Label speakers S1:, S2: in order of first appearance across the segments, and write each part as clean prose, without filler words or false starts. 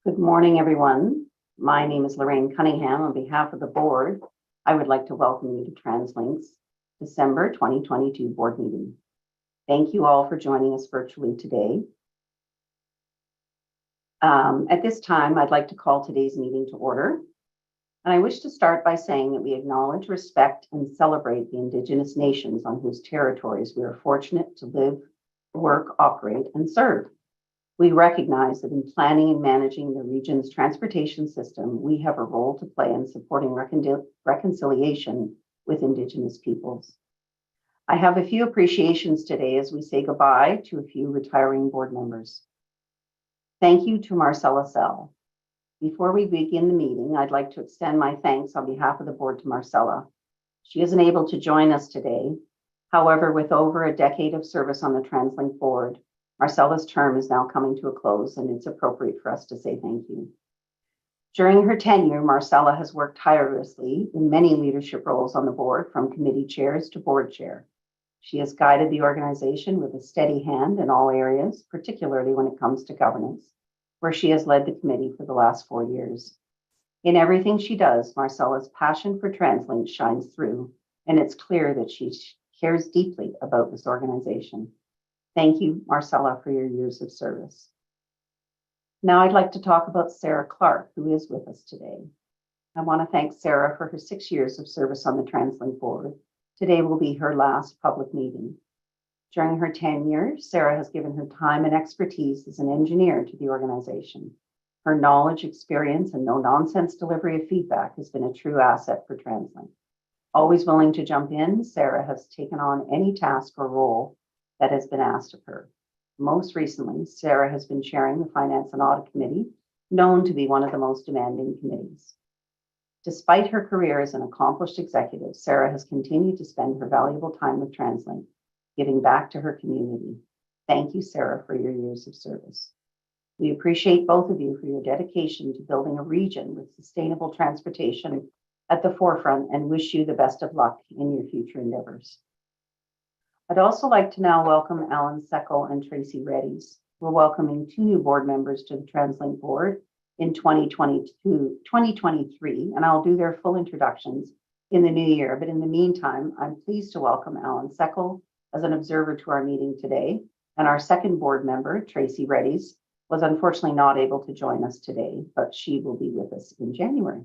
S1: Good morning, everyone. My name is Lorraine Cunningham. On behalf of the board, I would like to welcome you to TransLink's December 2022 board meeting. Thank you all for joining us virtually today. At this time, I'd like to call today's meeting to order. And I wish to start by saying that we acknowledge, respect, and celebrate the Indigenous nations on whose territories we are fortunate to live, work, operate, and serve. We recognize that in planning and managing the region's transportation system, we have a role to play in supporting reconciliation with Indigenous peoples. I have a few appreciations today as we say goodbye to a few retiring board members. Thank you to Marcella Sell. Before we begin the meeting, I'd like to extend my thanks on behalf of the board to Marcella. She isn't able to join us today. However, with over a decade of service on the TransLink board, Marcella's term is now coming to a close, and it's appropriate for us to say thank you. During her tenure, Marcella has worked tirelessly in many leadership roles on the board, from committee chairs to board chair. She has guided the organization with a steady hand in all areas, particularly when it comes to governance, where she has led the committee for the last 4 years. In everything she does, Marcella's passion for TransLink shines through, and it's clear that she cares deeply about this organization. Thank you, Marcella, for your years of service. Now I'd like to talk about Sarah Clark, who is with us today. I want to thank Sarah for her 6 years of service on the TransLink board. Today will be her last public meeting. During her tenure, Sarah has given her time and expertise as an engineer to the organization. Her knowledge, experience, and no-nonsense delivery of feedback has been a true asset for TransLink. Always willing to jump in, Sarah has taken on any task or role that has been asked of her. Most recently, Sarah has been chairing the Finance and Audit Committee, known to be one of the most demanding committees. Despite her career as an accomplished executive, Sarah has continued to spend her valuable time with TransLink, giving back to her community. Thank you, Sarah, for your years of service. We appreciate both of you for your dedication to building a region with sustainable transportation at the forefront, and wish you the best of luck in your future endeavors. I'd also like to now welcome Alan Seckel and Tracy Reddies. We're welcoming 2 new board members to the TransLink board in 2023, and I'll do their full introductions in the new year. But in the meantime, I'm pleased to welcome Alan Seckel as an observer to our meeting today. And our second board member, Tracy Reddies, was unfortunately not able to join us today, but she will be with us in January.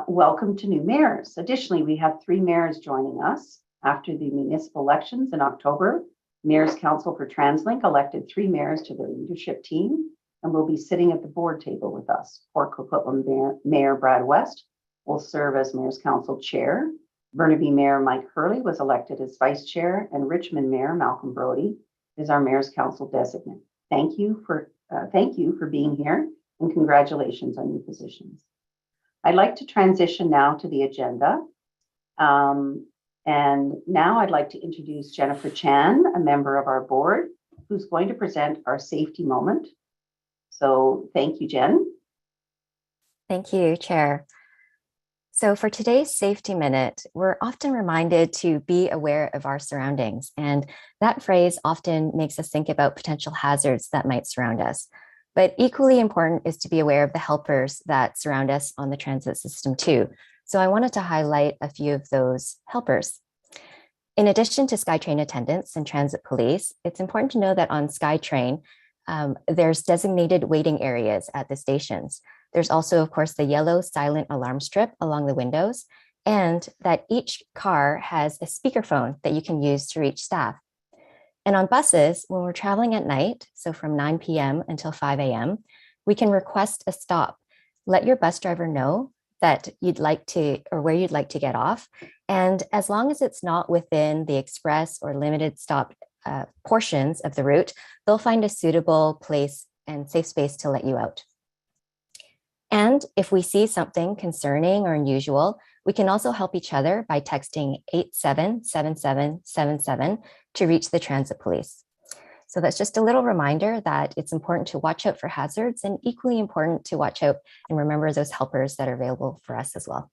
S1: Welcome to new mayors. Additionally, we have 3 mayors joining us. After the municipal elections in October, Mayor's Council for TransLink elected 3 mayors to their leadership team and will be sitting at the board table with us. Port Coquitlam Mayor Brad West will serve as Mayor's Council Chair. Burnaby Mayor Mike Hurley was elected as Vice Chair, and Richmond Mayor Malcolm Brody is our Mayor's Council designate. Thank you for being here, and congratulations on your positions. I'd like to transition now to the agenda. And now I'd like to introduce Jennifer Chan, a member of our board, who's going to present our safety moment. So thank you, Jen.
S2: Thank you, Chair. So for today's Safety Minute, we're often reminded to be aware of our surroundings. And that phrase often makes us think about potential hazards that might surround us. But equally important is to be aware of the helpers that surround us on the transit system too. So I wanted to highlight a few of those helpers. In addition to Skytrain attendants and transit police, it's important to know that on Skytrain, there's designated waiting areas at the stations. There's also, of course, the yellow silent alarm strip along the windows, and that each car has a speakerphone that you can use to reach staff. And on buses, when we're traveling at night, so from 9 p.m. until 5 a.m., we can request a stop. Let your bus driver know that you'd like to, or where you'd like to get off. And as long as it's not within the express or limited stop portions of the route, they'll find a suitable place and safe space to let you out. And if we see something concerning or unusual, we can also help each other by texting 877777 to reach the transit police. So that's just a little reminder that it's important to watch out for hazards, and equally important to watch out and remember those helpers that are available for us as well.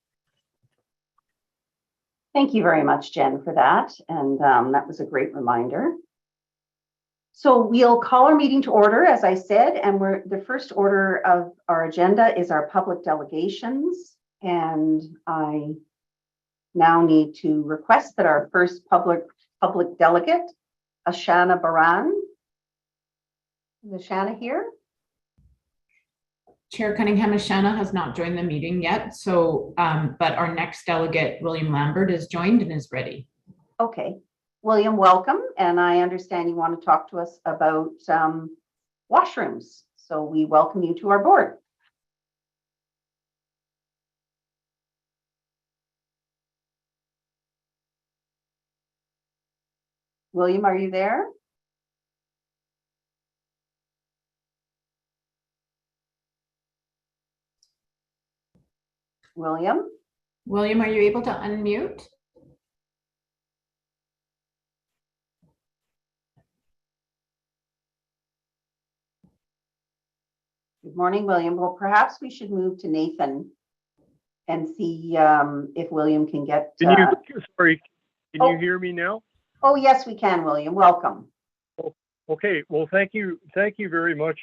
S1: Thank you very much, Jen, for that. And that was a great reminder. So we'll call our meeting to order, as I said, and the first order of our agenda is our public delegations. And I now need to request that our first public delegate, Ashana Baran. Is Ashana here?
S3: Chair Cunningham, Ashana has not joined the meeting yet, so but our next delegate, William Lambert, is joined and is ready.
S1: Okay, William, welcome. And I understand you want to talk to us about washrooms. So we welcome you to our board. William, are you there? William?
S3: William, are you able to unmute?
S1: Good morning, William. Well, perhaps we should move to Nathan and see if William can get.
S4: Sorry, can you hear me now?
S1: Oh, yes, we can, William. Welcome.
S4: Okay, well, thank you very much,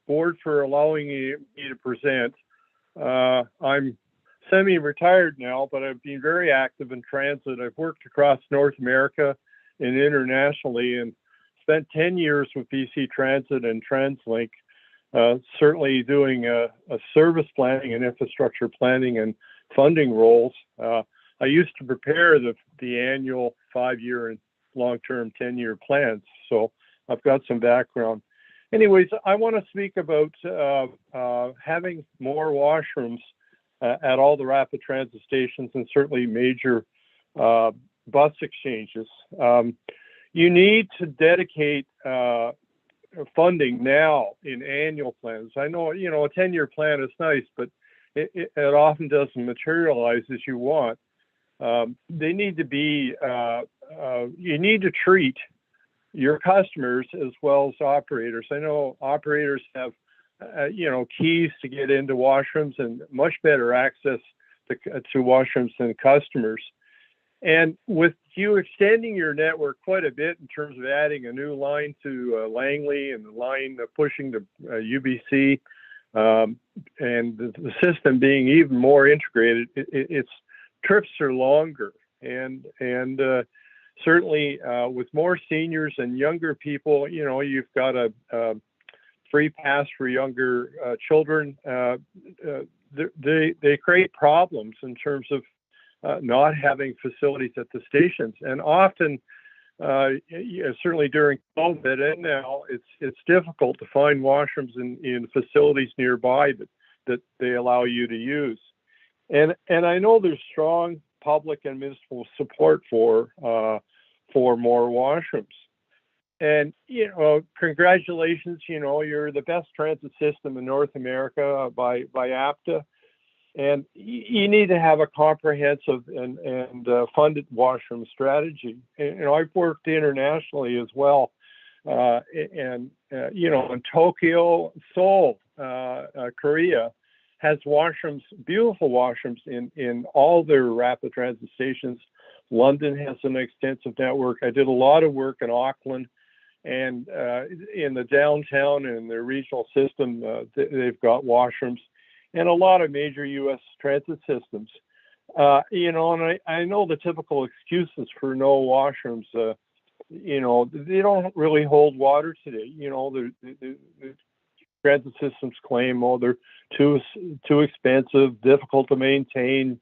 S4: board, for allowing me to present. I'm semi-retired now, but I've been very active in transit. I've worked across North America and internationally, and spent 10 years with BC Transit and TransLink, certainly doing a service planning and infrastructure planning and funding roles. I used to prepare the annual 5-year and long-term 10-year plans, so I've got some background. Anyways, I want to speak about having more washrooms at all the rapid transit stations and certainly major bus exchanges. You need to dedicate funding now in annual plans. I know, a 10-year plan is nice, but it often doesn't materialize as you want. They need to be, you need to treat your customers as well as operators. I know operators have, keys to get into washrooms and much better access to washrooms than customers. And with you extending your network quite a bit in terms of adding a new line to Langley and the line pushing to UBC, and the system being even more integrated, its trips are longer. And certainly with more seniors and younger people, you've got a free pass for younger children. They create problems in terms of not having facilities at the stations, and often, certainly during COVID and now, it's difficult to find washrooms in facilities nearby that they allow you to use. And I know there's strong public and municipal support for more washrooms. And congratulations, you're the best transit system in North America by APTA. And you need to have a comprehensive and funded washroom strategy. And, I've worked internationally as well. In Tokyo, Seoul, Korea has washrooms, beautiful washrooms in all their rapid transit stations. London has an extensive network. I did a lot of work in Auckland, and in the downtown and their regional system, they've got washrooms. And a lot of major U.S. transit systems. And I know the typical excuses for no washrooms, they don't really hold water today. The transit systems claim, they're too expensive, difficult to maintain.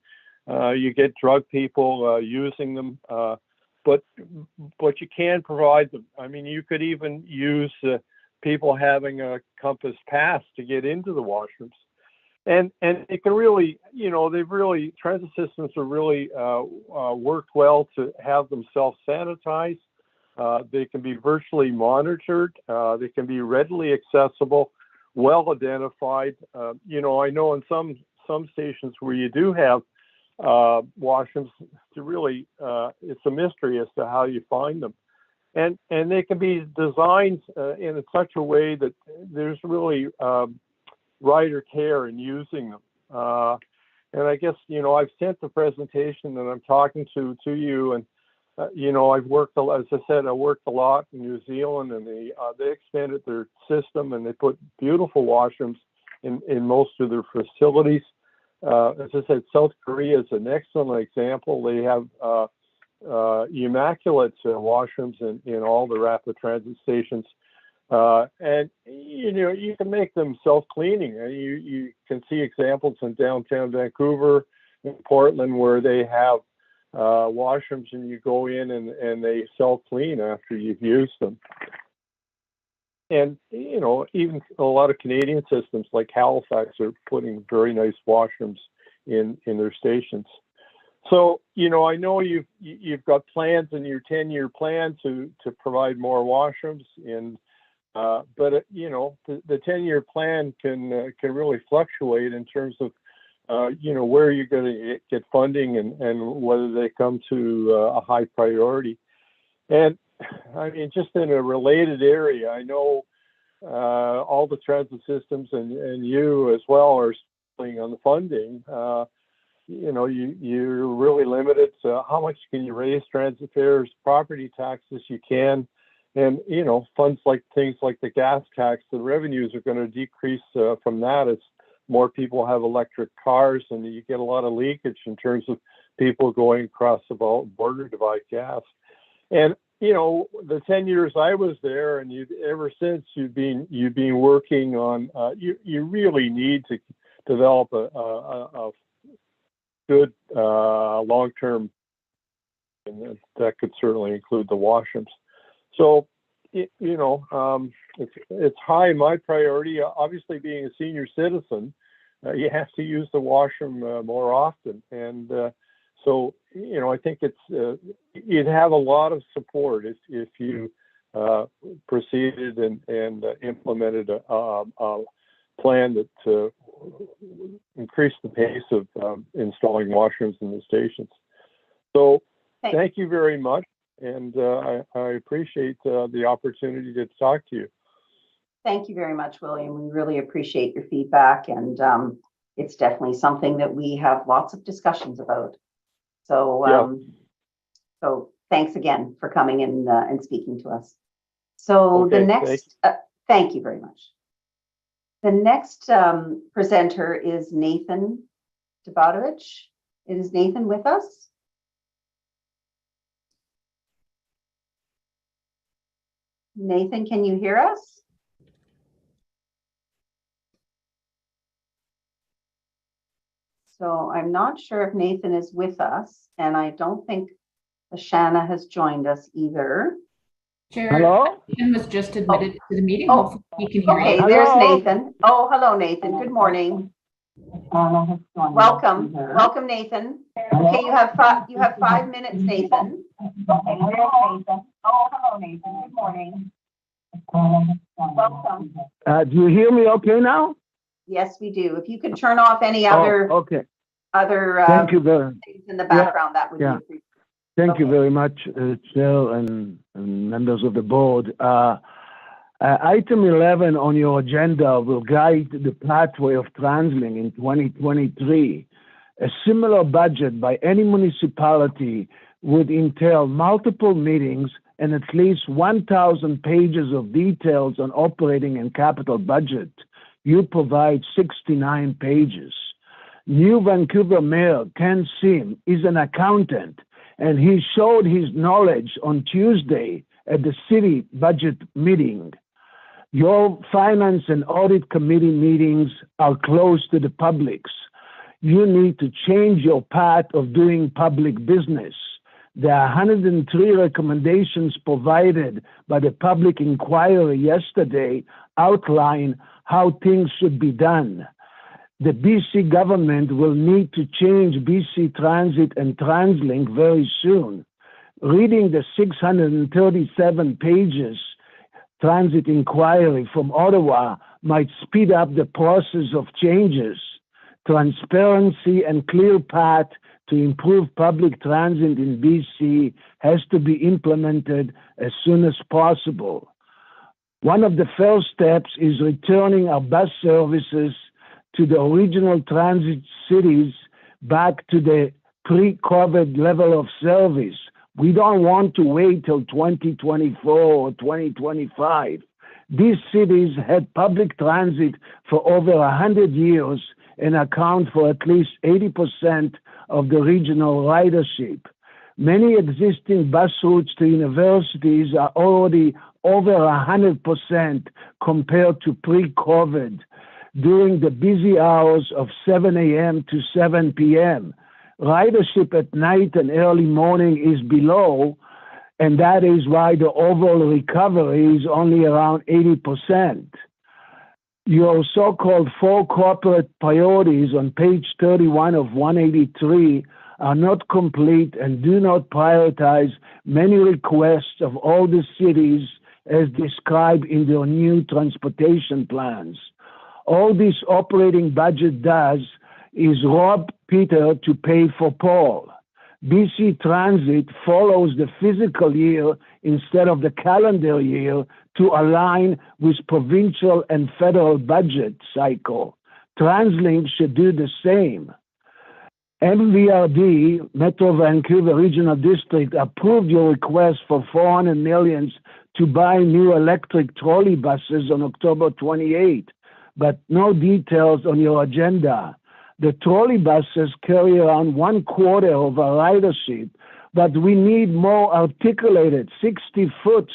S4: You get drug people using them, but you can provide them. I mean, you could even use people having a Compass Pass to get into the washrooms. And it can really, transit systems have really worked well to have them self-sanitize. They can be virtually monitored. They can be readily accessible, well identified. I know in some stations where you do have washrooms, it's a mystery as to how you find them. And they can be designed in such a way that there's really rider care in using them. And I guess, I've sent the presentation that I'm talking to you, and I've worked, as I said, I worked a lot in New Zealand, and they expanded their system and they put beautiful washrooms in most of their facilities. As I said, South Korea is an excellent example. They have immaculate washrooms in all the rapid transit stations. And you can make them self-cleaning. You can see examples in downtown Vancouver, in Portland, where they have washrooms, and you go in and they self-clean after you've used them. And even a lot of Canadian systems like Halifax are putting very nice washrooms in their stations. So I know you've got plans in your 10-year plan to provide more washrooms, and but the 10-year plan can really fluctuate in terms of where you're going to get funding and whether they come to a high priority. And I mean, just in a related area, I know all the transit systems and you as well are spending on the funding. You're really limited to how much can you raise transit fares, property taxes you can, and funds like things like the gas tax. The revenues are going to decrease from that as more people have electric cars, and you get a lot of leakage in terms of people going across the border to buy gas. And the 10 years I was there, and ever since you've been working on. You really need to develop a good long-term, and that could certainly include the washrooms. So, it's high in my priority. Obviously, being a senior citizen, you have to use the washroom more often, and so I think you'd have a lot of support if you proceeded and implemented a plan that increased the pace of installing washrooms in the stations. So, thank you very much. And I appreciate the opportunity to talk to you.
S1: Thank you very much, William. We really appreciate your feedback, and it's definitely something that we have lots of discussions about. So, so thanks again for coming in and speaking to us. So the next, thank you very much. The next presenter is Nathan Debadovich. Is Nathan with us? Nathan, can you hear us? So I'm not sure if Nathan is with us, and I don't think Ashana has joined us either.
S3: Chair,
S5: hello?
S3: Nathan was just admitted to the meeting.
S1: Oh,
S3: hopefully he can hear
S1: okay,
S3: you.
S1: there's Nathan. Oh, hello, Nathan. Good morning. Welcome, welcome, Nathan. Okay, you have 5 minutes, Nathan.
S6: Okay, where's Nathan? Oh, hello, Nathan. Good morning. Welcome.
S5: Do you hear me okay now?
S1: Yes, we do. If you could turn off any other
S5: okay.
S1: other
S5: Thank you very
S1: things in the background, that would be appreciated.
S5: Thank you very much, Chair and members of the board. Item 11 on your agenda will guide the pathway of TransLink in 2023. A similar budget by any municipality would entail multiple meetings and at least 1,000 pages of details on operating and capital budget. You provide 69 pages. New Vancouver Mayor Ken Sim is an accountant, and he showed his knowledge on Tuesday at the city budget meeting. Your Finance and Audit Committee meetings are closed to the publics. You need to change your path of doing public business. There are 103 recommendations provided by the public inquiry yesterday outline how things should be done. The BC government will need to change BC Transit and TransLink very soon. Reading the 637 pages transit inquiry from Ottawa might speed up the process of changes. Transparency and clear path to improve public transit in BC has to be implemented as soon as possible. One of the first steps is returning our bus services to the original transit cities back to the pre-COVID level of service We don't want to wait till 2024 or 2025. These cities had public transit for over 100 years and account for at least 80% of the regional ridership. Many existing bus routes to universities are already over 100% compared to pre-COVID during the busy hours of 7 a.m. to 7 p.m. Ridership at night and early morning is below, and that is why the overall recovery is only around 80%. Your so-called 4 corporate priorities on page 31 of 183 are not complete and do not prioritize many requests of all the cities as described in their new transportation plans. All this operating budget does is rob Peter to pay for Paul. BC Transit follows the physical year instead of the calendar year to align with provincial and federal budget cycle. TransLink should do the same. MVRD, Metro Vancouver Regional District, approved your request for $400 million to buy new electric trolley buses on October 28, but no details on your agenda. The trolley buses carry around 1/4 of our ridership, but we need more articulated 60-foot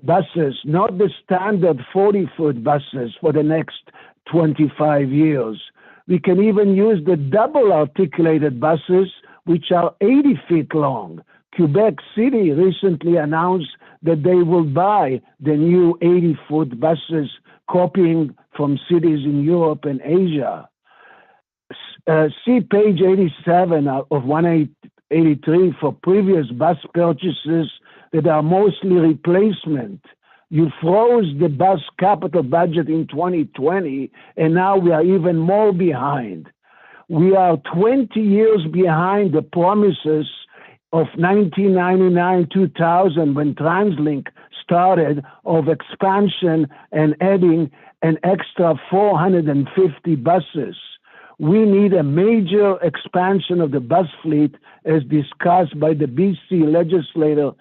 S5: buses, not the standard 40-foot buses for the next 25 years. We can even use the double articulated buses, which are 80 feet long. Quebec City recently announced that they will buy the new 80-foot buses, copying from cities in Europe and Asia. See page 87 of 183 for previous bus purchases that are mostly replacement. You froze the bus capital budget in 2020, and now we are even more behind. We are 20 years behind the promises of 1999-2000 when TransLink started of expansion and adding an extra 450 buses. We need a major expansion of the bus fleet as discussed by the BC Legislative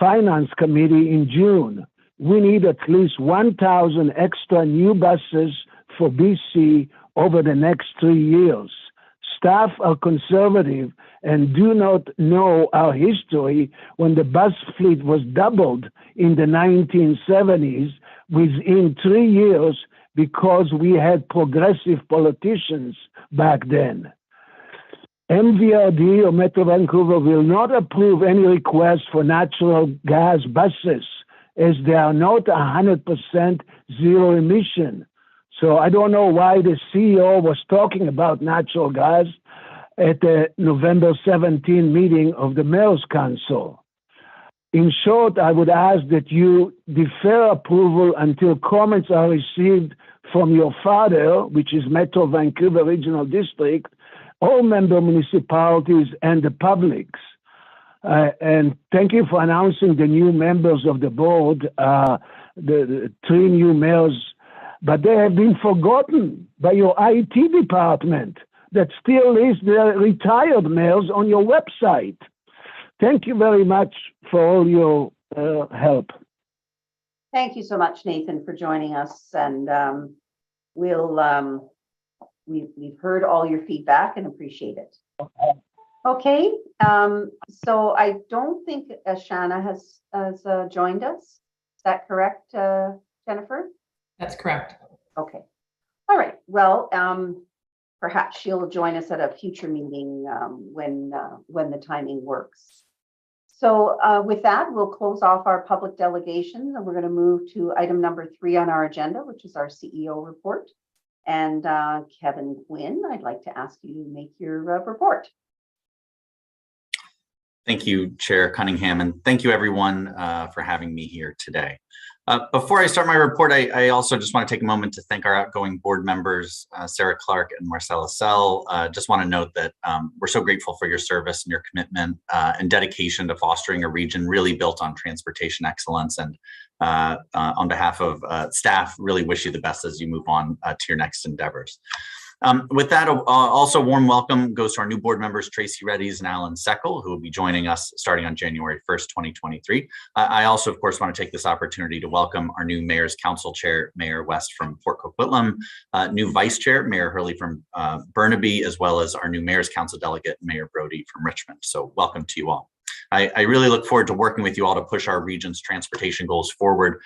S5: Finance Committee in June. We need at least 1,000 extra new buses for BC over the next 3 years. Staff are conservative and do not know our history when the bus fleet was doubled in the 1970s within 3 years because we had progressive politicians back then. MVRD or Metro Vancouver will not approve any request for natural gas buses as they are not 100% zero emission. So I don't know why the CEO was talking about natural gas at the November 17 meeting of the Mayor's Council. In short, I would ask that you defer approval until comments are received from your father, which is Metro Vancouver Regional District, all member municipalities and the publics. And thank you for announcing the new members of the board, the 3 new mayors, but they have been forgotten by your IT department that still lists the retired mayors on your website. Thank you very much for all your help.
S1: Thank you so much, Nathan, for joining us. And we've heard all your feedback and appreciate it. Okay, so I don't think Ashana has joined us. Is that correct, Jennifer?
S3: That's correct.
S1: Okay. All right. Well, perhaps she'll join us at a future meeting when the timing works. So with that, we'll close off our public delegations, and we're going to move to item number 3 on our agenda, which is our CEO report. And Kevin Quinn, I'd like to ask you to make your report.
S7: Thank you, Chair Cunningham, and thank you everyone for having me here today. Before I start my report, I also just want to take a moment to thank our outgoing board members, Sarah Clark and Marcella Sell. Just want to note that we're so grateful for your service and your commitment and dedication to fostering a region really built on transportation excellence. And on behalf of staff, really wish you the best as you move on to your next endeavors. With that, also warm welcome goes to our new board members, Tracy Reddies and Alan Seckel, who will be joining us starting on January 1st, 2023. I also, of course, want to take this opportunity to welcome our new Mayor's Council Chair, Mayor West from Port Coquitlam, new Vice Chair, Mayor Hurley from Burnaby, as well as our new Mayor's Council Delegate, Mayor Brody from Richmond. So welcome to you all. I really look forward to working with you all to push our region's transportation goals forward.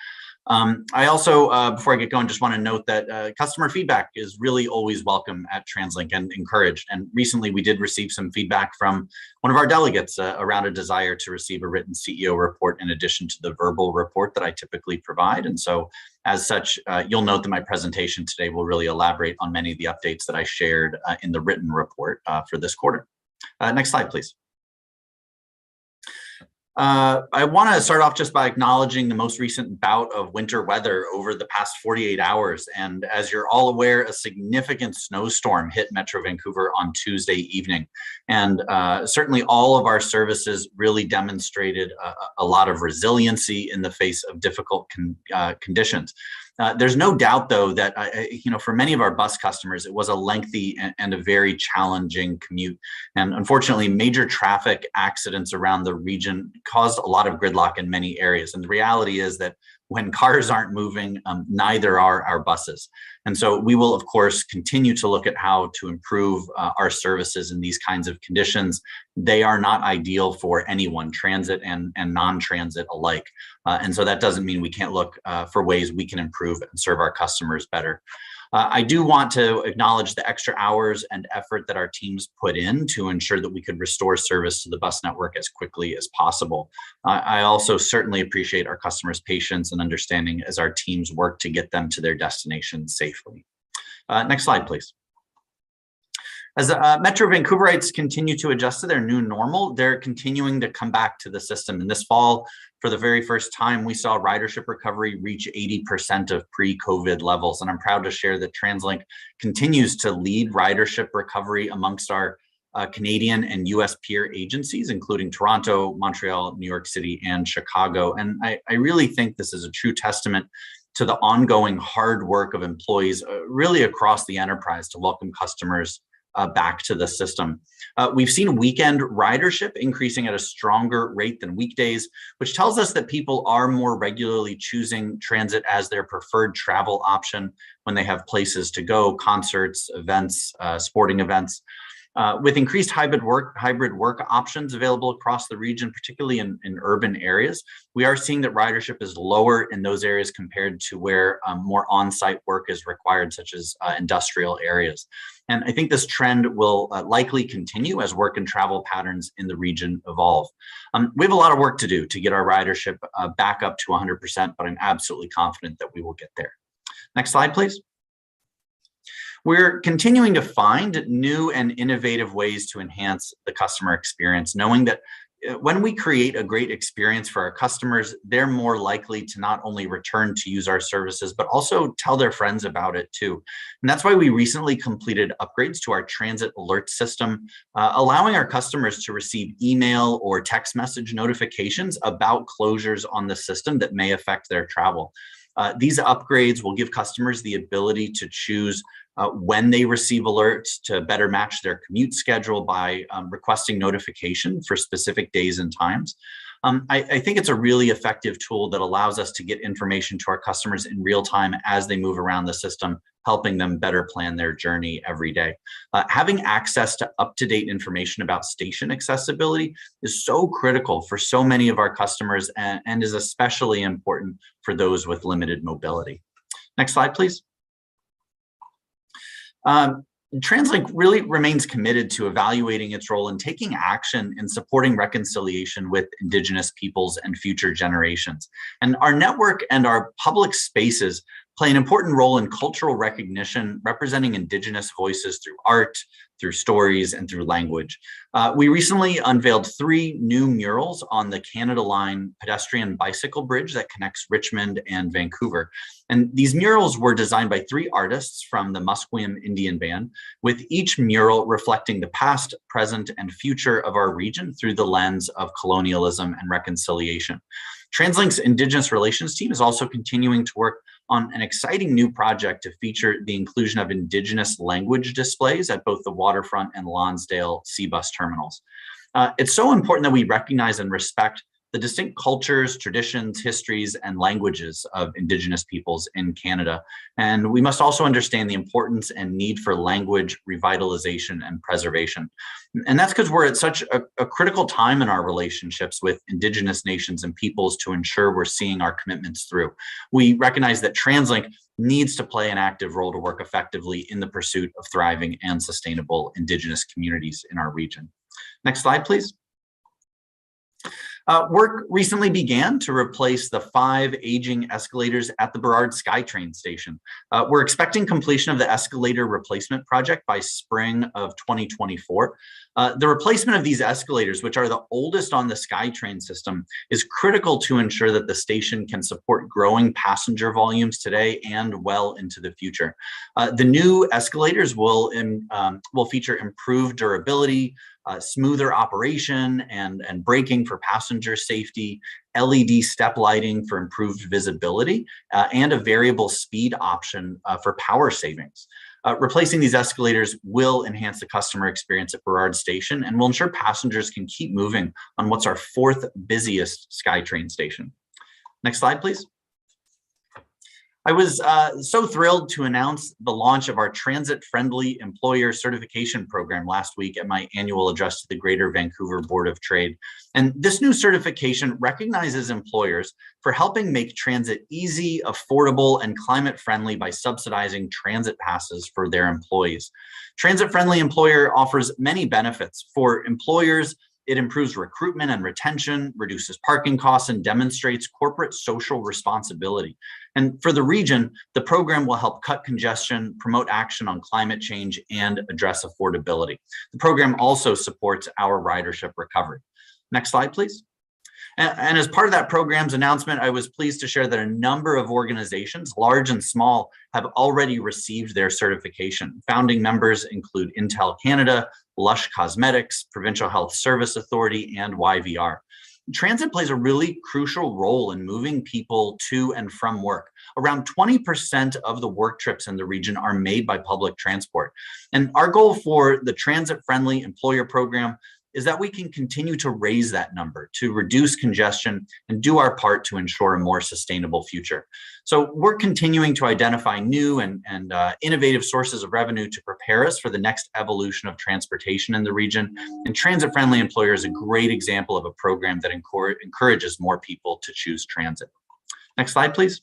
S7: I also, before I get going, just want to note that customer feedback is really always welcome at TransLink and encouraged. And recently we did receive some feedback from one of our delegates around a desire to receive a written CEO report in addition to the verbal report that I typically provide. And so as such, you'll note that my presentation today will really elaborate on many of the updates that I shared in the written report for this quarter. Next slide, please. I want to start off just by acknowledging the most recent bout of winter weather over the past 48 hours. And as you're all aware, a significant snowstorm hit Metro Vancouver on Tuesday evening. And certainly all of our services really demonstrated a lot of resiliency in the face of difficult conditions. There's no doubt, though, that for many of our bus customers, it was a lengthy and a very challenging commute. And unfortunately, major traffic accidents around the region caused a lot of gridlock in many areas. And the reality is that when cars aren't moving, neither are our buses. And so we will, of course, continue to look at how to improve our services in these kinds of conditions. They are not ideal for anyone, transit and non-transit alike. And so that doesn't mean we can't look for ways we can improve and serve our customers better. I do want to acknowledge the extra hours and effort that our teams put in to ensure that we could restore service to the bus network as quickly as possible. I also certainly appreciate our customers' patience and understanding as our teams work to get them to their destinations safely. Next slide, please. As Metro Vancouverites continue to adjust to their new normal, they're continuing to come back to the system. And this fall, for the very first time, we saw ridership recovery reach 80% of pre-COVID levels. And I'm proud to share that TransLink continues to lead ridership recovery amongst our Canadian and US peer agencies, including Toronto, Montreal, New York City, and Chicago. And I really think this is a true testament to the ongoing hard work of employees really across the enterprise to welcome customers back to the system. We've seen weekend ridership increasing at a stronger rate than weekdays, which tells us that people are more regularly choosing transit as their preferred travel option when they have places to go, concerts, events, sporting events. With increased hybrid work options available across the region, particularly in urban areas, we are seeing that ridership is lower in those areas compared to where more on-site work is required, such as industrial areas. And I think this trend will likely continue as work and travel patterns in the region evolve. We have a lot of work to do to get our ridership back up to 100%, but I'm absolutely confident that we will get there. Next slide, please. We're continuing to find new and innovative ways to enhance the customer experience, knowing that when we create a great experience for our customers, they're more likely to not only return to use our services, but also tell their friends about it too. And that's why we recently completed upgrades to our transit alert system, allowing our customers to receive email or text message notifications about closures on the system that may affect their travel. These upgrades will give customers the ability to choose when they receive alerts to better match their commute schedule by requesting notification for specific days and times. I think it's a really effective tool that allows us to get information to our customers in real time as they move around the system, helping them better plan their journey every day. Having access to up-to-date information about station accessibility is so critical for so many of our customers and is especially important for those with limited mobility. Next slide, please. TransLink really remains committed to evaluating its role in taking action in supporting reconciliation with Indigenous peoples and future generations. And our network and our public spaces play an important role in cultural recognition, representing Indigenous voices through art, through stories, and through language. We recently unveiled 3 new murals on the Canada Line pedestrian bicycle bridge that connects Richmond and Vancouver. And these murals were designed by 3 artists from the Musqueam Indian Band, with each mural reflecting the past, present, and future of our region through the lens of colonialism and reconciliation. TransLink's Indigenous Relations team is also continuing to work on an exciting new project to feature the inclusion of Indigenous language displays at both the Waterfront and Lonsdale Seabus terminals. It's so important that we recognize and respect the distinct cultures, traditions, histories, and languages of Indigenous peoples in Canada. And we must also understand the importance and need for language revitalization and preservation. And that's because we're at such a critical time in our relationships with Indigenous nations and peoples to ensure we're seeing our commitments through. We recognize that TransLink needs to play an active role to work effectively in the pursuit of thriving and sustainable Indigenous communities in our region. Next slide, please. Work recently began to replace the 5 aging escalators at the Burrard Skytrain station. We're expecting completion of the escalator replacement project by spring of 2024. The replacement of these escalators, which are the oldest on the Skytrain system, is critical to ensure that the station can support growing passenger volumes today and well into the future. The new escalators will feature improved durability, smoother operation and braking for passenger safety, LED step lighting for improved visibility, and a variable speed option for power savings. Replacing these escalators will enhance the customer experience at Burrard Station and will ensure passengers can keep moving on what's our 4th busiest SkyTrain station. Next slide, please. I was so thrilled to announce the launch of our transit-friendly employer certification program last week at my annual address to the Greater Vancouver Board of Trade. And this new certification recognizes employers for helping make transit easy, affordable, and climate-friendly by subsidizing transit passes for their employees. Transit-friendly employer offers many benefits. For employers, it improves recruitment and retention, reduces parking costs, and demonstrates corporate social responsibility. And for the region, the program will help cut congestion, promote action on climate change, and address affordability. The program also supports our ridership recovery. Next slide, please. And as part of that program's announcement, I was pleased to share that a number of organizations, large and small, have already received their certification. Founding members include Intel Canada, Lush Cosmetics, Provincial Health Service Authority, and YVR. Transit plays a really crucial role in moving people to and from work. Around 20% of the work trips in the region are made by public transport. And our goal for the transit-friendly employer program is that we can continue to raise that number, to reduce congestion, and do our part to ensure a more sustainable future. So we're continuing to identify new and innovative sources of revenue to prepare us for the next evolution of transportation in the region. And transit-friendly employer is a great example of a program that encourages more people to choose transit. Next slide, please.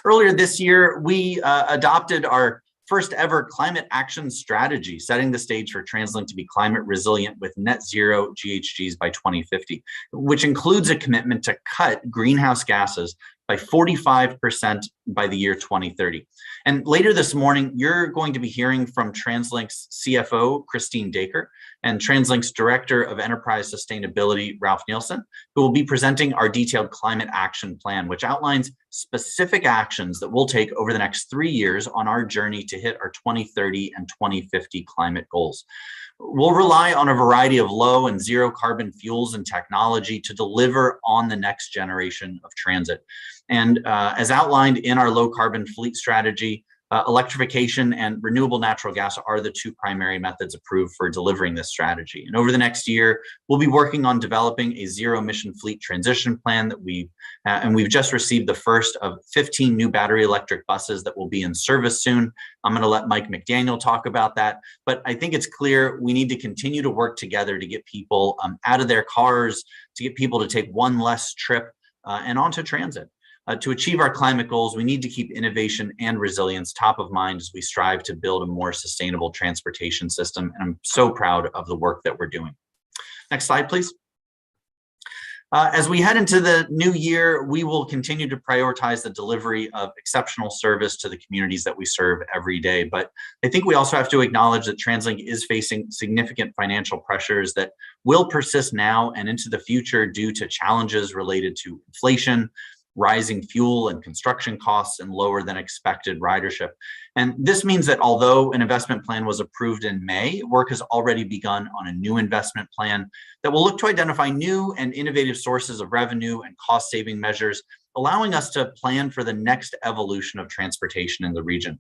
S7: Earlier this year, we adopted our first ever climate action strategy, setting the stage for TransLink to be climate resilient with net zero GHGs by 2050, which includes a commitment to cut greenhouse gases by 45% by the year 2030. And later this morning, you're going to be hearing from TransLink's CFO, Christine Dacre, and TransLink's Director of Enterprise Sustainability, Ralph Nielsen, who will be presenting our detailed climate action plan, which outlines specific actions that we'll take over the next 3 years on our journey to hit our 2030 and 2050 climate goals. We'll rely on a variety of low and zero carbon fuels and technology to deliver on the next generation of transit. And as outlined in our low carbon fleet strategy, electrification and renewable natural gas are the 2 primary methods approved for delivering this strategy. And over the next year, we'll be working on developing a zero emission fleet transition plan that we've just received the first of 15 new battery electric buses that will be in service soon. I'm going to let Mike McDaniel talk about that, but I think it's clear we need to continue to work together to get people out of their cars, to get people to take one less trip and onto transit. To achieve our climate goals, we need to keep innovation and resilience top of mind as we strive to build a more sustainable transportation system. And I'm so proud of the work that we're doing. Next slide, please. As we head into the new year, we will continue to prioritize the delivery of exceptional service to the communities that we serve every day. But I think we also have to acknowledge that TransLink is facing significant financial pressures that will persist now and into the future due to challenges related to inflation, rising fuel and construction costs, and lower than expected ridership. And this means that although an investment plan was approved in May, work has already begun on a new investment plan that will look to identify new and innovative sources of revenue and cost saving measures allowing us to plan for the next evolution of transportation in the region.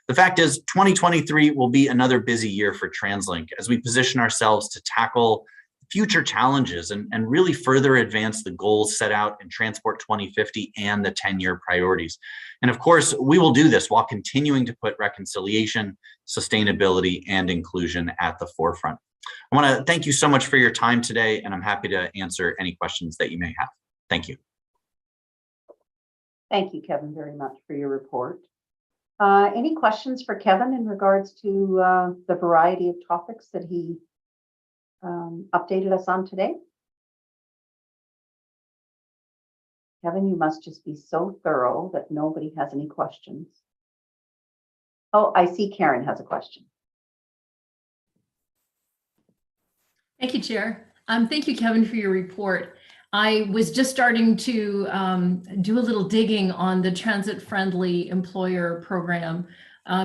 S7: The fact is, 2023 will be another busy year for TransLink as we position ourselves to tackle future challenges and really further advance the goals set out in Transport 2050 and the 10-year priorities. And of course, we will do this while continuing to put reconciliation, sustainability, and inclusion at the forefront. I want to thank you so much for your time today, and I'm happy to answer any questions that you may have. Thank you.
S1: Thank you, Kevin, very much for your report. Any questions for Kevin in regards to the variety of topics that he updated us on today? Kevin, you must just be so thorough that nobody has any questions. Oh, I see Karen has a question.
S8: Thank you, Chair. Thank you, Kevin, for your report. I was just starting to do a little digging on the transit-friendly employer program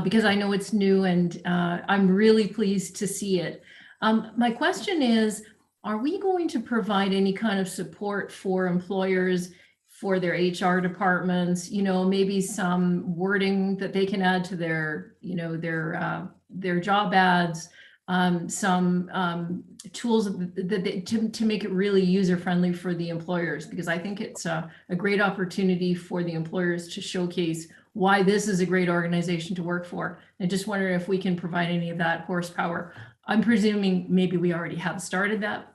S8: because I know it's new, and I'm really pleased to see it. My question is, are we going to provide any kind of support for employers for their HR departments, maybe some wording that they can add to their, their job ads, some tools that to make it really user-friendly for the employers, because I think it's a great opportunity for the employers to showcase why this is a great organization to work for. I just wonder if we can provide any of that horsepower. I'm presuming maybe we already have started that,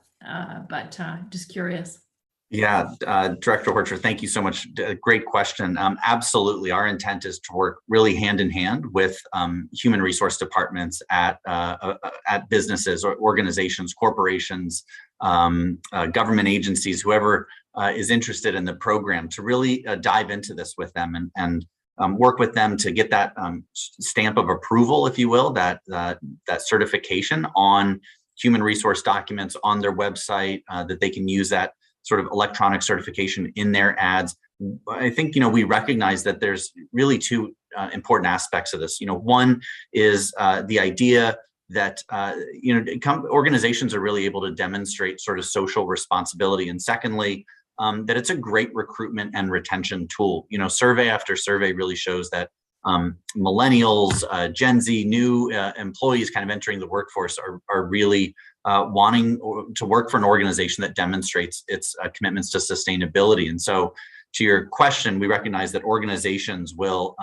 S8: but just curious.
S7: Yeah, Director Horcher, thank you so much. Great question. Absolutely, our intent is to work really hand in hand with human resource departments at businesses or organizations, corporations, government agencies, whoever is interested in the program, to really dive into this with them and work with them to get that stamp of approval, if you will, that certification on human resource documents on their website, that they can use that sort of electronic certification in their ads. I think, we recognize that there's really two important aspects of this. One is the idea that, organizations are really able to demonstrate sort of social responsibility. And secondly, that it's a great recruitment and retention tool. Survey after survey really shows that millennials, Gen Z, new employees kind of entering the workforce are really wanting to work for an organization that demonstrates its commitments to sustainability. And so, to your question, we recognize that organizations will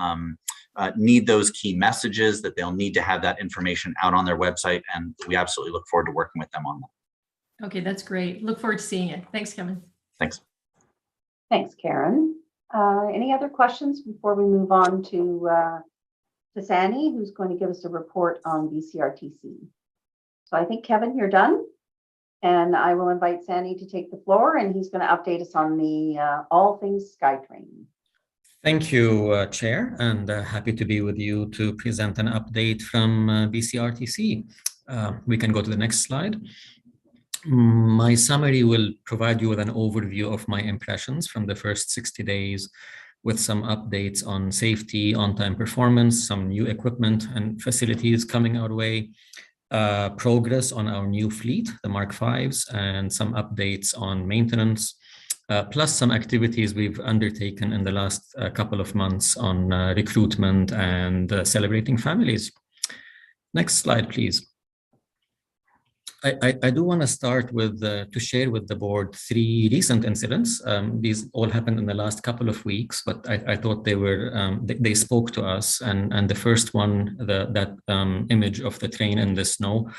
S7: need those key messages, that they'll need to have that information out on their website, and we absolutely look forward to working with them on that.
S8: Okay, that's great. Look forward to seeing it. Thanks, Kevin.
S7: Thanks.
S1: Thanks, Karen. Any other questions before we move on to Sani, who's going to give us a report on BCRTC? So I think, Kevin, you're done, and I will invite Sani to take the floor, and he's going to update us on the all things Skytrain.
S9: Thank you, Chair, and happy to be with you to present an update from BCRTC. We can go to the next slide. My summary will provide you with an overview of my impressions from the first 60 days, with some updates on safety, on-time performance, some new equipment and facilities coming our way, progress on our new fleet, the Mark Vs, and some updates on maintenance, plus some activities we've undertaken in the last couple of months on recruitment and celebrating families. Next slide, please. I do want to start with to share with the board 3 recent incidents. These all happened in the last couple of weeks, but I thought they were they spoke to us. And the first one, that image of the train in the snow,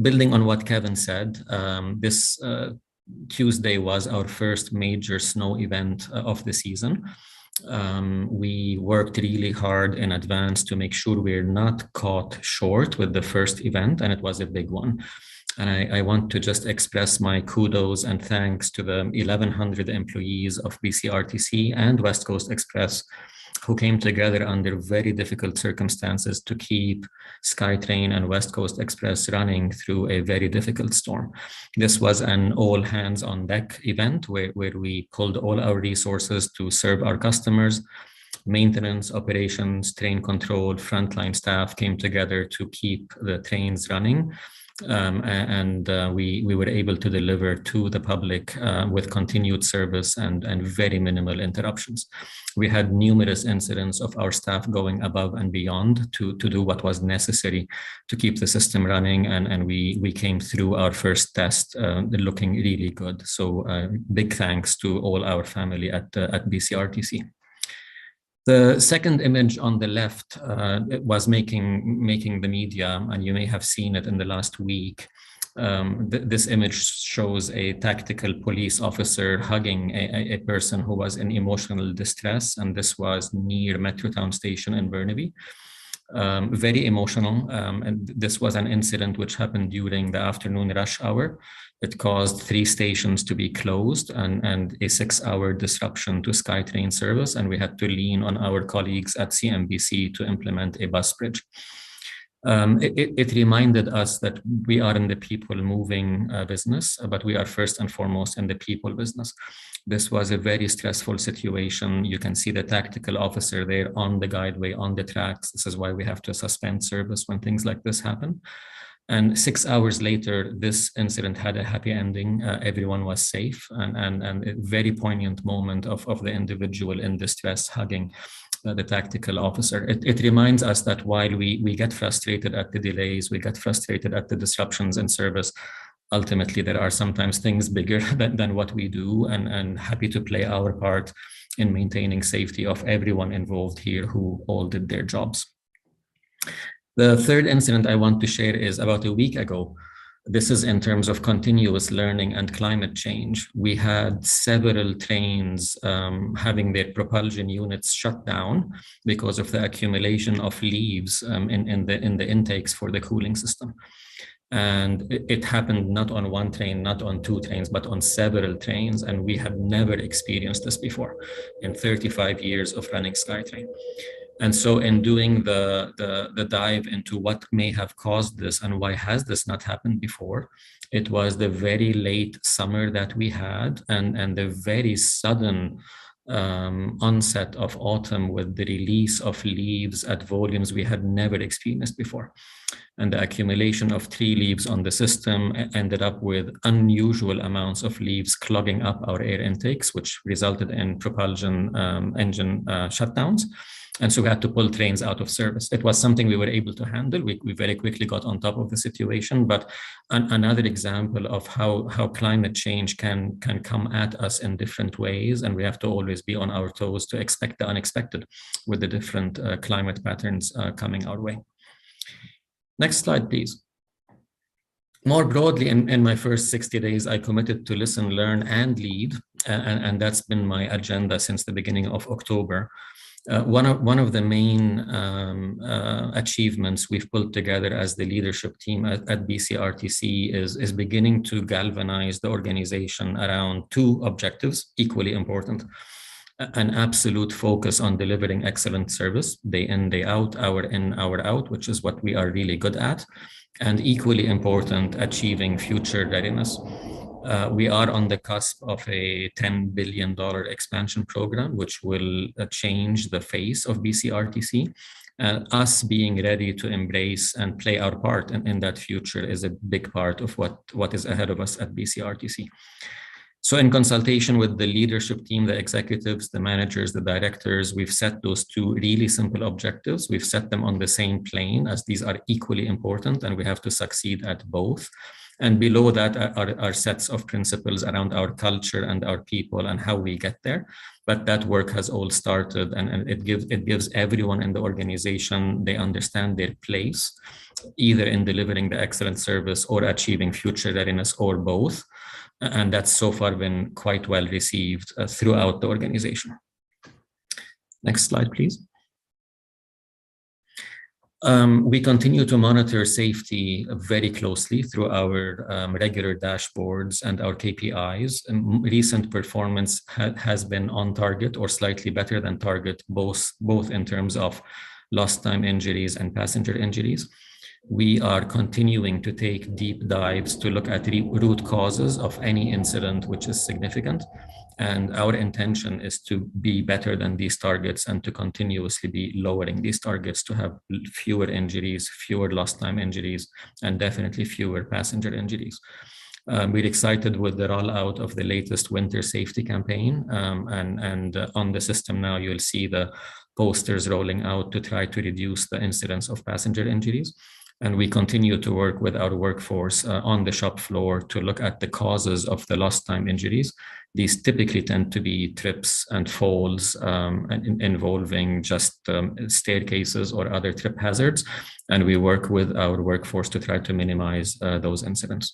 S9: building on what Kevin said, this Tuesday was our first major snow event of the season. We worked really hard in advance to make sure we're not caught short with the first event, and it was a big one. And I want to just express my kudos and thanks to the 1,100 employees of BCRTC and West Coast Express who came together under very difficult circumstances to keep Skytrain and West Coast Express running through a very difficult storm. This was an all hands on deck event where we pulled all our resources to serve our customers. Maintenance, operations, train control, frontline staff came together to keep the trains running. We were able to deliver to the public with continued service and very minimal interruptions. We had numerous incidents of our staff going above and beyond to do what was necessary to keep the system running, and we came through our first test looking really good. So big thanks to all our family at BCRTC. The second image on the left was making the media, and you may have seen it in the last week. This image shows a tactical police officer hugging a person who was in emotional distress, and this was near Metrotown Station in Burnaby. Very emotional, and this was an incident which happened during the afternoon rush hour. It caused 3 stations to be closed and a 6-hour disruption to Skytrain service, and we had to lean on our colleagues at CNBC to implement a bus bridge. It reminded us that we are in the people moving business, but we are first and foremost in the people business. This was a very stressful situation. You can see the tactical officer there on the guideway, on the tracks. This is why we have to suspend service when things like this happen. And 6 hours later, this incident had a happy ending. Everyone was safe, and a very poignant moment of the individual in distress hugging the tactical officer. It reminds us that while we get frustrated at the delays, we get frustrated at the disruptions in service, ultimately there are sometimes things bigger than what we do, and happy to play our part in maintaining safety of everyone involved here who all did their jobs. The third incident I want to share is about a week ago. This is in terms of continuous learning and climate change. We had several trains having their propulsion units shut down because of the accumulation of leaves in the intakes for the cooling system. And it happened not on one train, not on 2 trains, but on several trains. And we had never experienced this before in 35 years of running Skytrain. And so in doing the dive into what may have caused this and why has this not happened before, it was the very late summer that we had and the very sudden onset of autumn with the release of leaves at volumes we had never experienced before. And the accumulation of tree leaves on the system ended up with unusual amounts of leaves clogging up our air intakes, which resulted in propulsion engine shutdowns. And so we had to pull trains out of service. It was something we were able to handle. We very quickly got on top of the situation, but another example of how climate change can come at us in different ways. And we have to always be on our toes to expect the unexpected with the different climate patterns coming our way. Next slide, please. More broadly, in my first 60 days, I committed to listen, learn, and lead. And that's been my agenda since the beginning of October. One of the main achievements we've pulled together as the leadership team at BCRTC is beginning to galvanize the organization around 2 objectives, equally important. An absolute focus on delivering excellent service, day in, day out, hour in, hour out, which is what we are really good at, and equally important, achieving future readiness. We are on the cusp of a $10 billion expansion program, which will change the face of BCRTC. Us being ready to embrace and play our part in that future is a big part of what is ahead of us at BCRTC. So in consultation with the leadership team, the executives, the managers, the directors, we've set those 2 really simple objectives. We've set them on the same plane as these are equally important and we have to succeed at both. And below that are sets of principles around our culture and our people and how we get there. But that work has all started and it gives everyone in the organization, they understand their place, either in delivering the excellent service or achieving future readiness or both. And that's so far been quite well received throughout the organization. Next slide, please. We continue to monitor safety very closely through our regular dashboards and our KPIs. Recent performance has been on target or slightly better than target, both in terms of lost time injuries and passenger injuries. We are continuing to take deep dives to look at root causes of any incident which is significant. And our intention is to be better than these targets and to continuously be lowering these targets to have fewer injuries, fewer lost time injuries, and definitely fewer passenger injuries. We're excited with the rollout of the latest winter safety campaign. And on the system now, you'll see the posters rolling out to try to reduce the incidence of passenger injuries. And we continue to work with our workforce on the shop floor to look at the causes of the lost time injuries. These typically tend to be trips and falls involving just staircases or other trip hazards. And we work with our workforce to try to minimize those incidents.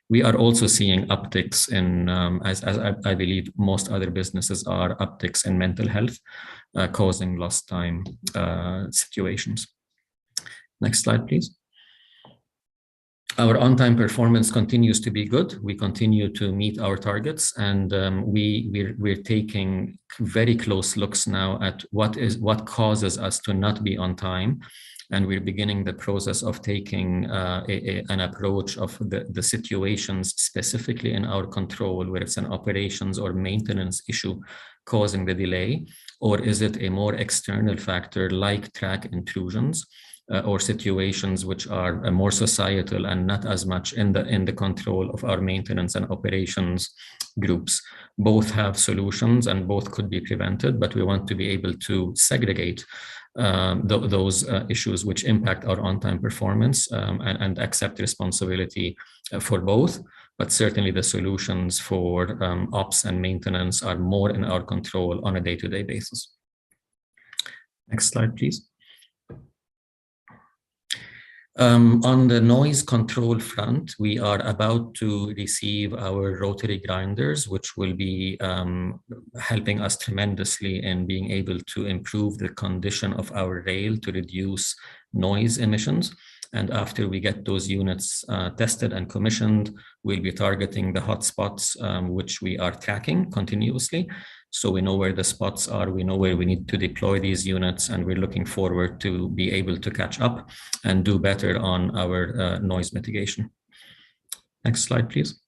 S9: We are also seeing upticks in, as I believe most other businesses are, upticks in mental health causing lost time situations. Next slide, please. Our on-time performance continues to be good. We continue to meet our targets, and we're taking very close looks now at what causes us to not be on time. And we're beginning the process of taking an approach of the situations specifically in our control, where it's an operations or maintenance issue causing the delay, or is it a more external factor like track intrusions, or situations which are more societal and not as much in the control of our maintenance and operations groups. Both have solutions and both could be prevented, but we want to be able to segregate those issues which impact our on-time performance and accept responsibility for both. But certainly the solutions for ops and maintenance are more in our control on a day-to-day basis. Next slide, please. On the noise control front, we are about to receive our rotary grinders, which will be helping us tremendously in being able to improve the condition of our rail to reduce noise emissions. And after we get those units tested and commissioned, we'll be targeting the hotspots, which we are tracking continuously. So we know where the spots are, we know where we need to deploy these units, and we're looking forward to be able to catch up and do better on our noise mitigation. Next slide, please.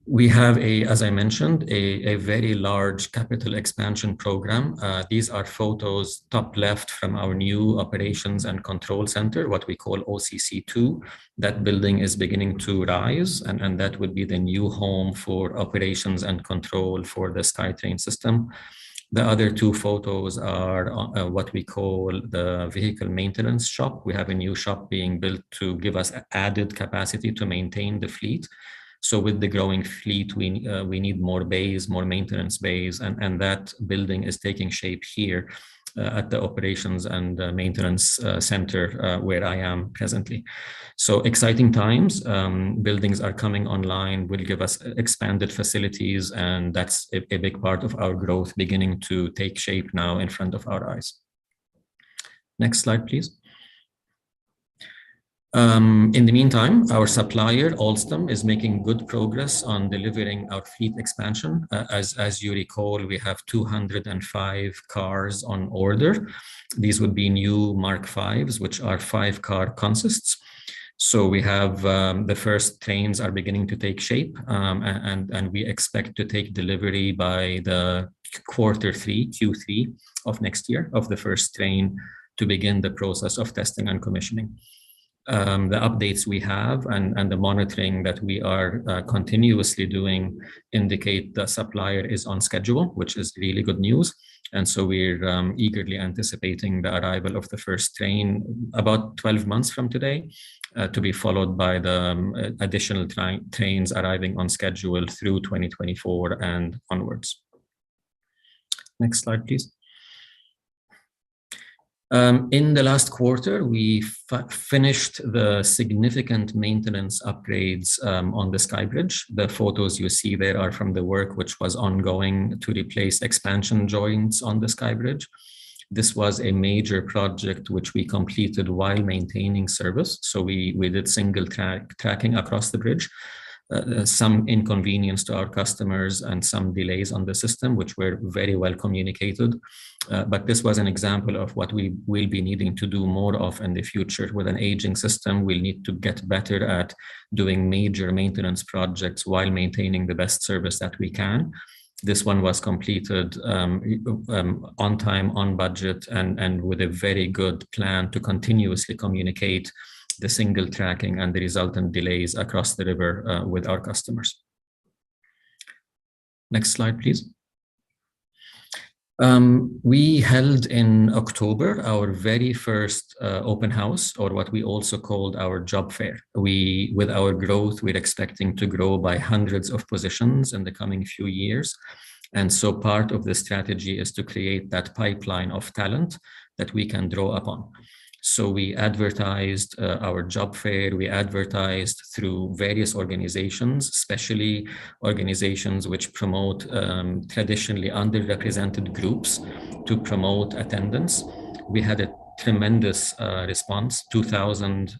S9: We have, as I mentioned, a very large capital expansion program. These are photos top left from our new operations and control center, what we call OCC2. That building is beginning to rise, and that would be the new home for operations and control for the Skytrain system. The other two photos are what we call the vehicle maintenance shop. We have a new shop being built to give us added capacity to maintain the fleet. So with the growing fleet, we need more bays, more maintenance bays, and that building is taking shape here at the operations and maintenance center where I am presently. So exciting times. Buildings are coming online, will give us expanded facilities, and that's a big part of our growth beginning to take shape now in front of our eyes. Next slide, please. In the meantime, our supplier, Alstom, is making good progress on delivering our fleet expansion. As you recall, we have 205 cars on order. These would be new Mark Vs, which are 5-car consists. So we have the first trains are beginning to take shape, and we expect to take delivery by the Q3 of next year of the first train to begin the process of testing and commissioning. The updates we have and the monitoring that we are continuously doing indicate the supplier is on schedule, which is really good news. And so we're eagerly anticipating the arrival of the first train about 12 months from today, to be followed by the additional trains arriving on schedule through 2024 and onwards. Next slide, please. In the last quarter, we finished the significant maintenance upgrades on the Skybridge. The photos you see there are from the work which was ongoing to replace expansion joints on the Skybridge. This was a major project which we completed while maintaining service. So we did single tracking across the bridge. some inconvenience to our customers and some delays on the system, which were very well communicated. But this was an example of what we will be needing to do more of in the future. With an aging system, we'll need to get better at doing major maintenance projects while maintaining the best service that we can. This one was completed on time, on budget, and with a very good plan to continuously communicate the single tracking and the resultant delays across the river with our customers. Next slide, please. We held in October our very first open house, or what we also called our job fair. With our growth, we're expecting to grow by hundreds of positions in the coming few years. And so part of the strategy is to create that pipeline of talent that we can draw upon. So we advertised our job fair, we advertised through various organizations, especially organizations which promote traditionally underrepresented groups to promote attendance. We had a tremendous response. 2,000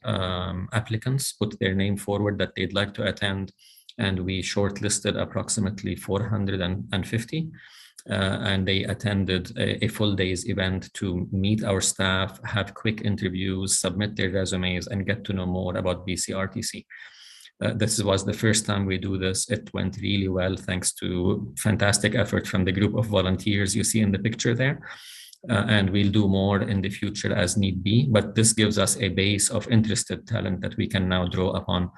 S9: applicants put their name forward that they'd like to attend, and we shortlisted approximately 450. And they attended a full day's event to meet our staff, have quick interviews, submit their resumes, and get to know more about BCRTC. This was the first time we do this. It went really well, thanks to fantastic effort from the group of volunteers you see in the picture there. And we'll do more in the future as need be, but this gives us a base of interested talent that we can now draw upon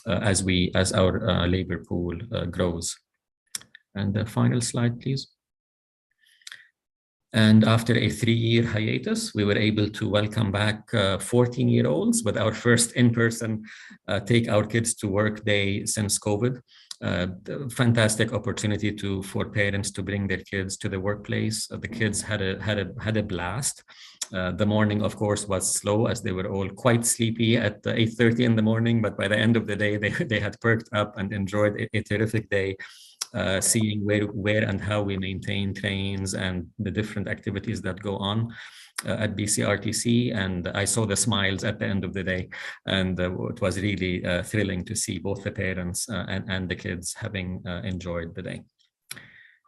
S9: as our labor pool grows. And the final slide, please. And after a 3-year hiatus, we were able to welcome back 14-year-olds with our first in-person Take Our Kids to Work Day since COVID. Fantastic opportunity for parents to bring their kids to the workplace. The kids had a blast. The morning, of course, was slow as they were all quite sleepy at 8:30 in the morning, but by the end of the day, they had perked up and enjoyed a terrific day. Seeing where and how we maintain trains and the different activities that go on at BCRTC. And I saw the smiles at the end of the day. And it was really thrilling to see both the parents and the kids having enjoyed the day.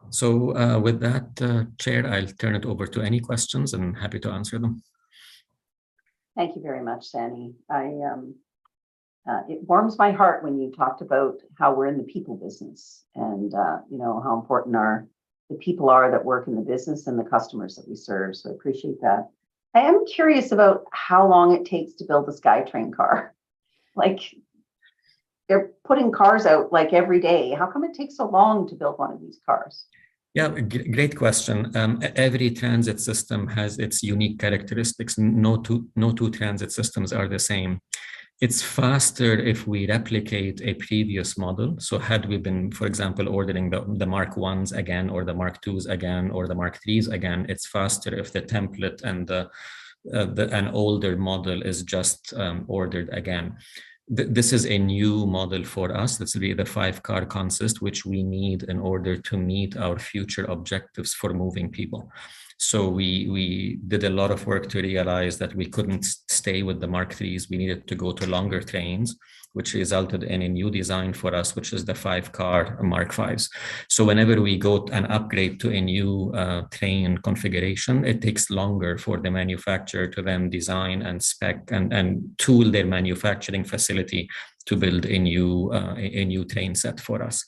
S9: So with that, Chair, I'll turn it over to any questions and I'm happy to answer them.
S1: Thank you very much, Sani. It warms my heart when you talked about how we're in the people business and how important the people are that work in the business and the customers that we serve. So I appreciate that. I am curious about how long it takes to build a Skytrain car. Like, they're putting cars out like every day. How come it takes so long to build one of these cars?
S9: Yeah, great question. Every transit system has its unique characteristics. No two transit systems are the same. It's faster if we replicate a previous model. So had we been, for example, ordering the Mark 1s again, or the Mark 2s again, or the Mark 3s again, it's faster if the template and an older model is just ordered again. This is a new model for us. This will be the 5-car consist, which we need in order to meet our future objectives for moving people. So we did a lot of work to realize that we couldn't stay with the Mark 3s. We needed to go to longer trains, which resulted in a new design for us, which is the 5-car Mark 5s. So whenever we go and upgrade to a new train configuration, it takes longer for the manufacturer to then design and spec and tool their manufacturing facility to build a new train set for us.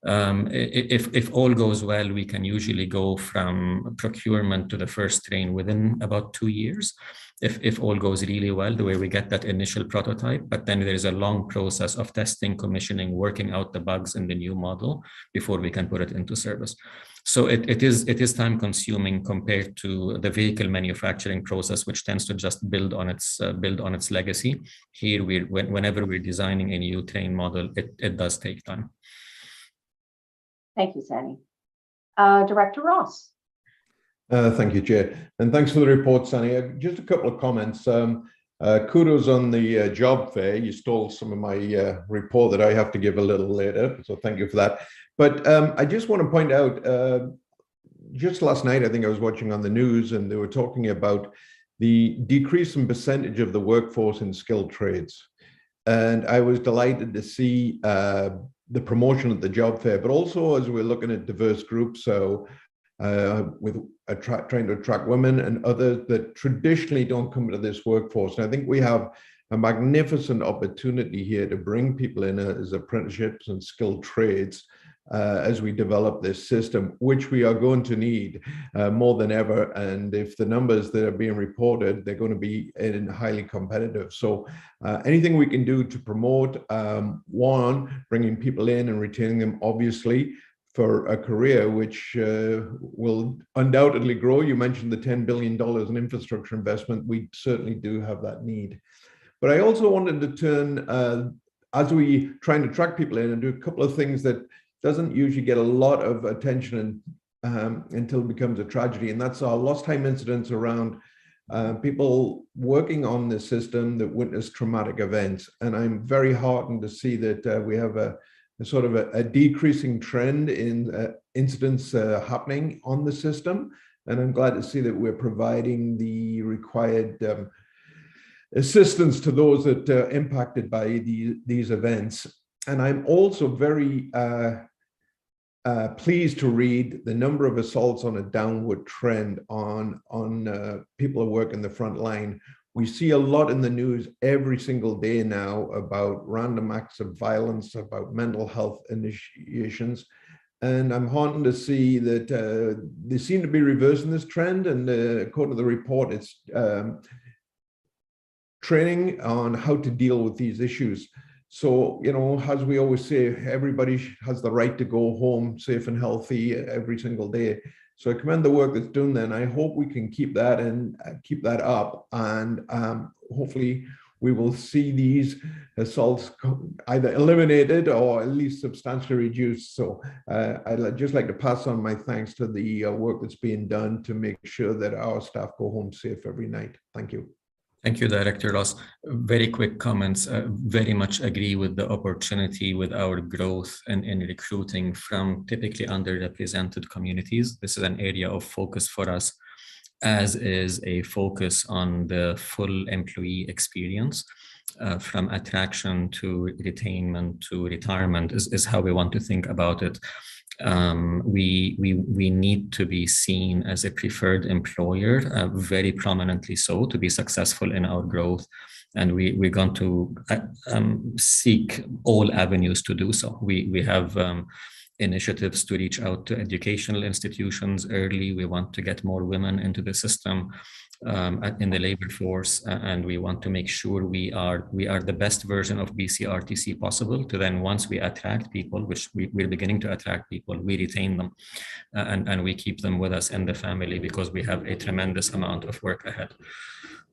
S9: If all goes well, we can usually go from procurement to the first train within about 2 years. If all goes really well, the way we get that initial prototype, but then there's a long process of testing, commissioning, working out the bugs in the new model before we can put it into service. So it is time consuming compared to the vehicle manufacturing process, which tends to just build on its legacy. Here, whenever we're designing a new train model, it does take time.
S1: Thank you, Sani. Director Ross.
S10: Thank you, Chair. And thanks for the report, Sani. Just a couple of comments. Kudos on the job fair. You stole some of my report that I have to give a little later, so thank you for that. But I just want to point out, just last night, I think I was watching on the news and they were talking about the decrease in percentage of the workforce in skilled trades. And I was delighted to see the promotion at the job fair, but also as we're looking at diverse groups, so with trying to attract women and others that traditionally don't come into this workforce. And I think we have a magnificent opportunity here to bring people in as apprenticeships and skilled trades as we develop this system, which we are going to need more than ever. And if the numbers that are being reported, they're going to be highly competitive. So anything we can do to promote, one, bringing people in and retaining them, obviously, for a career which will undoubtedly grow. You mentioned the $10 billion in infrastructure investment. We certainly do have that need. But I also wanted to turn, as we try and attract people in, and do a couple of things that doesn't usually get a lot of attention until it becomes a tragedy. And that's our lost time incidents around people working on the system that witness traumatic events. And I'm very heartened to see that we have a sort of a decreasing trend in incidents happening on the system. And I'm glad to see that we're providing the required assistance to those that are impacted by these events. And I'm also very pleased to read the number of assaults on a downward trend on people who work in the front line. We see a lot in the news every single day now about random acts of violence, about mental health initiations. And I'm heartened to see that they seem to be reversing this trend. And according to the report, it's training on how to deal with these issues. So, you know, as we always say, everybody has the right to go home safe and healthy every single day. So I commend the work that's done there, and I hope we can keep that and keep that up. And hopefully we will see these assaults either eliminated or at least substantially reduced. So I'd just like to pass on my thanks to the work that's being done to make sure that our staff go home safe every night. Thank you.
S9: Thank you, Director Ross. Very quick comments. Very much agree with the opportunity with our growth in recruiting from typically underrepresented communities. This is an area of focus for us, as is a focus on the full employee experience. From attraction to retainment to retirement is how we want to think about it. We need to be seen as a preferred employer, very prominently so, to be successful in our growth. And we're going to seek all avenues to do so. We have initiatives to reach out to educational institutions early. We want to get more women into the system in the labor force, and we want to make sure we are the best version of BCRTC possible, to then once we attract people, which we're beginning to attract people, we retain them and we keep them with us in the family, because we have a tremendous amount of work ahead.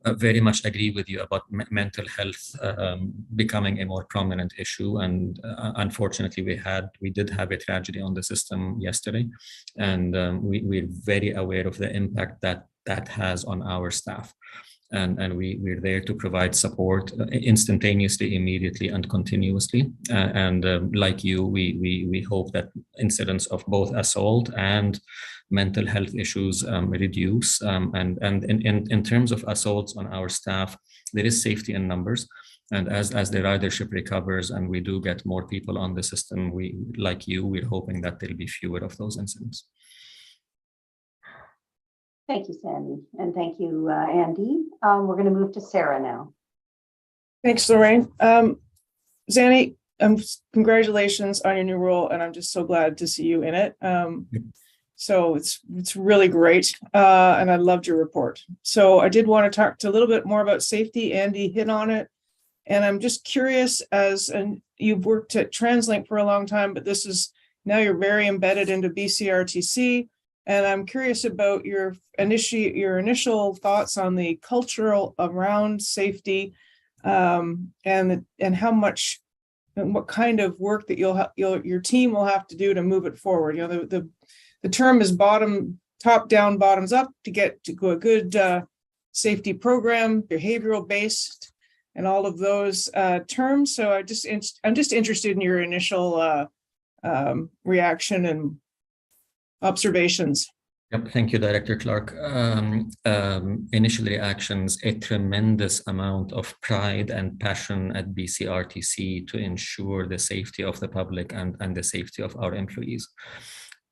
S9: Very much agree with you about mental health becoming a more prominent issue, and unfortunately we did have a tragedy on the system yesterday, and we're very aware of the impact that has on our staff, and we're there to provide support instantaneously, immediately, and continuously. Like you, we hope that incidents of both assault and mental health issues reduce. And in terms of assaults on our staff, there is safety in numbers. And as the ridership recovers and we do get more people on the system, like you, we're hoping that there'll be fewer of those incidents.
S1: Thank you, Sandy. And thank you, Andy. We're going to move to Sarah now.
S11: Thanks, Lorraine. Zanny, congratulations on your new role, and I'm just so glad to see you in it. So it's really great, and I loved your report. So I did want to talk a little bit more about safety. Andy hit on it, and I'm just curious, and you've worked at TransLink for a long time, but this is now you're very embedded into BCRTC. And I'm curious about your initial thoughts on the cultural around safety, and how much and what kind of work that your team will have to do to move it forward. You know, the term is top down, bottoms up to get to a good safety program, behavioral based, and all of those terms. So I'm just interested in your initial reaction and observations.
S9: Yep, thank you, Director Clark. Initial reactions, a tremendous amount of pride and passion at BCRTC to ensure the safety of the public and the safety of our employees.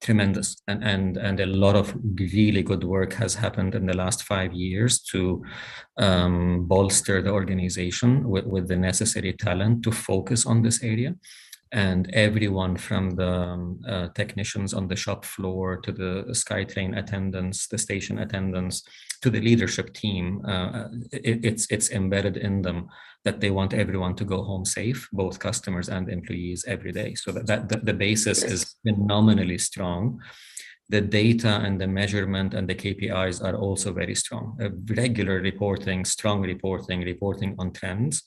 S9: Tremendous, and a lot of really good work has happened in the last 5 years to bolster the organization with the necessary talent to focus on this area. And everyone from the technicians on the shop floor to the Skytrain attendants, the station attendants, to the leadership team, it's embedded in them that they want everyone to go home safe, both customers and employees every day. So that the basis is phenomenally strong. The data and the measurement and the KPIs are also very strong. Regular reporting, strong reporting on trends,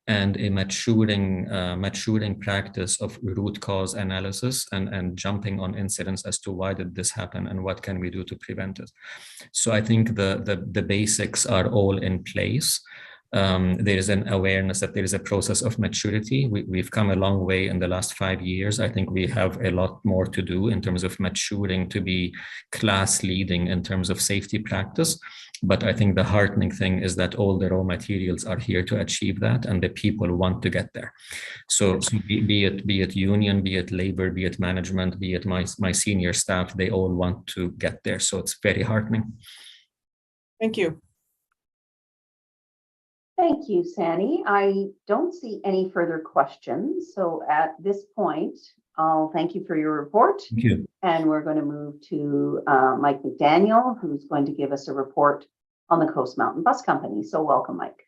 S9: and a maturing practice of root cause analysis and jumping on incidents as to why did this happen and what can we do to prevent it. So I think the basics are all in place. There is an awareness that there is a process of maturity. We've come a long way in the last 5 years. I think we have a lot more to do in terms of maturing to be class leading in terms of safety practice. But I think the heartening thing is that all the raw materials are here to achieve that, and the people want to get there. So be it union, be it labor, be it management, be it my senior staff, they all want to get there. So it's very heartening.
S11: Thank you.
S1: Thank you, Sani. I don't see any further questions. So at this point, I'll thank you for your report.
S9: Thank you.
S1: And we're going to move to Mike McDaniel, who's going to give us a report on the Coast Mountain Bus Company. So welcome, Mike.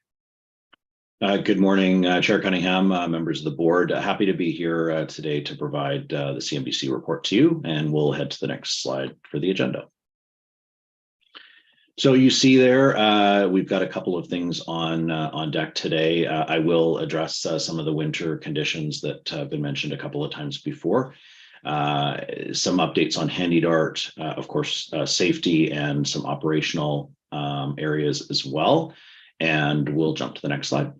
S12: Good morning, Chair Cunningham, members of the board. Happy to be here today to provide the CMBC report to you, and we'll head to the next slide for the agenda. So you see there, we've got a couple of things on deck today. I will address some of the winter conditions that have been mentioned a couple of times before. Some updates on Handy Dart, of course, safety and some operational areas as well. And we'll jump to the next slide.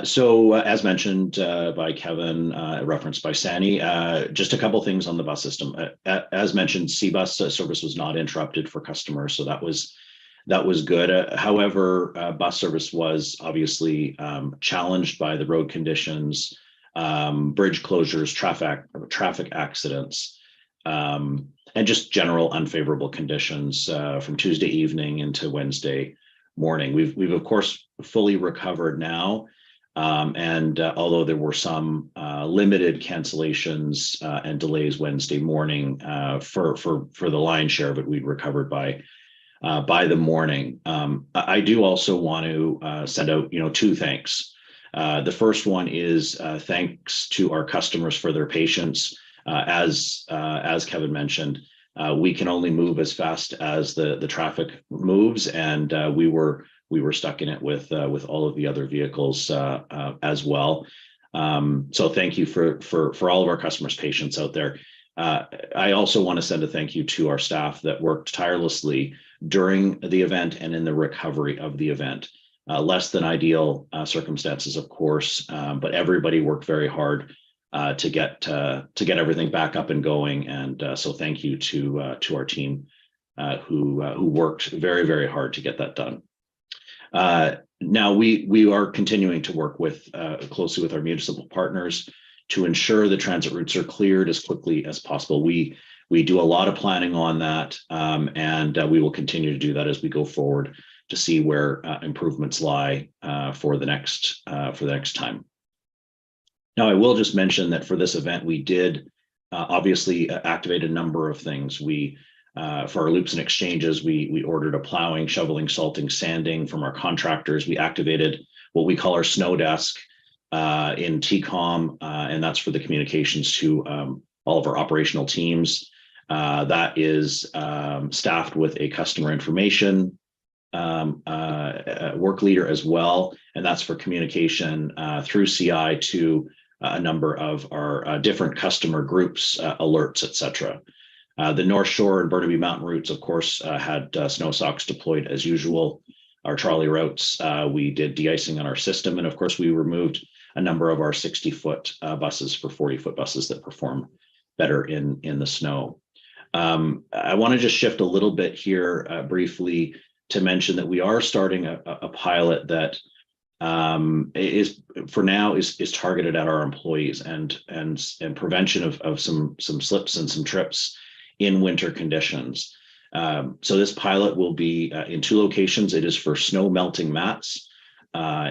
S12: So as mentioned by Kevin, referenced by Sani, just a couple things on the bus system. As mentioned, CBus service was not interrupted for customers, so that was good. However, bus service was obviously challenged by the road conditions, bridge closures, traffic accidents, and just general unfavorable conditions from Tuesday evening into Wednesday morning. We've of course fully recovered now. And although there were some limited cancellations and delays Wednesday morning for the lion's share of it, we'd recovered by the morning. I do also want to send out, two thanks. The first one is thanks to our customers for their patience. As Kevin mentioned, we can only move as fast as the traffic moves, and we were stuck in it with all of the other vehicles as well. So thank you for all of our customers' patience out there. I also want to send a thank you to our staff that worked tirelessly during the event and in the recovery of the event. Less than ideal circumstances, of course, but everybody worked very hard to get everything back up and going. And so thank you to our team who worked very, very hard to get that done. Now we are continuing to work closely with our municipal partners to ensure the transit routes are cleared as quickly as possible. We do a lot of planning on that, and we will continue to do that as we go forward to see where improvements lie for the next time. Now, I will just mention that for this event, we did obviously activate a number of things. For our loops and exchanges, we ordered a plowing, shoveling, salting, sanding from our contractors. We activated what we call our snow desk in TCOM, and that's for the communications to all of our operational teams. That is staffed with a customer information work leader as well, and that's for communication through CI to a number of our different customer groups, alerts, etc. The North Shore and Burnaby Mountain routes, of course, had snow socks deployed as usual. Our trolley routes, we did de-icing on our system. And of course, we removed a number of our 60-foot buses for 40-foot buses that perform better in the snow. I want to just shift a little bit here briefly to mention that we are starting a pilot that is for now is targeted at our employees and prevention of some slips and some trips in winter conditions. So this pilot will be in 2 locations. It is for snow melting mats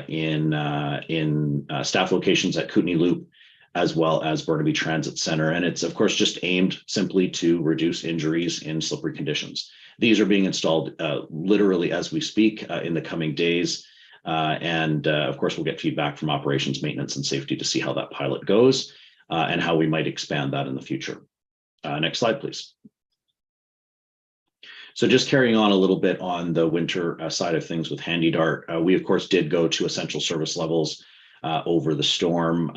S12: in staff locations at Kootenay Loop, as well as Burnaby Transit Center. And it's of course just aimed simply to reduce injuries in slippery conditions. These are being installed literally as we speak in the coming days. And of course, we'll get feedback from operations, maintenance, and safety to see how that pilot goes and how we might expand that in the future. Next slide, please. So just carrying on a little bit on the winter side of things with HandyDart, we of course did go to essential service levels over the storm,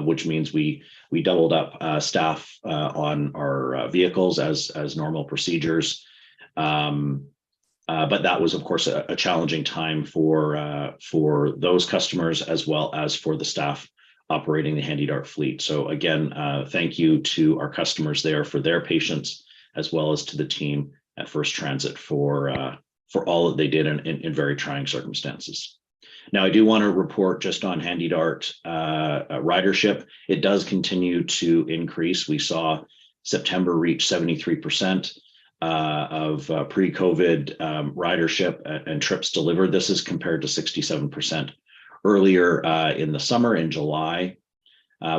S12: which means we doubled up staff on our vehicles as normal procedures. But that was, of course, a challenging time for those customers as well as for the staff operating the HandyDart fleet. So again, thank you to our customers there for their patience, as well as to the team at First Transit for all that they did in very trying circumstances. Now, I do want to report just on HandyDart ridership. It does continue to increase. We saw September reach 73%. Of pre-COVID ridership and trips delivered. This is compared to 67% earlier in the summer in July.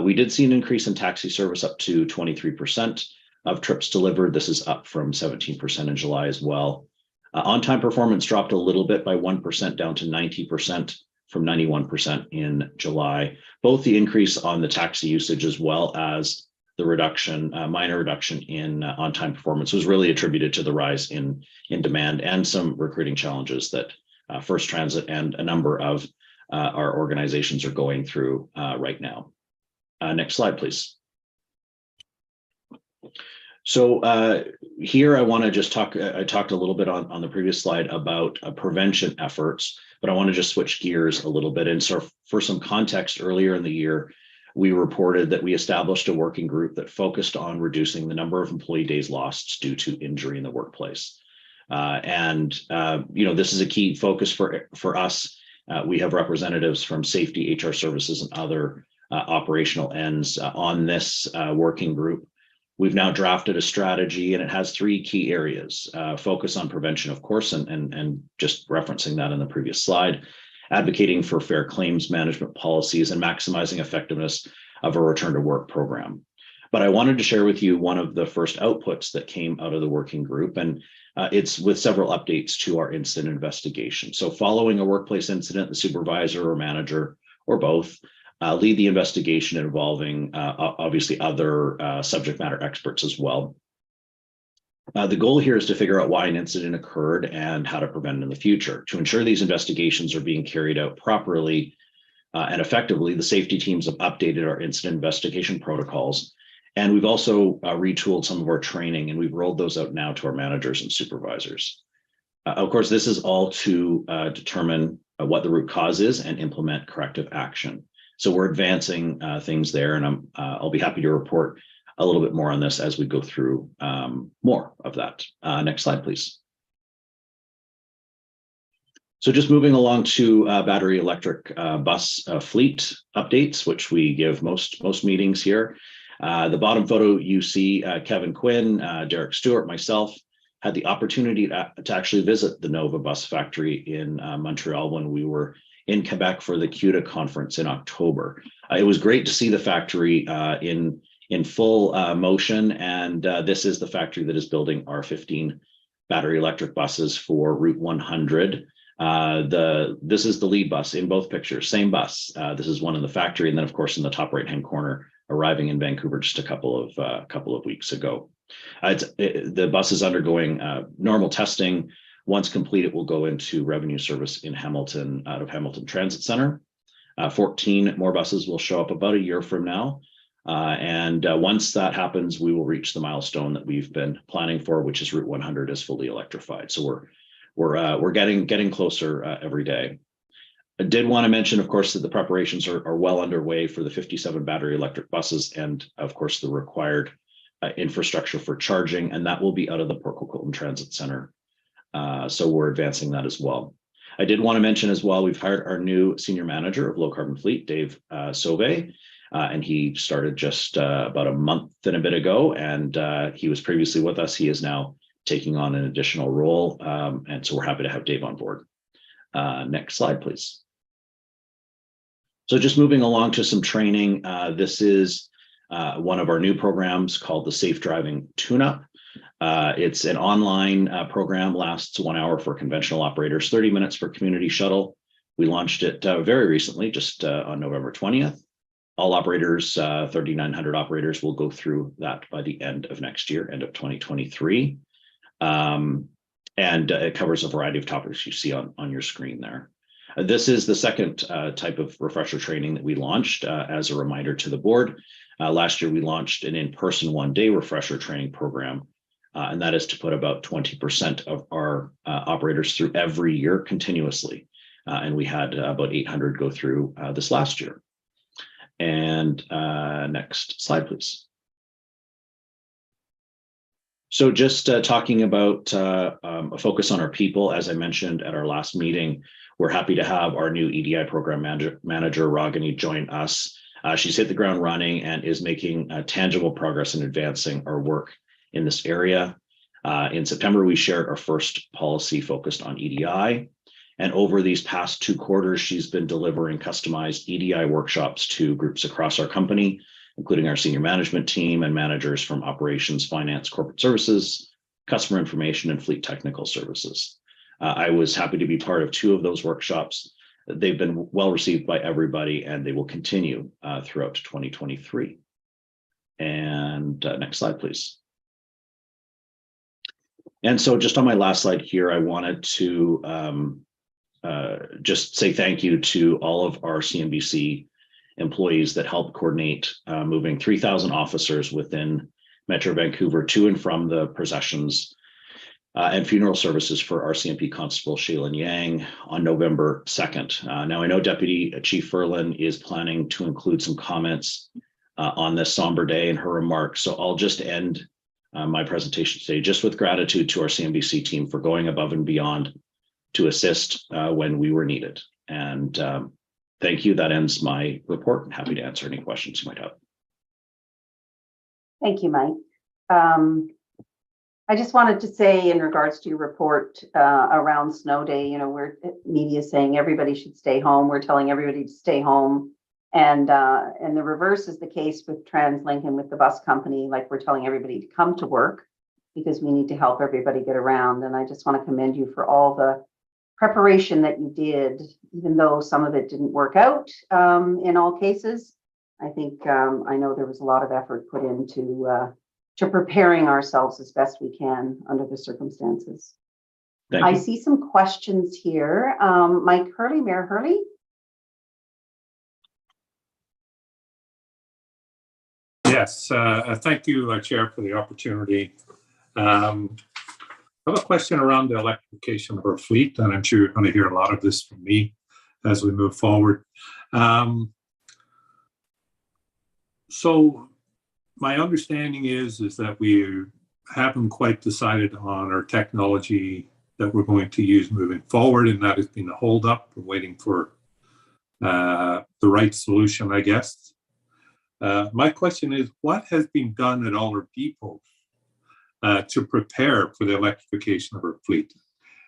S12: We did see an increase in taxi service up to 23% of trips delivered. This is up from 17% in July as well. On-time performance dropped a little bit by 1% down to 90% from 91% in July. Both the increase on the taxi usage as well as the reduction, minor reduction in on-time performance was really attributed to the rise in demand and some recruiting challenges that First Transit and a number of our organizations are going through right now. Next slide, please. So here I want to just talk, I talked a little bit on the previous slide about prevention efforts, but I want to just switch gears a little bit. And so for some context, earlier in the year, we reported that we established a working group that focused on reducing the number of employee days lost due to injury in the workplace. This is a key focus for us. We have representatives from safety, HR services, and other operational ends on this working group. We've now drafted a strategy, and it has 3 key areas. Focus on prevention, of course, and just referencing that in the previous slide. Advocating for fair claims management policies and maximizing effectiveness of a return to work program. But I wanted to share with you one of the first outputs that came out of the working group, and it's with several updates to our incident investigation. So following a workplace incident, the supervisor or manager or both lead the investigation involving obviously other subject matter experts as well. The goal here is to figure out why an incident occurred and how to prevent it in the future. To ensure these investigations are being carried out properly and effectively, the safety teams have updated our incident investigation protocols. And we've also retooled some of our training, and we've rolled those out now to our managers and supervisors. Of course, this is all to determine what the root cause is and implement corrective action. So we're advancing things there, and I'll be happy to report a little bit more on this as we go through more of that. Next slide, please. So just moving along to battery electric bus fleet updates, which we give most meetings here. The bottom photo you see, Kevin Quinn, Derek Stewart, myself, had the opportunity to actually visit the Nova bus factory in Montreal when we were in Quebec for the CUDA conference in October. It was great to see the factory in full motion, and this is the factory that is building our 15 battery electric buses for Route 100. This is the lead bus in both pictures, same bus. This is one in the factory, and then of course in the top right-hand corner, arriving in Vancouver just a couple of weeks ago. The bus is undergoing normal testing. Once complete, it will go into revenue service in Hamilton, out of Hamilton Transit Center. 14 more buses will show up about a year from now. Once that happens, we will reach the milestone that we've been planning for, which is Route 100 is fully electrified. So we're getting closer every day. I did want to mention, of course, that the preparations are well underway for the 57 battery electric buses and, of course, the required infrastructure for charging, and that will be out of the Port Coquitlam Transit Center. So we're advancing that as well. I did want to mention as well, we've hired our new senior manager of low carbon fleet, Dave Sauvé, and he started just about a month and a bit ago, and he was previously with us. He is now taking on an additional role, and so we're happy to have Dave on board. Next slide, please. So just moving along to some training. This is one of our new programs called the Safe Driving Tune-Up. It's an online program, lasts 1 hour for conventional operators, 30 minutes for community shuttle. We launched it very recently, just on November 20th. All operators, 3,900 operators, will go through that by the end of next year, end of 2023. And it covers a variety of topics you see on your screen there. This is the second type of refresher training that we launched as a reminder to the board. Last year, we launched an in-person one-day refresher training program, and that is to put about 20% of our operators through every year continuously. And we had about 800 go through this last year. And next slide, please. So just talking about a focus on our people, as I mentioned at our last meeting, we're happy to have our new EDI program manager, Ragini, join us. She's hit the ground running and is making tangible progress in advancing our work in this area. In September, we shared our first policy focused on EDI. And over these past 2 quarters, she's been delivering customized EDI workshops to groups across our company, including our senior management team and managers from operations, finance, corporate services, customer information, and fleet technical services. I was happy to be part of 2 of those workshops. They've been well received by everybody, and they will continue throughout 2023. And next slide, please. And so just on my last slide here, I wanted to just say thank you to all of our CNBC employees that helped coordinate moving 3,000 officers within Metro Vancouver to and from the processions and funeral services for our CMP Constable Shaylin Yang on November 2nd. Now, I know Deputy Chief Ferlin is planning to include some comments on this somber day in her remarks, so I'll just end my presentation today just with gratitude to our CNBC team for going above and beyond to assist when we were needed. And thank you. That ends my report. I'm happy to answer any questions you might have.
S1: Thank you, Mike. I just wanted to say in regards to your report around snow day, you know, we're media saying everybody should stay home. We're telling everybody to stay home. And the reverse is the case with TransLink and with the bus company. Like, we're telling everybody to come to work because we need to help everybody get around. And I just want to commend you for all the preparation that you did, even though some of it didn't work out in all cases. I think I know there was a lot of effort put into to preparing ourselves as best we can under the circumstances. I see some questions here. Mike Hurley, Mayor Hurley.
S13: Yes, thank you, Chair, for the opportunity. I have a question around the electrification of our fleet, and I'm sure you're going to hear a lot of this from me as we move forward. So my understanding is that we haven't quite decided on our technology that we're going to use moving forward, and that has been a holdup. We're waiting for the right solution, I guess. My question is, what has been done at all our depots to prepare for the electrification of our fleet?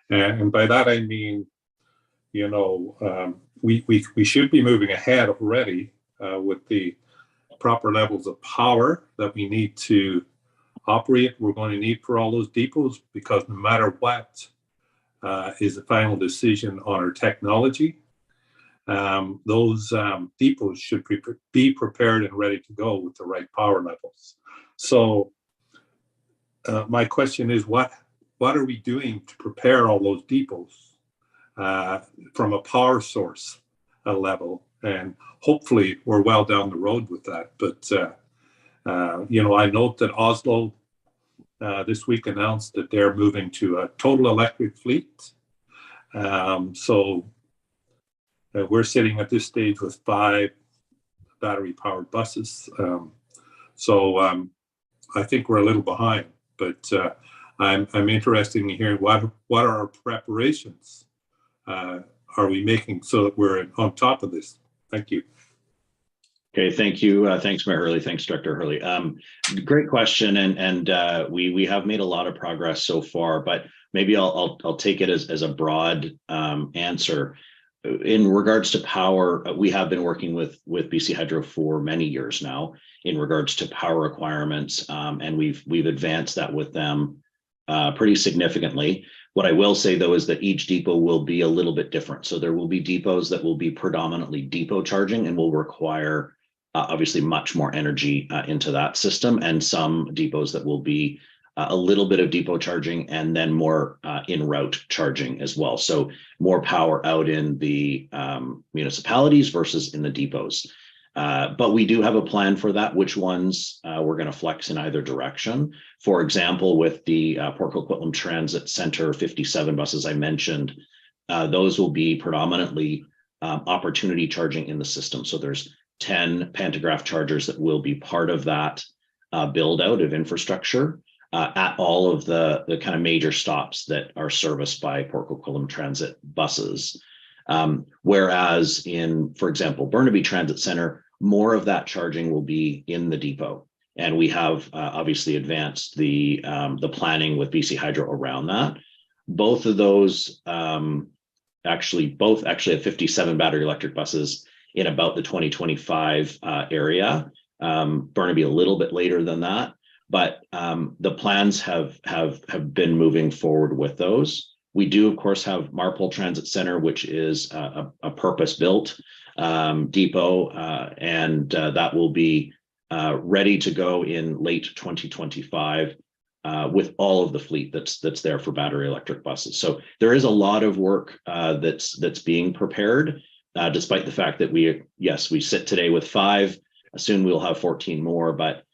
S13: And by that, I mean, you know, we should be moving ahead already with the proper levels of power that we need to operate. We're going to need for all those depots, because no matter what is the final decision on our technology, those depots should be prepared and ready to go with the right power levels. So my question is, what are we doing to prepare all those depots from a power source level? And hopefully we're well down the road with that. But, you know, I note that Oslo this week announced that they're moving to a total electric fleet. So we're sitting at this stage with 5 battery-powered buses. So I think we're a little behind, but I'm interested in hearing what are our preparations are we making so that we're on top of this? Thank you.
S12: Okay, thank you. Thanks, Mayor Hurley. Thanks, Director Hurley. Great question, and we have made a lot of progress so far, but maybe I'll take it as a broad answer. In regards to power, we have been working with BC Hydro for many years now in regards to power requirements, and we've advanced that with them pretty significantly. What I will say, though, is that each depot will be a little bit different. So there will be depots that will be predominantly depot charging and will require obviously much more energy into that system, and some depots that will be a little bit of depot charging and then more in route charging as well. So more power out in the municipalities versus in the depots. But we do have a plan for that, which ones we're going to flex in either direction. For example, with the Port Coquitlam Transit Center 57 buses I mentioned, those will be predominantly opportunity charging in the system. So there's 10 pantograph chargers that will be part of that build out of infrastructure at all of the kind of major stops that are serviced by Port Coquitlam Transit buses. Whereas in, for example, Burnaby Transit Center, more of that charging will be in the depot. And we have obviously advanced the planning with BC Hydro around that. Both of those actually have 57 battery electric buses in about the 2025 area. Burnaby a little bit later than that, but the plans have been moving forward with those. We do, of course, have Marpole Transit Center, which is a purpose-built depot, and that will be ready to go in late 2025 with all of the fleet that's there for battery electric buses. So there is a lot of work that's being prepared, despite the fact that we sit today with 5. Soon we'll have 14 more, but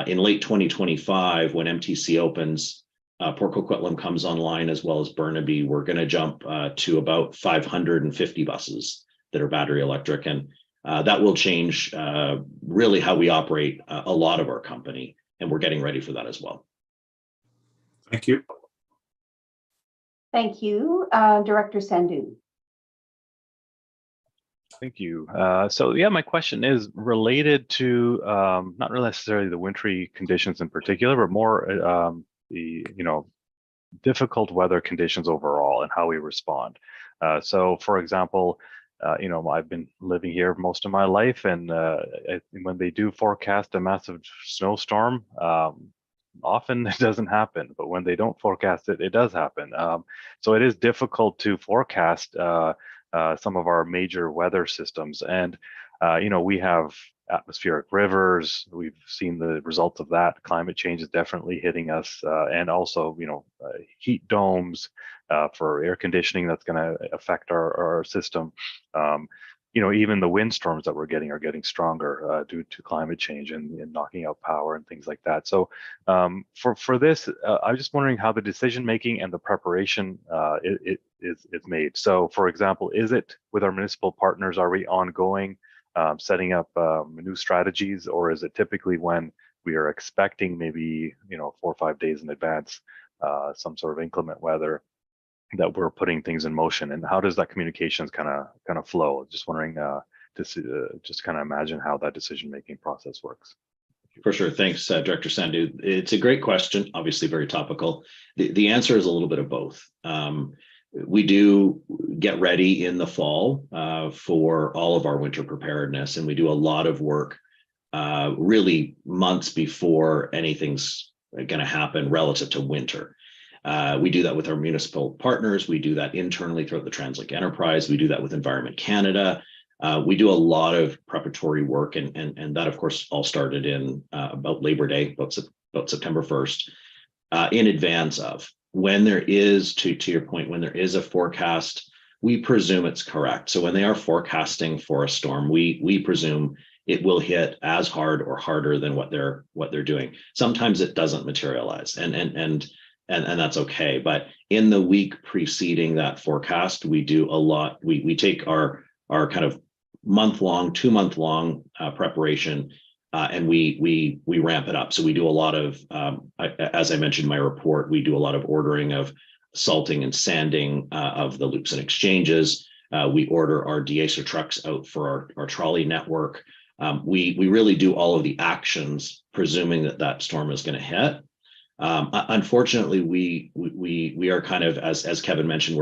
S12: in late 2025, when MTC opens, Port Coquitlam comes online as well as Burnaby, we're going to jump to about 550 buses that are battery electric, and that will change really how we operate a lot of our company, and we're getting ready for that as well.
S13: Thank you.
S1: Thank you. Director Sandhu.
S14: Thank you. So yeah, my question is related to not really necessarily the wintry conditions in particular, but more the difficult weather conditions overall and how we respond. So for example, I've been living here most of my life, and when they do forecast a massive snowstorm, often it doesn't happen, but when they don't forecast it, it does happen. So it is difficult to forecast some of our major weather systems, and we have atmospheric rivers. We've seen the results of that. Climate change is definitely hitting us, and also heat domes for air conditioning that's going to affect our system. Even the windstorms that we're getting are getting stronger due to climate change and knocking out power and things like that. So for this, I'm just wondering how the decision making and the preparation is made. So for example, is it with our municipal partners? Are we ongoing setting up new strategies, or is it typically when we are expecting maybe 4 or 5 days in advance some sort of inclement weather that we're putting things in motion? And how does that communications kind of flow? Just wondering just kind of imagine how that decision-making process works.
S12: For sure. Thanks, Director Sandhu. It's a great question, obviously very topical. The answer is a little bit of both. We do get ready in the fall for all of our winter preparedness, and we do a lot of work really months before anything's going to happen relative to winter. We do that with our municipal partners. We do that internally throughout the TransLink enterprise. We do that with Environment Canada. We do a lot of preparatory work, and that, of course, all started in about Labor Day, about September 1st, in advance of. When there is, to your point, when there is a forecast, we presume it's correct. So when they are forecasting for a storm, we presume it will hit as hard or harder than what they're doing. Sometimes it doesn't materialize, and that's okay. But in the week preceding that forecast, we do a lot. We take our kind of 2-month long preparation and we ramp it up. So we do a lot of, as I mentioned in my report, we do a lot of ordering of salting and sanding of the loops and exchanges. We order our de-acer trucks out for our trolley network. We really do all of the actions, presuming that storm is going to hit. Unfortunately, we are kind of, as Kevin mentioned,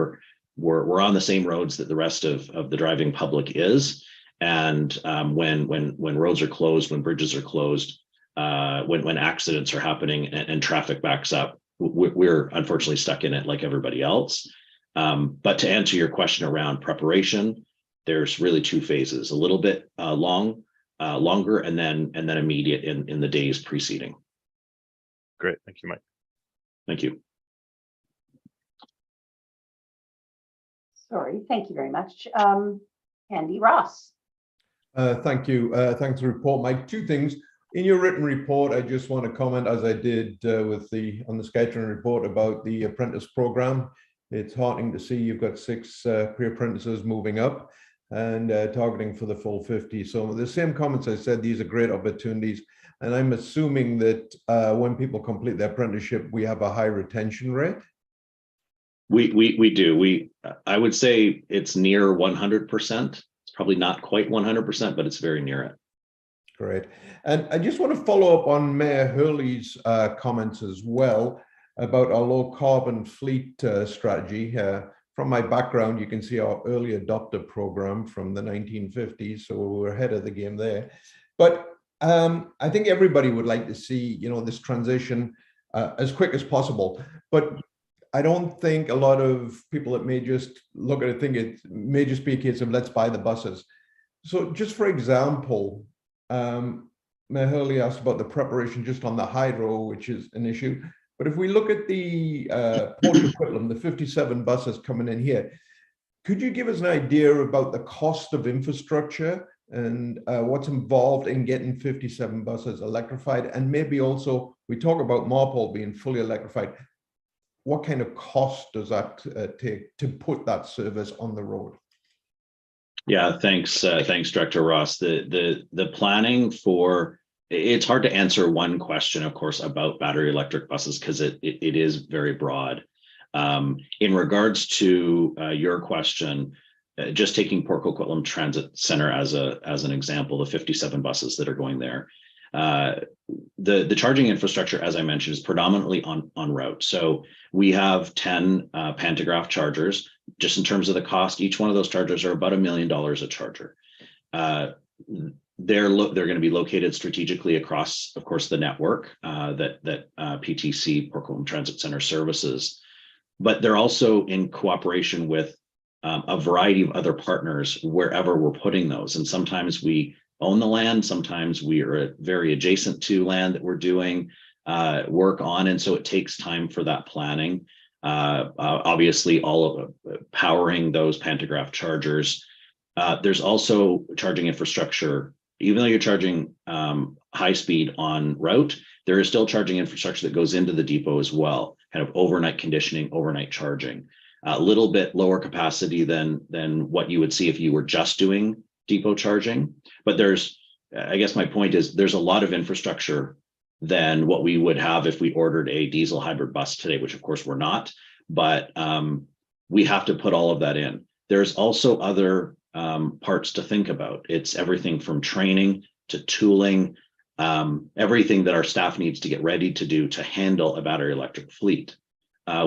S12: we're on the same roads that the rest of the driving public is. And when roads are closed, when bridges are closed, when accidents are happening and traffic backs up, we're unfortunately stuck in it like everybody else. But to answer your question around preparation, there's really two phases: a little bit longer, and then immediate in the days preceding.
S14: Great, thank you, Mike.
S12: Thank you.
S1: Sorry, thank you very much. Andy Ross.
S10: Thank you. Thanks for the report, Mike. Two things. In your written report, I just want to comment, as I did on the Skytrain report, about the apprentice program. It's heartening to see you've got 6 pre-apprentices moving up and targeting for the full 50. So the same comments I said, these are great opportunities. And I'm assuming that when people complete their apprenticeship, we have a high retention rate.
S12: We do. I would say it's near 100%. It's probably not quite 100%, but it's very near it.
S10: Great. And I just want to follow up on Mayor Hurley's comments as well about our low carbon fleet strategy. From my background, you can see our early adopter program from the 1950s, so we're ahead of the game there. But I think everybody would like to see, this transition as quick as possible. But I don't think a lot of people that may just look at it think it may just be a case of let's buy the buses. So just for example, Mayor Hurley asked about the preparation just on the hydro, which is an issue. But if we look at the Port of Coquitlam, the 57 buses coming in here, could you give us an idea about the cost of infrastructure and what's involved in getting 57 buses electrified? And maybe also, we talk about Marpole being fully electrified. What kind of cost does that take to put that service on the road?
S12: Yeah, thanks, Director Ross. The planning for, it's hard to answer one question, of course, about battery electric buses because it is very broad. In regards to your question, just taking Port Coquitlam Transit Center as an example, the 57 buses that are going there. The charging infrastructure, as I mentioned, is predominantly on route. So we have 10 pantograph chargers. Just in terms of the cost, each one of those chargers are about $1 million a charger. They're going to be located strategically across, of course, the network that PTC, Port Coquitlam Transit Center, services. But they're also in cooperation with a variety of other partners wherever we're putting those. And sometimes we own the land, sometimes we are very adjacent to land that we're doing work on. And so it takes time for that planning. Obviously, all of powering those pantograph chargers. There's also charging infrastructure. Even though you're charging high speed on route, there is still charging infrastructure that goes into the depot as well, kind of overnight conditioning, overnight charging. A little bit lower capacity than what you would see if you were just doing depot charging. But I guess my point is, there's a lot of infrastructure than what we would have if we ordered a diesel hybrid bus today, which of course we're not, but we have to put all of that in. There's also other parts to think about. It's everything from training to tooling, everything that our staff needs to get ready to do to handle a battery electric fleet.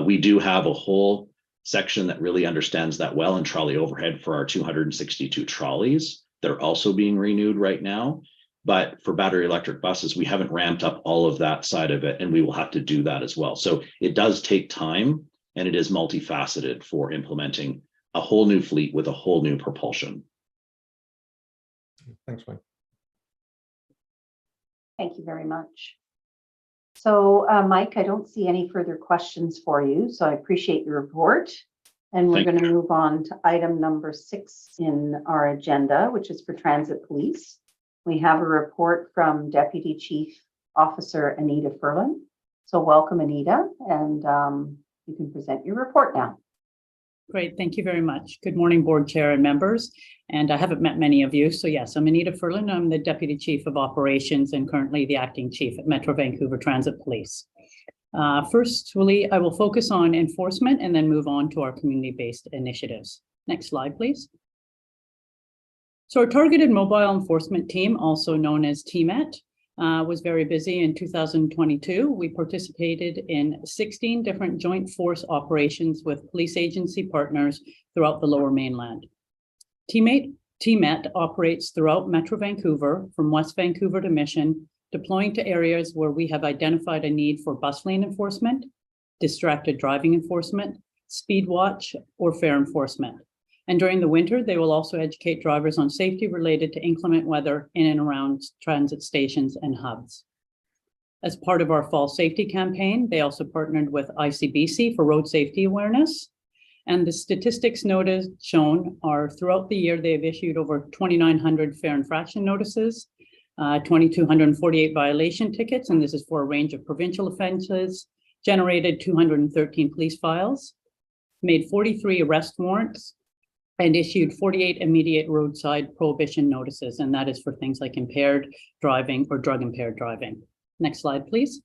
S12: We do have a whole section that really understands that well in trolley overhead for our 262 trolleys. They're also being renewed right now. But for battery electric buses, we haven't ramped up all of that side of it, and we will have to do that as well. So it does take time, and it is multifaceted for implementing a whole new fleet with a whole new propulsion.
S10: Thanks, Mike.
S1: Thank you very much. So, Mike, I don't see any further questions for you, so I appreciate your report. And we're going to move on to item number 6 in our agenda, which is for Transit Police. We have a report from Deputy Chief Officer Anita Furlan. So welcome, Anita, and you can present your report now.
S15: Great, thank you very much. Good morning, board chair and members. And I haven't met many of you, so yes, I'm Anita Furlan. I'm the Deputy Chief of Operations and currently the Acting Chief at Metro Vancouver Transit Police. Firstly, I will focus on enforcement and then move on to our community-based initiatives. Next slide, please. So our Targeted Mobile Enforcement Team, also known as TMET, was very busy in 2022. We participated in 16 different joint force operations with police agency partners throughout the Lower Mainland. TMET operates throughout Metro Vancouver from West Vancouver to Mission, deploying to areas where we have identified a need for bus lane enforcement, distracted driving enforcement, speed watch, or fare enforcement. And during the winter, they will also educate drivers on safety related to inclement weather in and around transit stations and hubs. As part of our fall safety campaign, they also partnered with ICBC for road safety awareness. And the statistics noted shown are throughout the year, they've issued over 2,900 fare infraction notices, 2,248 violation tickets, and this is for a range of provincial offenses, generated 213 police files, made 43 arrest warrants, and issued 48 immediate roadside prohibition notices, and that is for things like impaired driving or drug impaired driving. Next slide, please.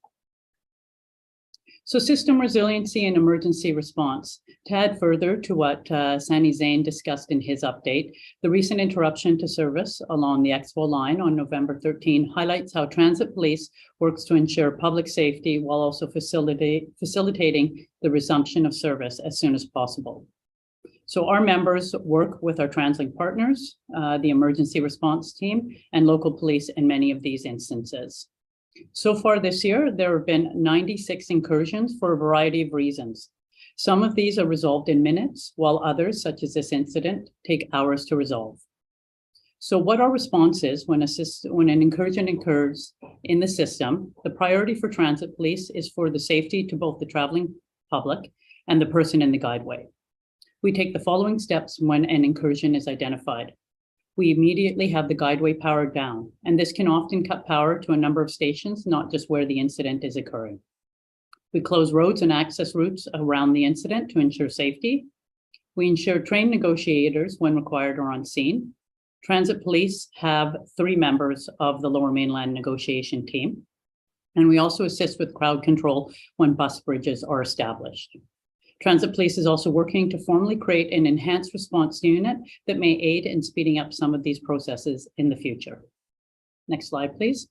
S15: So system resiliency and emergency response. To add further to what Sani Zain discussed in his update, the recent interruption to service along the Expo line on November 13 highlights how Transit Police works to ensure public safety while also facilitating the resumption of service as soon as possible. So our members work with our TransLink partners, the emergency response team, and local police in many of these instances. So far this year, there have been 96 incursions for a variety of reasons. Some of these are resolved in minutes, while others, such as this incident, take hours to resolve. So what our response is when an incursion occurs in the system, the priority for Transit Police is for the safety to both the traveling public and the person in the guideway. We take the following steps when an incursion is identified. We immediately have the guideway powered down, and this can often cut power to a number of stations, not just where the incident is occurring. We close roads and access routes around the incident to ensure safety. We ensure trained negotiators, when required, are on scene. Transit Police have 3 members of the Lower Mainland negotiation team, and we also assist with crowd control when bus bridges are established. Transit Police is also working to formally create an enhanced response unit that may aid in speeding up some of these processes in the future. Next slide, please.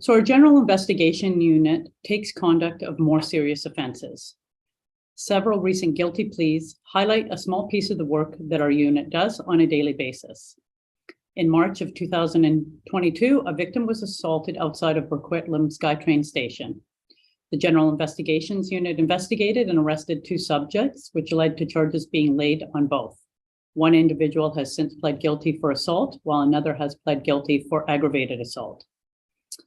S15: So our General Investigation Unit takes conduct of more serious offenses. Several recent guilty pleas highlight a small piece of the work that our unit does on a daily basis. In March of 2022, a victim was assaulted outside of Burquitlam Skytrain station. The General Investigations Unit investigated and arrested 2 subjects, which led to charges being laid on both. One individual has since pled guilty for assault, while another has pled guilty for aggravated assault.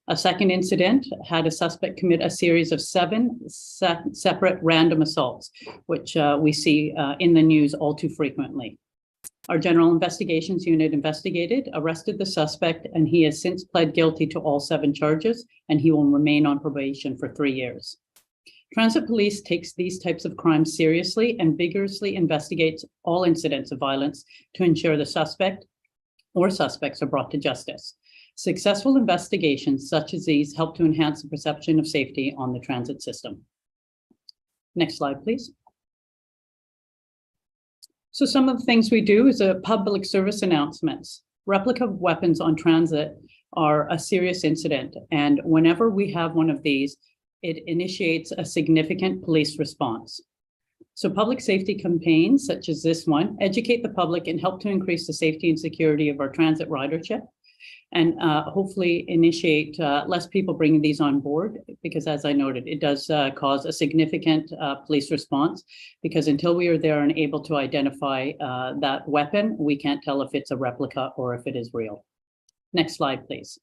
S15: A second incident had a suspect commit a series of 7 separate random assaults, which we see in the news all too frequently. Our General Investigations Unit investigated, arrested the suspect, and he has since pled guilty to all 7 charges, and he will remain on probation for 3 years. Transit Police takes these types of crimes seriously and vigorously investigates all incidents of violence to ensure the suspect or suspects are brought to justice. Successful investigations such as these help to enhance the perception of safety on the transit system. Next slide, please. So some of the things we do is public service announcements. Replica weapons on transit are a serious incident, and whenever we have one of these, it initiates a significant police response. So public safety campaigns such as this one educate the public and help to increase the safety and security of our transit ridership, and hopefully initiate less people bringing these on board, because as I noted, it does cause a significant police response, because until we are there and able to identify that weapon, we can't tell if it's a replica or if it is real. Next slide, please.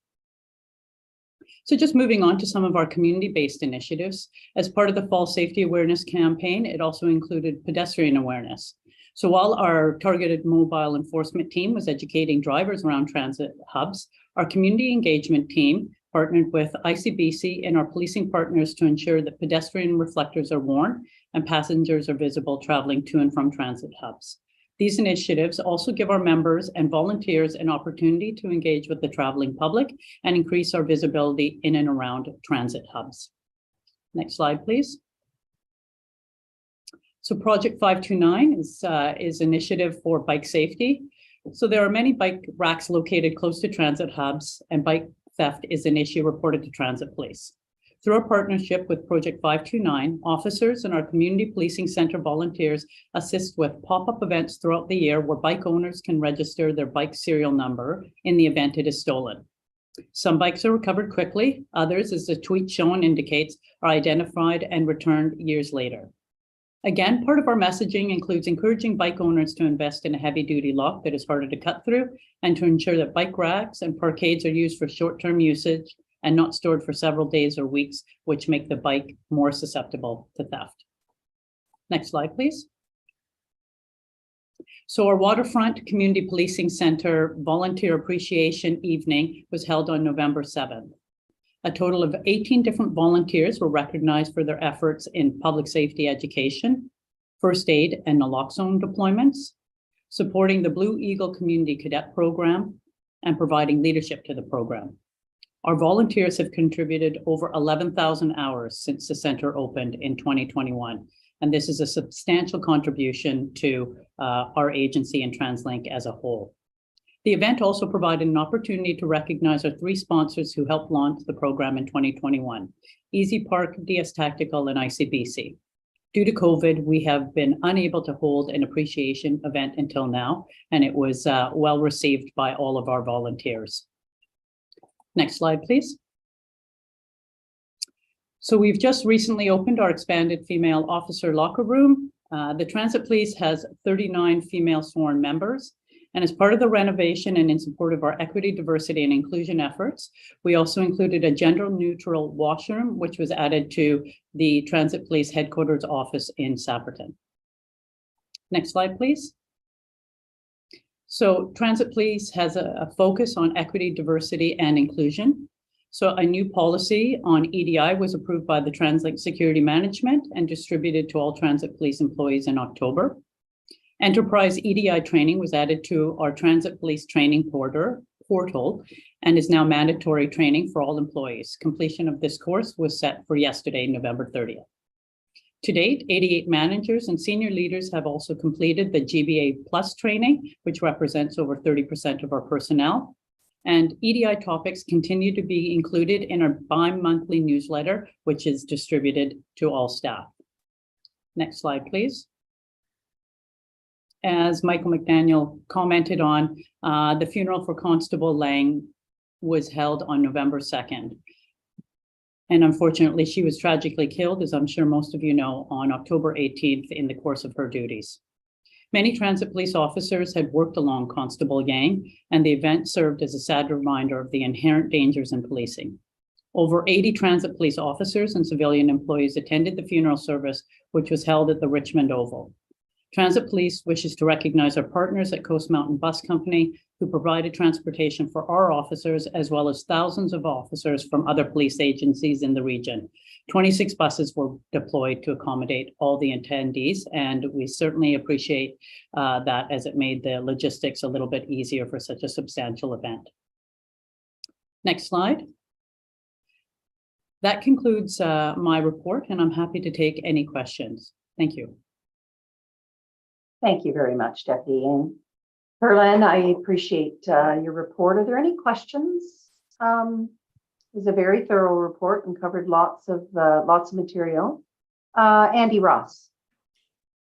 S15: So just moving on to some of our community-based initiatives. As part of the Fall Safety Awareness Campaign, it also included pedestrian awareness. So while our targeted mobile enforcement team was educating drivers around transit hubs, our community engagement team partnered with ICBC and our policing partners to ensure that pedestrian reflectors are worn and passengers are visible traveling to and from transit hubs. These initiatives also give our members and volunteers an opportunity to engage with the traveling public and increase our visibility in and around transit hubs. Next slide, please. So Project 529 is initiative for bike safety. So there are many bike racks located close to transit hubs, and bike theft is an issue reported to Transit Police. Through our partnership with Project 529, officers and our community policing center volunteers assist with pop-up events throughout the year where bike owners can register their bike serial number in the event it is stolen. Some bikes are recovered quickly, others, as the tweet shown indicates, are identified and returned years later. Again, part of our messaging includes encouraging bike owners to invest in a heavy-duty lock that is harder to cut through and to ensure that bike racks and parkades are used for short-term usage and not stored for several days or weeks, which make the bike more susceptible to theft. Next slide, please. So our Waterfront Community Policing Center Volunteer Appreciation Evening was held on November 7th. A total of 18 different volunteers were recognized for their efforts in public safety education, first aid and naloxone deployments, supporting the Blue Eagle Community Cadet Program, and providing leadership to the program. Our volunteers have contributed over 11,000 hours since the center opened in 2021, and this is a substantial contribution to our agency and TransLink as a whole. The event also provided an opportunity to recognize our 3 sponsors who helped launch the program in 2021, Easy Park, DS Tactical, and ICBC. Due to COVID, we have been unable to hold an appreciation event until now, and it was well received by all of our volunteers. Next slide, please. So we've just recently opened our expanded female officer locker room. The Transit Police has 39 female sworn members. And as part of the renovation and in support of our equity, diversity, and inclusion efforts, we also included a gender-neutral washroom, which was added to the Transit Police headquarters office in Sapperton. Next slide, please. So Transit Police has a focus on equity, diversity, and inclusion. So a new policy on EDI was approved by the TransLink Security Management and distributed to all Transit Police employees in October. Enterprise EDI training was added to our Transit Police training portal and is now mandatory training for all employees. Completion of this course was set for yesterday, November 30th. To date, 88 managers and senior leaders have also completed the GBA Plus training, which represents over 30% of our personnel. And EDI topics continue to be included in our bi-monthly newsletter, which is distributed to all staff. Next slide, please. As Michael McDaniel commented on, the funeral for Constable Lang was held on November 2nd. And unfortunately, she was tragically killed, as I'm sure most of you know, on October 18th in the course of her duties. Many Transit Police officers had worked along Constable Yang, and the event served as a sad reminder of the inherent dangers in policing. Over 80 Transit Police officers and civilian employees attended the funeral service, which was held at the Richmond Oval. Transit Police wishes to recognize our partners at Coast Mountain Bus Company, who provided transportation for our officers, as well as thousands of officers from other police agencies in the region. 26 buses were deployed to accommodate all the attendees, and we certainly appreciate that, as it made the logistics a little bit easier for such a substantial event. Next slide. That concludes my report, and I'm happy to take any questions. Thank you.
S1: Thank you very much, Deputy Yang. Herlin, I appreciate your report. Are there any questions? It was a very thorough report and covered lots of material. Andy Ross.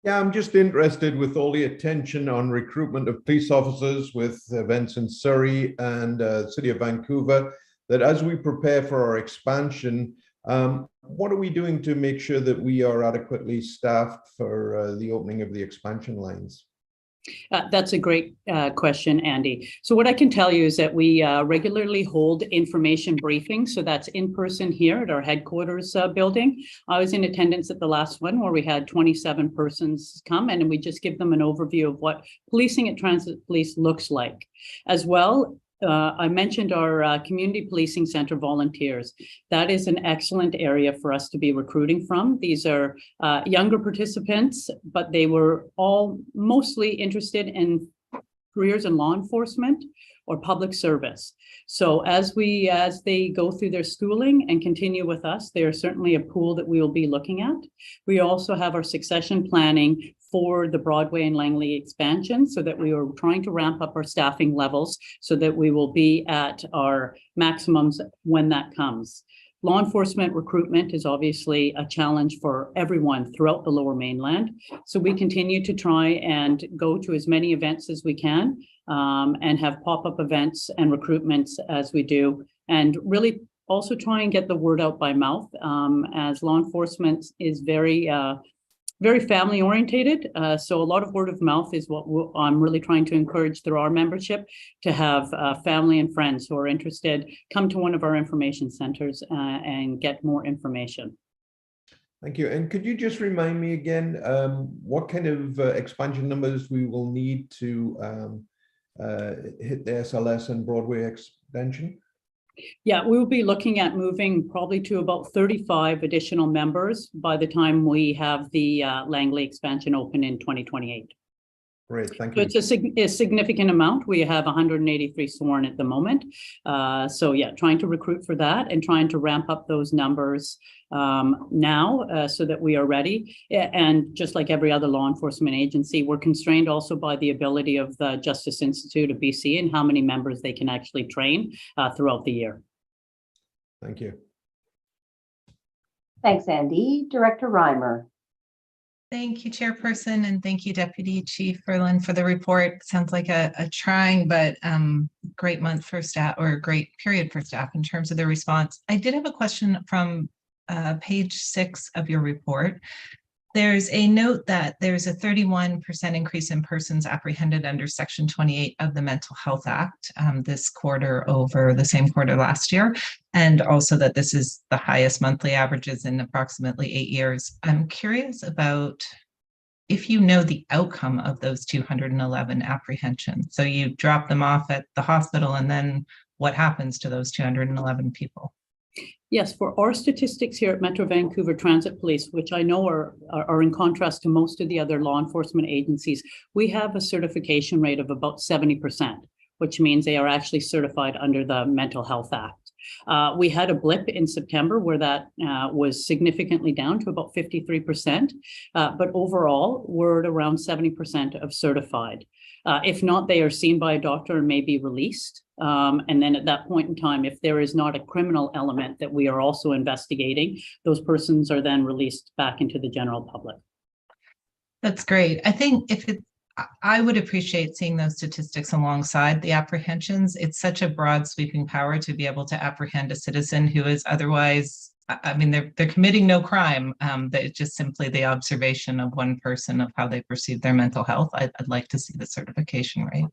S10: Yeah, I'm just interested with all the attention on recruitment of police officers with events in Surrey and the City of Vancouver, that as we prepare for our expansion, what are we doing to make sure that we are adequately staffed for the opening of the expansion lines?
S15: That's a great question, Andy. So what I can tell you is that we regularly hold information briefings. So that's in person here at our headquarters building. I was in attendance at the last one where we had 27 persons come, and we just give them an overview of what policing at Transit Police looks like. As well, I mentioned our community policing center volunteers. That is an excellent area for us to be recruiting from. These are younger participants, but they were all mostly interested in careers in law enforcement or public service. So as they go through their schooling and continue with us, they are certainly a pool that we will be looking at. We also have our succession planning for the Broadway and Langley expansion, so that we are trying to ramp up our staffing levels so that we will be at our maximums when that comes. Law enforcement recruitment is obviously a challenge for everyone throughout the Lower Mainland. So we continue to try and go to as many events as we can, and have pop-up events and recruitments as we do, and really also try and get the word out by mouth, as law enforcement is very family orientated. So a lot of word of mouth is what I'm really trying to encourage through our membership, to have family and friends who are interested come to one of our information centers and get more information.
S10: Thank you. And could you just remind me again, what kind of expansion numbers we will need to hit the SLS and Broadway expansion?
S15: Yeah, we will be looking at moving probably to about 35 additional members by the time we have the Langley expansion open in 2028.
S10: Great, thank
S15: So
S10: you.
S15: it's a significant amount. We have 183 sworn at the moment. So yeah, trying to recruit for that and trying to ramp up those numbers now so that we are ready. And just like every other law enforcement agency, we're constrained also by the ability of the Justice Institute of BC and how many members they can actually train throughout the year.
S10: Thank you.
S1: Thanks, Andy. Director Reimer.
S16: Thank you, Chairperson, and thank you, Deputy Chief Ferland, for the report. Sounds like a trying but great month for staff, or a great period for staff in terms of their response. I did have a question from page 6 of your report. There's a note that there's a 31% increase in persons apprehended under Section 28 of the Mental Health Act this quarter over the same quarter last year, and also that this is the highest monthly averages in approximately 8 years. I'm curious about if you know the outcome of those 211 apprehensions. So you drop them off at the hospital, and then what happens to those 211 people?
S15: Yes, for our statistics here at Metro Vancouver Transit Police, which I know are in contrast to most of the other law enforcement agencies, we have a certification rate of about 70%, which means they are actually certified under the Mental Health Act. We had a blip in September where that was significantly down to about 53%, but overall we're at around 70% of certified. If not, they are seen by a doctor and may be released. And then at that point in time, if there is not a criminal element that we are also investigating, those persons are then released back into the general public.
S16: That's great. I think I would appreciate seeing those statistics alongside the apprehensions. It's such a broad sweeping power to be able to apprehend a citizen who is otherwise, I mean, they're committing no crime. That it's just simply the observation of one person of how they perceive their mental health. I'd like to see the certification rate.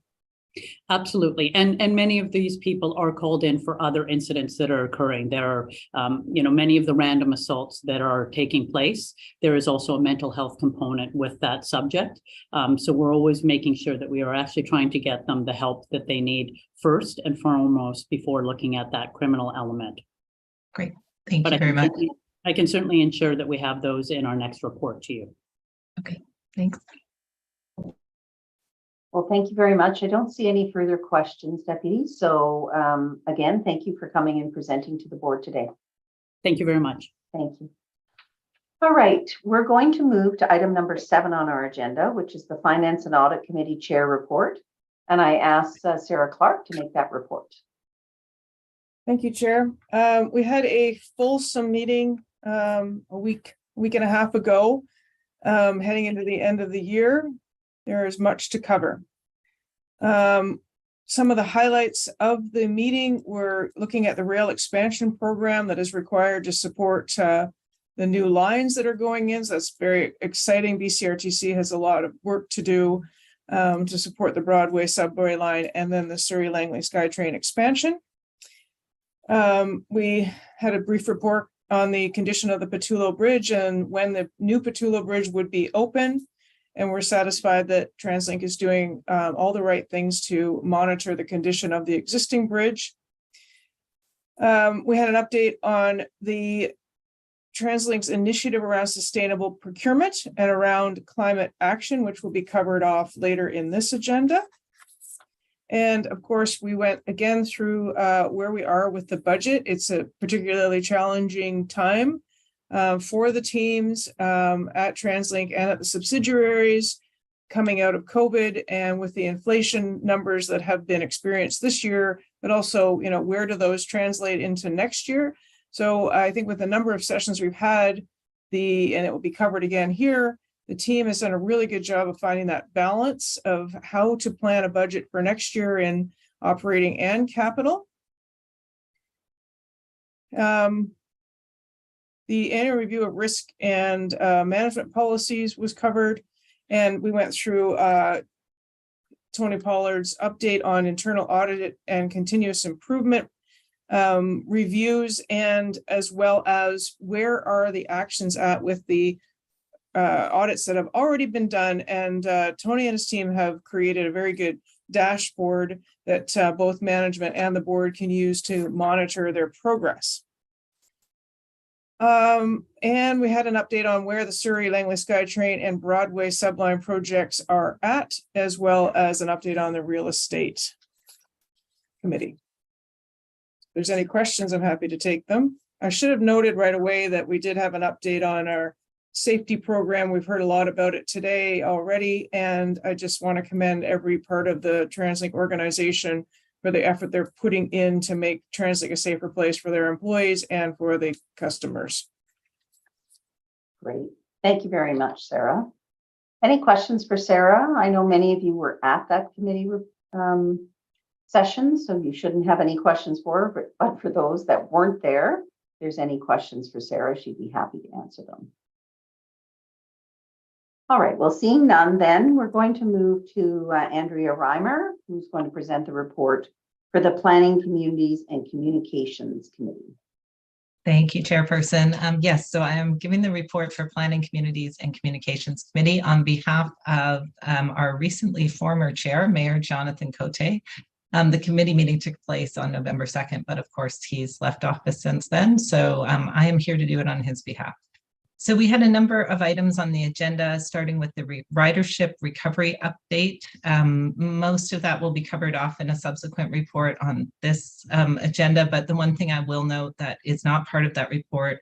S15: Absolutely. And many of these people are called in for other incidents that are occurring. There are, many of the random assaults that are taking place. There is also a mental health component with that subject. So we're always making sure that we are actually trying to get them the help that they need first and foremost before looking at that criminal element.
S16: Great. Thank you very much.
S15: I can certainly ensure that we have those in our next report to you.
S16: Okay, thanks.
S1: Well, thank you very much. I don't see any further questions, Deputy. So again, thank you for coming and presenting to the board today.
S15: Thank you very much.
S1: Thank you. All right, we're going to move to item number 7 on our agenda, which is the Finance and Audit Committee Chair report. And I asked Sarah Clark to make that report.
S11: Thank you, Chair. We had a fulsome meeting a week and a half ago, heading into the end of the year. There is much to cover. Some of the highlights of the meeting were looking at the rail expansion program that is required to support the new lines that are going in. So that's very exciting. BCRTC has a lot of work to do to support the Broadway subway line and then the Surrey Langley Skytrain expansion. We had a brief report on the condition of the Pattullo Bridge and when the new Pattullo Bridge would be open. and we're satisfied that TransLink is doing all the right things to monitor the condition of the existing bridge. We had an update on the TransLink's initiative around sustainable procurement and around climate action, which will be covered off later in this agenda. And of course, we went again through where we are with the budget. It's a particularly challenging time for the teams at TransLink and at the subsidiaries coming out of COVID and with the inflation numbers that have been experienced this year, but also, where do those translate into next year? So I think with the number of sessions we've had, and it will be covered again here, the team has done a really good job of finding that balance of how to plan a budget for next year in operating and capital. The annual review of risk and management policies was covered, and we went through Tony Pollard's update on internal audit and continuous improvement reviews, and as well as where are the actions at with the audits that have already been done. And Tony and his team have created a very good dashboard that both management and the board can use to monitor their progress. And we had an update on where the Surrey, Langley Skytrain and Broadway subline projects are at, as well as an update on the real estate committee. If there's any questions, I'm happy to take them. I should have noted right away that we did have an update on our safety program. We've heard a lot about it today already, and I just want to commend every part of the TransLink organization for the effort they're putting in to make TransLink a safer place for their employees and for the customers.
S1: Great. Thank you very much, Sarah. Any questions for Sarah? I know many of you were at that committee session, so you shouldn't have any questions for her, but for those that weren't there, if there's any questions for Sarah, she'd be happy to answer them. All right, well, seeing none, then we're going to move to Andrea Reimer, who's going to present the report for the Planning, Communities and Communications Committee.
S16: Thank you, Chairperson. Yes, so I am giving the report for Planning, Communities and Communications Committee on behalf of our recently former chair, Mayor Jonathan Cote. The committee meeting took place on November 2nd, but of course he's left office since then. So I am here to do it on his behalf. So we had a number of items on the agenda, starting with the ridership recovery update. Most of that will be covered off in a subsequent report on this agenda, but the one thing I will note that is not part of that report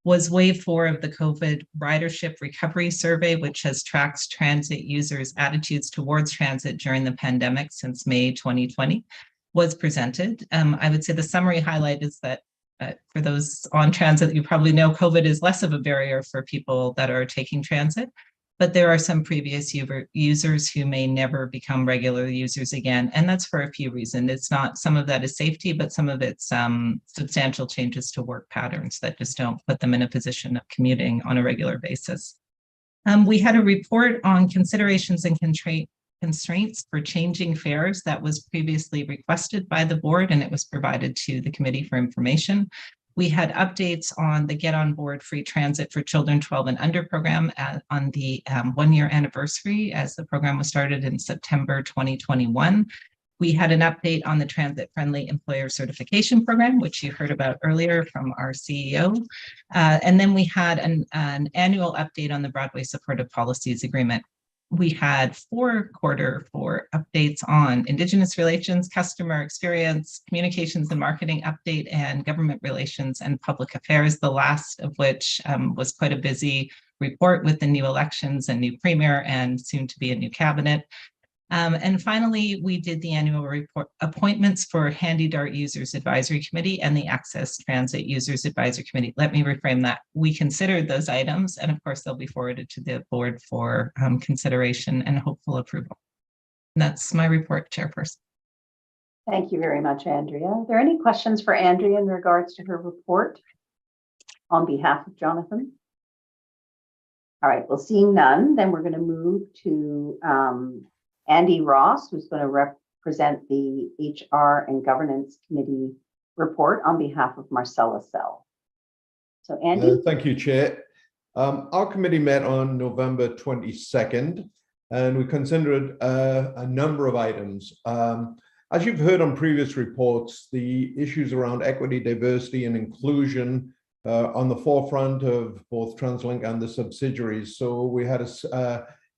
S16: was wave 4 of the COVID ridership recovery survey, which has tracked transit users' attitudes towards transit during the pandemic since May 2020, was presented. I would say the summary highlight is that for those on transit, you probably know COVID is less of a barrier for people that are taking transit, but there are some previous users who may never become regular users again. And that's for a few reasons. It's not, some of that is safety, but some of it's substantial changes to work patterns that just don't put them in a position of commuting on a regular basis. We had a report on considerations and constraints for changing fares that was previously requested by the board, and it was provided to the committee for information. We had updates on the Get On Board Free Transit for Children 12 and Under program on the 1-year anniversary as the program was started in September 2021. We had an update on the Transit Friendly Employer Certification Program, which you heard about earlier from our CEO. And then we had an annual update on the Broadway Supportive Policies Agreement. We had 4 updates on Indigenous relations, customer experience, communications and marketing update, and government relations and public affairs, the last of which was quite a busy report with the new elections and new premier and soon to be a new cabinet. And finally, we did the annual report appointments for Handy Dart Users Advisory Committee and the Access Transit Users Advisory Committee. Let me reframe that. We considered those items, and of course, they'll be forwarded to the board for consideration and hopeful approval. And that's my report, Chairperson.
S1: Thank you very much, Andrea. Are there any questions for Andrea in regards to her report on behalf of Jonathan? All right, well, seeing none, then we're going to move to Andy Ross, who's going to represent the HR and Governance Committee report on behalf of Marcella Sell. So Andy.
S10: Thank you, Chair. Our committee met on November 22nd, and we considered a number of items. As you've heard on previous reports, the issues around equity, diversity, and inclusion on the forefront of both TransLink and the subsidiaries. So we had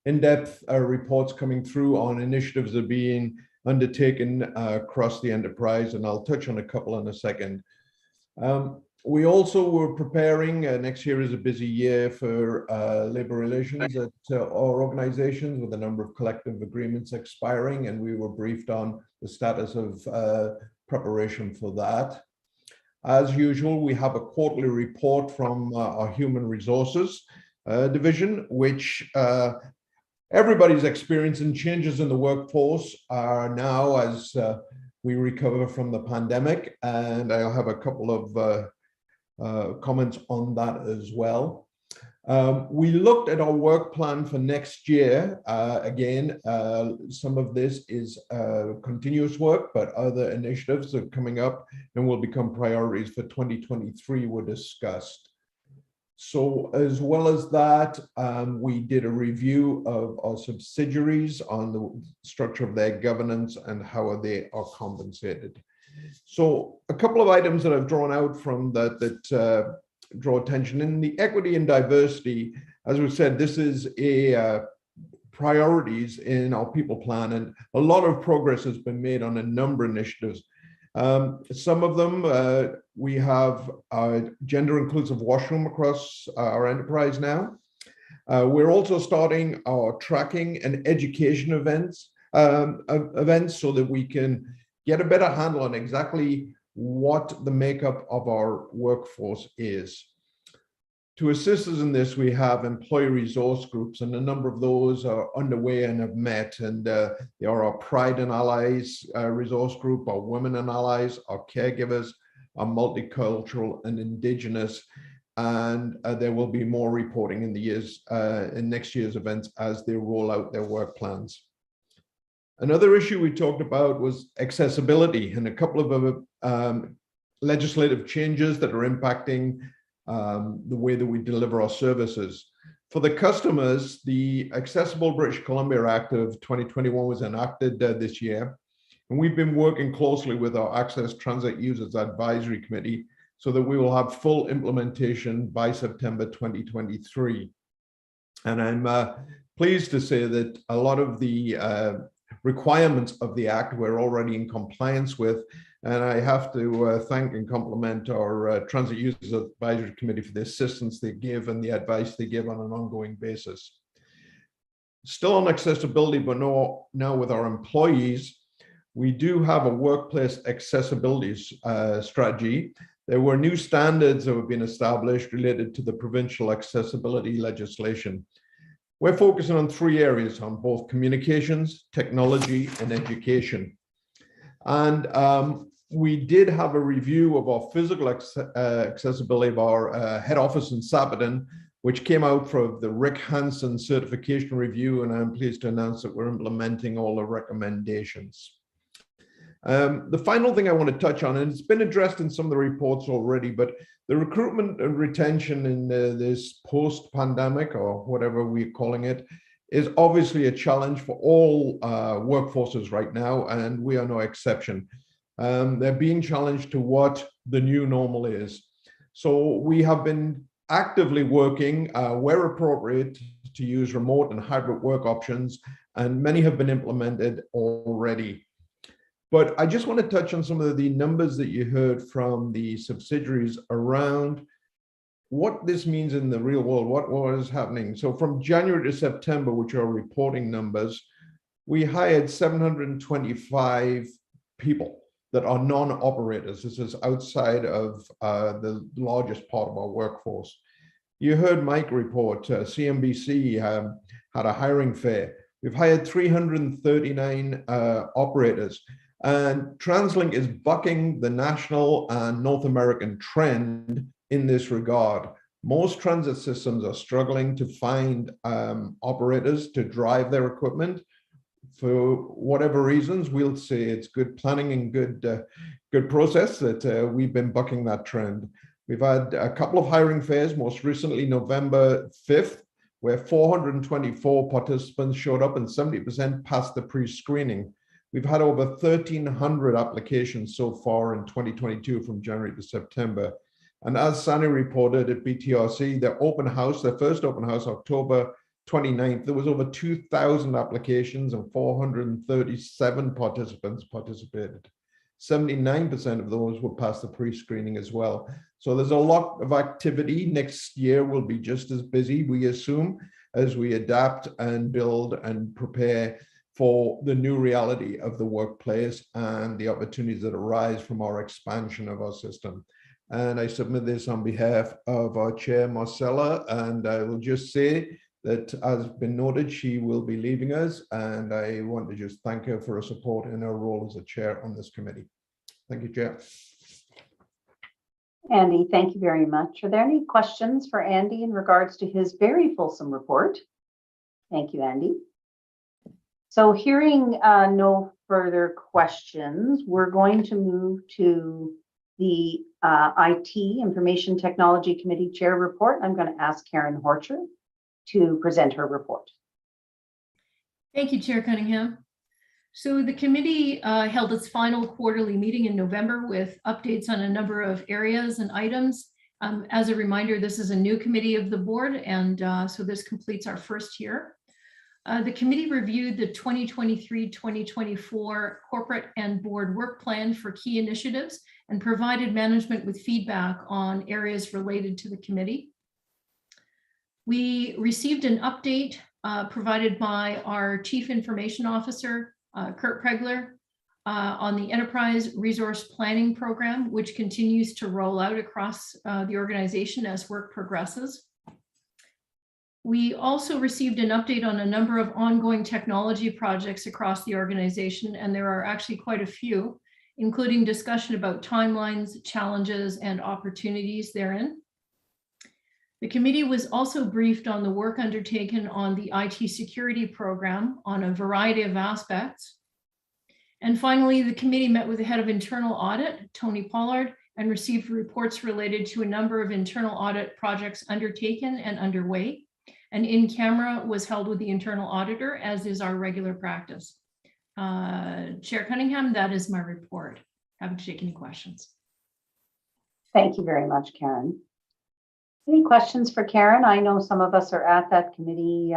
S10: in-depth reports coming through on initiatives that are being undertaken across the enterprise, and I'll touch on a couple in a second. We also were preparing, next year is a busy year for labor relations at our organizations, with a number of collective agreements expiring, and we were briefed on the status of preparation for that. As usual, we have a quarterly report from our Human Resources division, which everybody's experiencing changes in the workforce are now as we recover from the pandemic, and I'll have a couple of comments on that as well. We looked at our work plan for next year. Again, some of this is continuous work, but other initiatives are coming up and will become priorities for 2023 were discussed. So as well as that, we did a review of our subsidiaries on the structure of their governance and how they are compensated. So a couple of items that I've drawn out from that draw attention. In the equity and diversity, as we said, this is a priorities in our people plan, and a lot of progress has been made on a number of initiatives. Some of them, we have a gender inclusive washroom across our enterprise now. We're also starting our tracking and education events so that we can get a better handle on exactly what the makeup of our workforce is. To assist us in this, we have employee resource groups, and a number of those are underway and have met, and they are our Pride and Allies resource group, our Women and Allies, our caregivers, our multicultural and Indigenous, and there will be more reporting in the years in next year's events as they roll out their work plans. Another issue we talked about was accessibility, and a couple of legislative changes that are impacting the way that we deliver our services. For the customers, the Accessible British Columbia Act of 2021 was enacted this year, and we've been working closely with our Access Transit Users Advisory Committee so that we will have full implementation by September 2023. And I'm pleased to say that a lot of the requirements of the Act we're already in compliance with, and I have to thank and compliment our Transit Users Advisory Committee for the assistance they give and the advice they give on an ongoing basis. Still on accessibility, but now with our employees, we do have a workplace accessibility strategy. There were new standards that have been established related to the provincial accessibility legislation. We're focusing on three areas, on both communications, technology, and education. And we did have a review of our physical accessibility of our head office in Sabaton, which came out from the Rick Hansen certification review, and I'm pleased to announce that we're implementing all the recommendations. The final thing I want to touch on, and it's been addressed in some of the reports already, but the recruitment and retention in this post-pandemic, or whatever we're calling it, is obviously a challenge for all workforces right now, and we are no exception. They're being challenged to what the new normal is. So we have been actively working where appropriate to use remote and hybrid work options, and many have been implemented already. But I just want to touch on some of the numbers that you heard from the subsidiaries around what this means in the real world, what is happening. So from January to September, which are reporting numbers, we hired 725 people that are non-operators. This is outside of the largest part of our workforce. You heard Mike report, CNBC had a hiring fair. We've hired 339 operators. And TransLink is bucking the national and North American trend in this regard. Most transit systems are struggling to find operators to drive their equipment. For whatever reasons, we'll say it's good planning and good process that we've been bucking that trend. We've had a couple of hiring fairs, most recently November 5th, where 424 participants showed up and 70% passed the pre-screening. We've had over 1,300 applications so far in 2022 from January to September. And as Sani reported at BTRC, their first open house, October 29th, there was over 2,000 applications and 437 participants participated. 79% of those were past the pre-screening as well. So there's a lot of activity. Next year will be just as busy, we assume, as we adapt and build and prepare for the new reality of the workplace and the opportunities that arise from our expansion of our system. And I submit this on behalf of our chair, Marcella, and I will just say that, as been noted, she will be leaving us, and I want to just thank her for her support in her role as a chair on this committee. Thank you, Chair.
S1: Andy, thank you very much. Are there any questions for Andy in regards to his very fulsome report? Thank you, Andy. So hearing no further questions, we're going to move to the IT, Information Technology Committee Chair report. I'm going to ask Karen Horcher to present her report.
S8: Thank you, Chair Cunningham. So the committee held its final quarterly meeting in November with updates on a number of areas and items. As a reminder, this is a new committee of the board, and so this completes our first year. The committee reviewed the 2023-2024 corporate and board work plan for key initiatives and provided management with feedback on areas related to the committee. We received an update provided by our Chief Information Officer, Kurt Pregler, on the Enterprise Resource Planning Program, which continues to roll out across the organization as work progresses. We also received an update on a number of ongoing technology projects across the organization, and there are actually quite a few, including discussion about timelines, challenges, and opportunities therein. The committee was also briefed on the work undertaken on the IT security program on a variety of aspects. And finally, the committee met with the head of internal audit, Tony Pollard, and received reports related to a number of internal audit projects undertaken and underway. And in camera was held with the internal auditor, as is our regular practice. Chair Cunningham, that is my report. Happy to take any questions.
S1: Thank you very much, Karen. Any questions for Karen? I know some of us are at that committee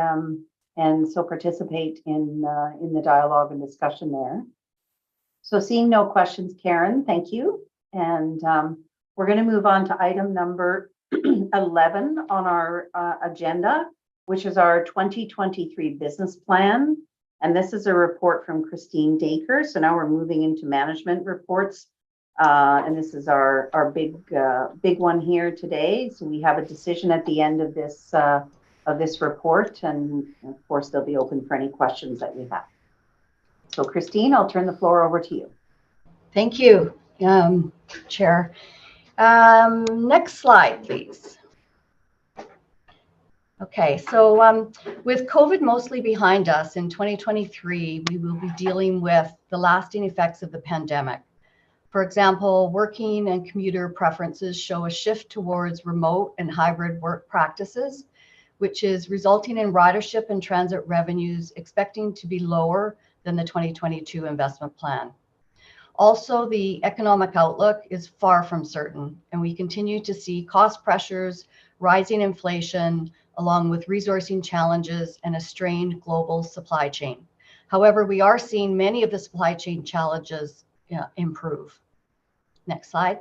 S1: and so participate in the dialogue and discussion there. So seeing no questions, Karen, thank you. And we're going to move on to item number 11 on our agenda, which is our 2023 business plan. And this is a report from Christine Dacre. So now we're moving into management reports. And this is our big one here today. So we have a decision at the end of this report, and of course they'll be open for any questions that we have. So Christine, I'll turn the floor over to you.
S17: Thank you, Chair. Next slide, please. Okay, so with COVID mostly behind us in 2023, we will be dealing with the lasting effects of the pandemic. For example, working and commuter preferences show a shift towards remote and hybrid work practices, which is resulting in ridership and transit revenues expecting to be lower than the 2022 investment plan. Also, the economic outlook is far from certain, and we continue to see cost pressures, rising inflation, along with resourcing challenges and a strained global supply chain. However, we are seeing many of the supply chain challenges improve. Next slide.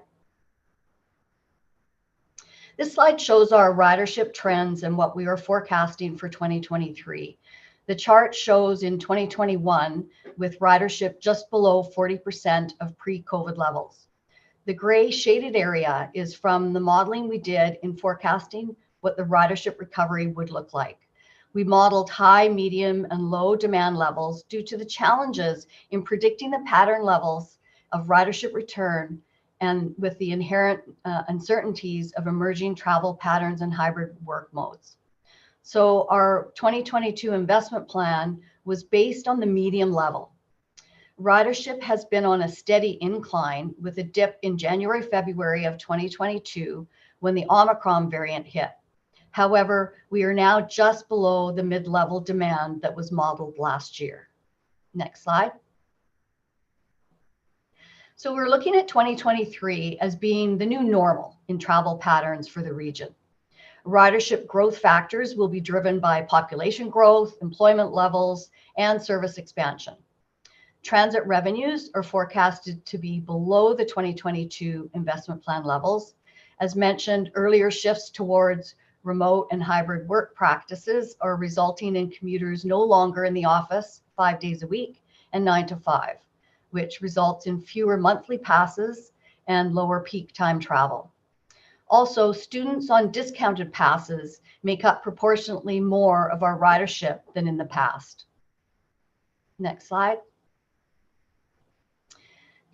S17: This slide shows our ridership trends and what we are forecasting for 2023. The chart shows in 2021 with ridership just below 40% of pre-COVID levels. The gray shaded area is from the modeling we did in forecasting what the ridership recovery would look like. We modeled high, medium, and low demand levels due to the challenges in predicting the pattern levels of ridership return and with the inherent uncertainties of emerging travel patterns and hybrid work modes. So our 2022 investment plan was based on the medium level. Ridership has been on a steady incline with a dip in January, February of 2022, when the Omicron variant hit. However, we are now just below the mid-level demand that was modeled last year. Next slide. So we're looking at 2023 as being the new normal in travel patterns for the region. Ridership growth factors will be driven by population growth, employment levels, and service expansion. Transit revenues are forecasted to be below the 2022 investment plan levels. As mentioned, earlier shifts towards remote and hybrid work practices are resulting in commuters no longer in the office 5 days a week and 9 to 5, which results in fewer monthly passes and lower peak time travel. Also, students on discounted passes make up proportionately more of our ridership than in the past. Next slide.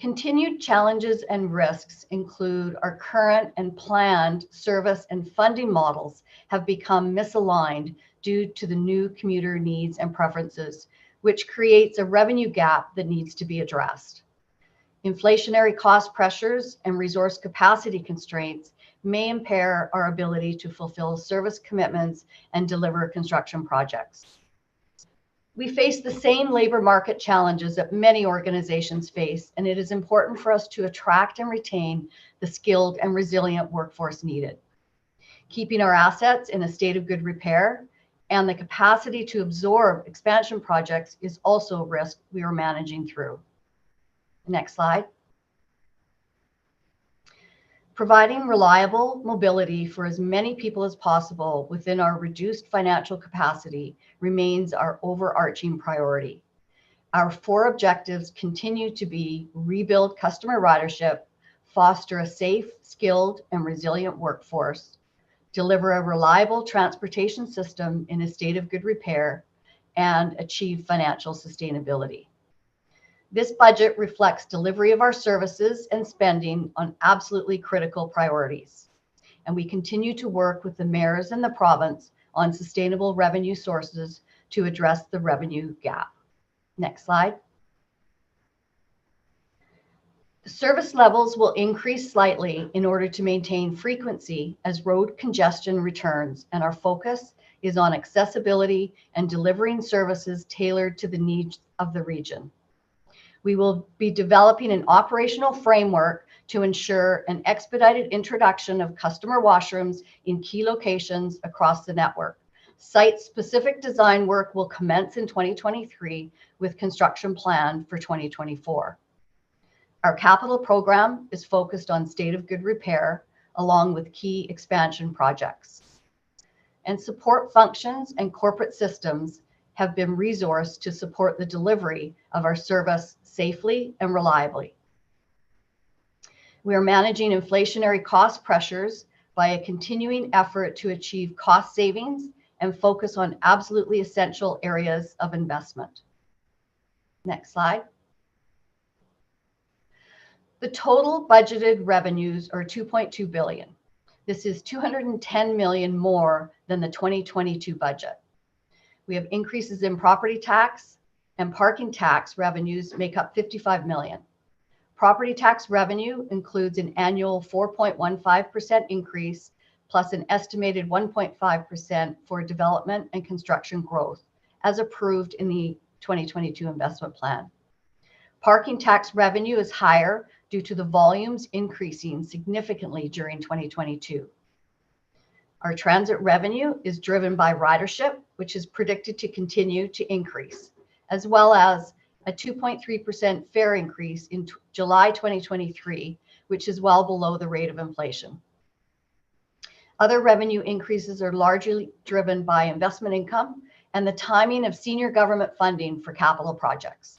S17: Continued challenges and risks include our current and planned service and funding models have become misaligned due to the new commuter needs and preferences, which creates a revenue gap that needs to be addressed. Inflationary cost pressures and resource capacity constraints may impair our ability to fulfill service commitments and deliver construction projects. We face the same labor market challenges that many organizations face, and it is important for us to attract and retain the skilled and resilient workforce needed. Keeping our assets in a state of good repair and the capacity to absorb expansion projects is also a risk we are managing through. Next slide. Providing reliable mobility for as many people as possible within our reduced financial capacity remains our overarching priority. Our 4 objectives continue to be rebuild customer ridership, foster a safe, skilled, and resilient workforce, deliver a reliable transportation system in a state of good repair, and achieve financial sustainability. This budget reflects delivery of our services and spending on absolutely critical priorities. And we continue to work with the mayors in the province on sustainable revenue sources to address the revenue gap. Next slide. The service levels will increase slightly in order to maintain frequency as road congestion returns, and our focus is on accessibility and delivering services tailored to the needs of the region. We will be developing an operational framework to ensure an expedited introduction of customer washrooms in key locations across the network. Site-specific design work will commence in 2023 with construction planned for 2024. Our capital program is focused on state of good repair along with key expansion projects. And support functions and corporate systems have been resourced to support the delivery of our service safely and reliably. We are managing inflationary cost pressures by a continuing effort to achieve cost savings and focus on absolutely essential areas of investment. Next slide. The total budgeted revenues are $2.2 billion. This is $210 million more than the 2022 budget. We have increases in property tax and parking tax revenues make up $55 million. Property tax revenue includes an annual 4.15% increase plus an estimated 1.5% for development and construction growth as approved in the 2022 investment plan. Parking tax revenue is higher due to the volumes increasing significantly during 2022. Our transit revenue is driven by ridership, which is predicted to continue to increase, as well as a 2.3% fare increase in July 2023, which is well below the rate of inflation. Other revenue increases are largely driven by investment income and the timing of senior government funding for capital projects.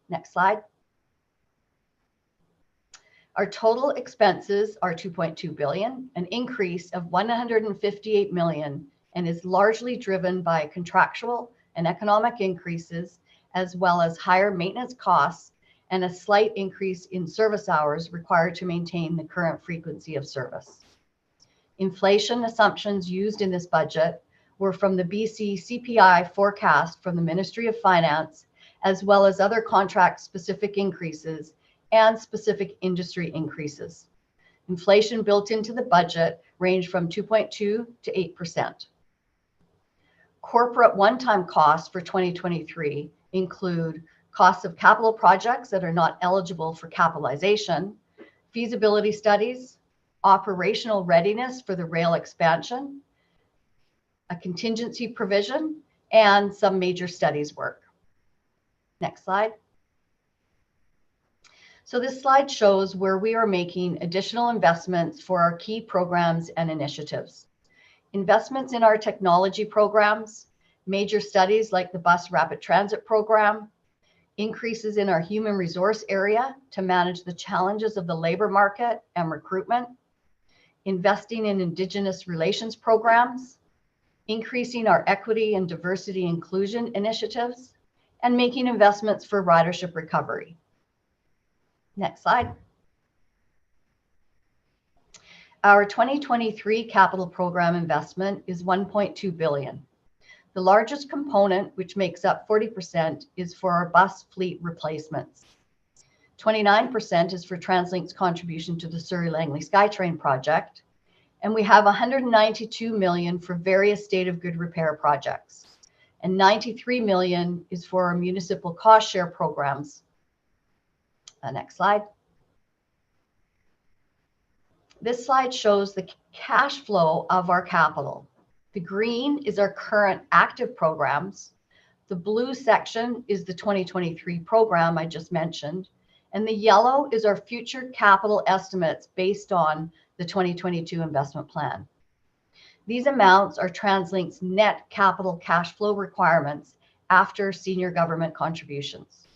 S17: Next slide. Our total expenses are $2.2 billion, an increase of $158 million, and is largely driven by contractual and economic increases, as well as higher maintenance costs and a slight increase in service hours required to maintain the current frequency of service. Inflation assumptions used in this budget were from the BC CPI forecast from the Ministry of Finance, as well as other contract-specific increases and specific industry increases. Inflation built into the budget ranged from 2.2 to 8%. Corporate one-time costs for 2023 include costs of capital projects that are not eligible for capitalization, feasibility studies, operational readiness for the rail expansion, a contingency provision, and some major studies work. Next slide. So this slide shows where we are making additional investments for our key programs and initiatives. Investments in our technology programs, major studies like the Bus Rapid Transit program, increases in our human resource area to manage the challenges of the labor market and recruitment, investing in Indigenous relations programs, increasing our equity and diversity inclusion initiatives, and making investments for ridership recovery. Next slide. Our 2023 capital program investment is $1.2 billion. The largest component, which makes up 40%, is for our bus fleet replacements. 29% is for TransLink's contribution to the Surrey Langley Skytrain project, and we have $192 million for various state of good repair projects, and $93 million is for our municipal cost share programs. Next slide. This slide shows the cash flow of our capital. The green is our current active programs. The blue section is the 2023 program I just mentioned, and the yellow is our future capital estimates based on the 2022 investment plan. These amounts are TransLink's net capital cash flow requirements after senior government contributions.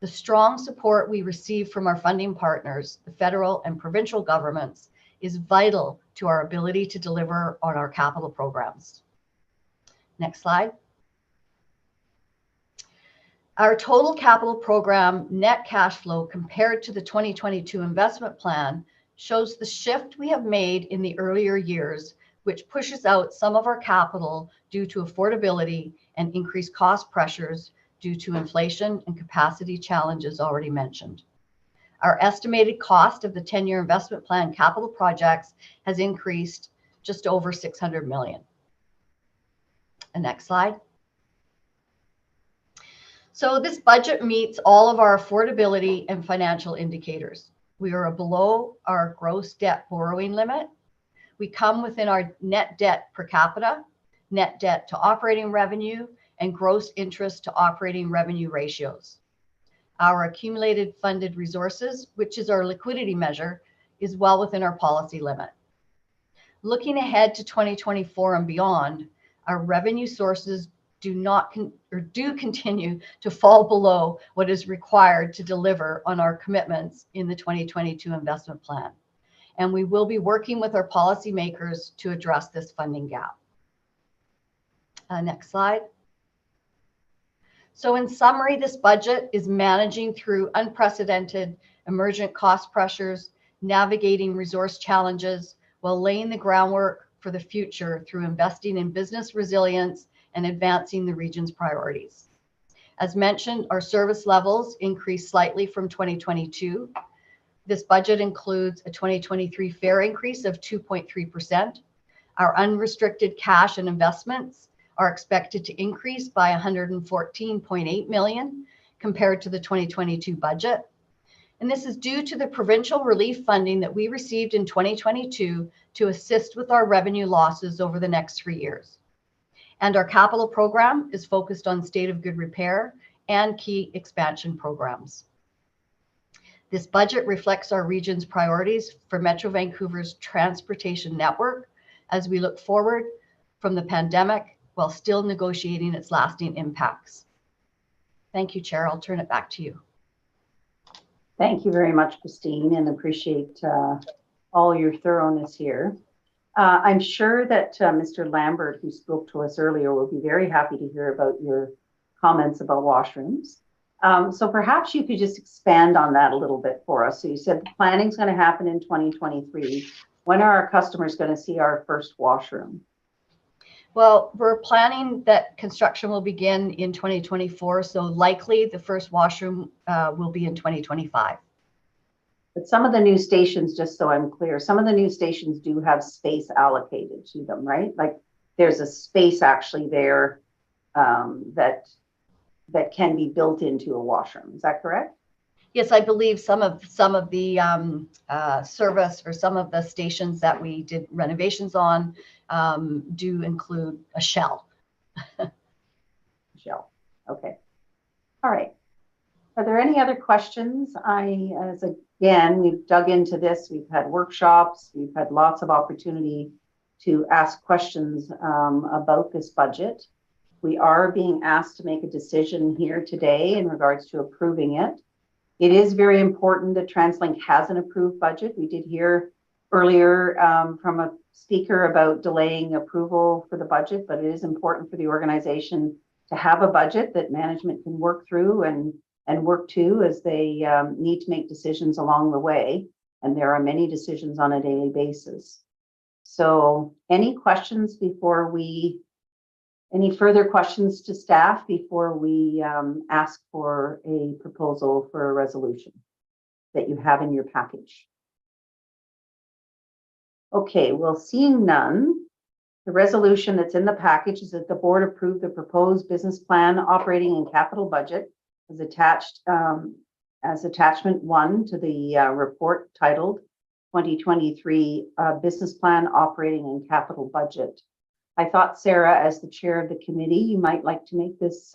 S17: The strong support we receive from our funding partners, the federal and provincial governments, is vital to our ability to deliver on our capital programs. Next slide. Our total capital program net cash flow compared to the 2022 investment plan shows the shift we have made in the earlier years, which pushes out some of our capital due to affordability and increased cost pressures due to inflation and capacity challenges already mentioned. Our estimated cost of the 10-year investment plan capital projects has increased just over $600 million. The next slide. So this budget meets all of our affordability and financial indicators. We are below our gross debt borrowing limit. We come within our net debt per capita, net debt to operating revenue, and gross interest to operating revenue ratios. Our accumulated funded resources, which is our liquidity measure, is well within our policy limit. Looking ahead to 2024 and beyond, our revenue sources do continue to fall below what is required to deliver on our commitments in the 2022 investment plan. And we will be working with our policymakers to address this funding gap. Next slide. So in summary, this budget is managing through unprecedented emergent cost pressures, navigating resource challenges, while laying the groundwork for the future through investing in business resilience and advancing the region's priorities. As mentioned, our service levels increased slightly from 2022. This budget includes a 2023 fare increase of 2.3%. Our unrestricted cash and investments are expected to increase by $114.8 million compared to the 2022 budget. And this is due to the provincial relief funding that we received in 2022 to assist with our revenue losses over the next 3 years. And our capital program is focused on state of good repair and key expansion programs. This budget reflects our region's priorities for Metro Vancouver's transportation network as we look forward from the pandemic while still negotiating its lasting impacts. Thank you, Chair. I'll turn it back to you.
S1: Thank you very much, Christine, and appreciate all your thoroughness here. I'm sure that Mr. Lambert, who spoke to us earlier, will be very happy to hear about your comments about washrooms. So perhaps you could just expand on that a little bit for us. So you said the planning is going to happen in 2023. When are our customers going to see our first washroom?
S17: Well, we're planning that construction will begin in 2024, so likely the first washroom will be in 2025.
S1: But some of the new stations, just so I'm clear, some of the new stations do have space allocated to them, right? Like there's a space actually there that can be built into a washroom. Is that correct?
S17: Yes, I believe some of the service or some of the stations that we did renovations on do include a shell.
S1: Shell. Okay. All right. Are there any other questions? Again, we've dug into this. We've had workshops. We've had lots of opportunity to ask questions about this budget. We are being asked to make a decision here today in regards to approving it. It is very important that TransLink has an approved budget. We did hear earlier from a speaker about delaying approval for the budget, but it is important for the organization to have a budget that management can work through and work to as they need to make decisions along the way. And there are many decisions on a daily basis. So any questions any further questions to staff before we ask for a proposal for a resolution that you have in your package? Okay, well, seeing none, the resolution that's in the package is that the board approve the proposed business plan, operating and capital budget as attached as attachment 1 to the report titled 2023 Business Plan, Operating and Capital Budget. I thought, Sarah, as the chair of the committee, you might like to make this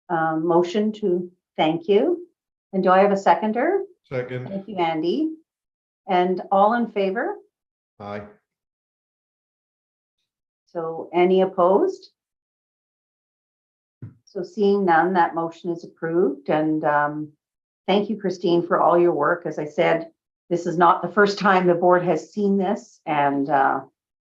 S1: motion to thank you. And do I have a seconder?
S10: Second.
S1: Thank you, Andy. And all in favor?
S10: Aye.
S1: So any opposed? So seeing none, that motion is approved. And thank you, Christine, for all your work. As I said, this is not the first time the board has seen this.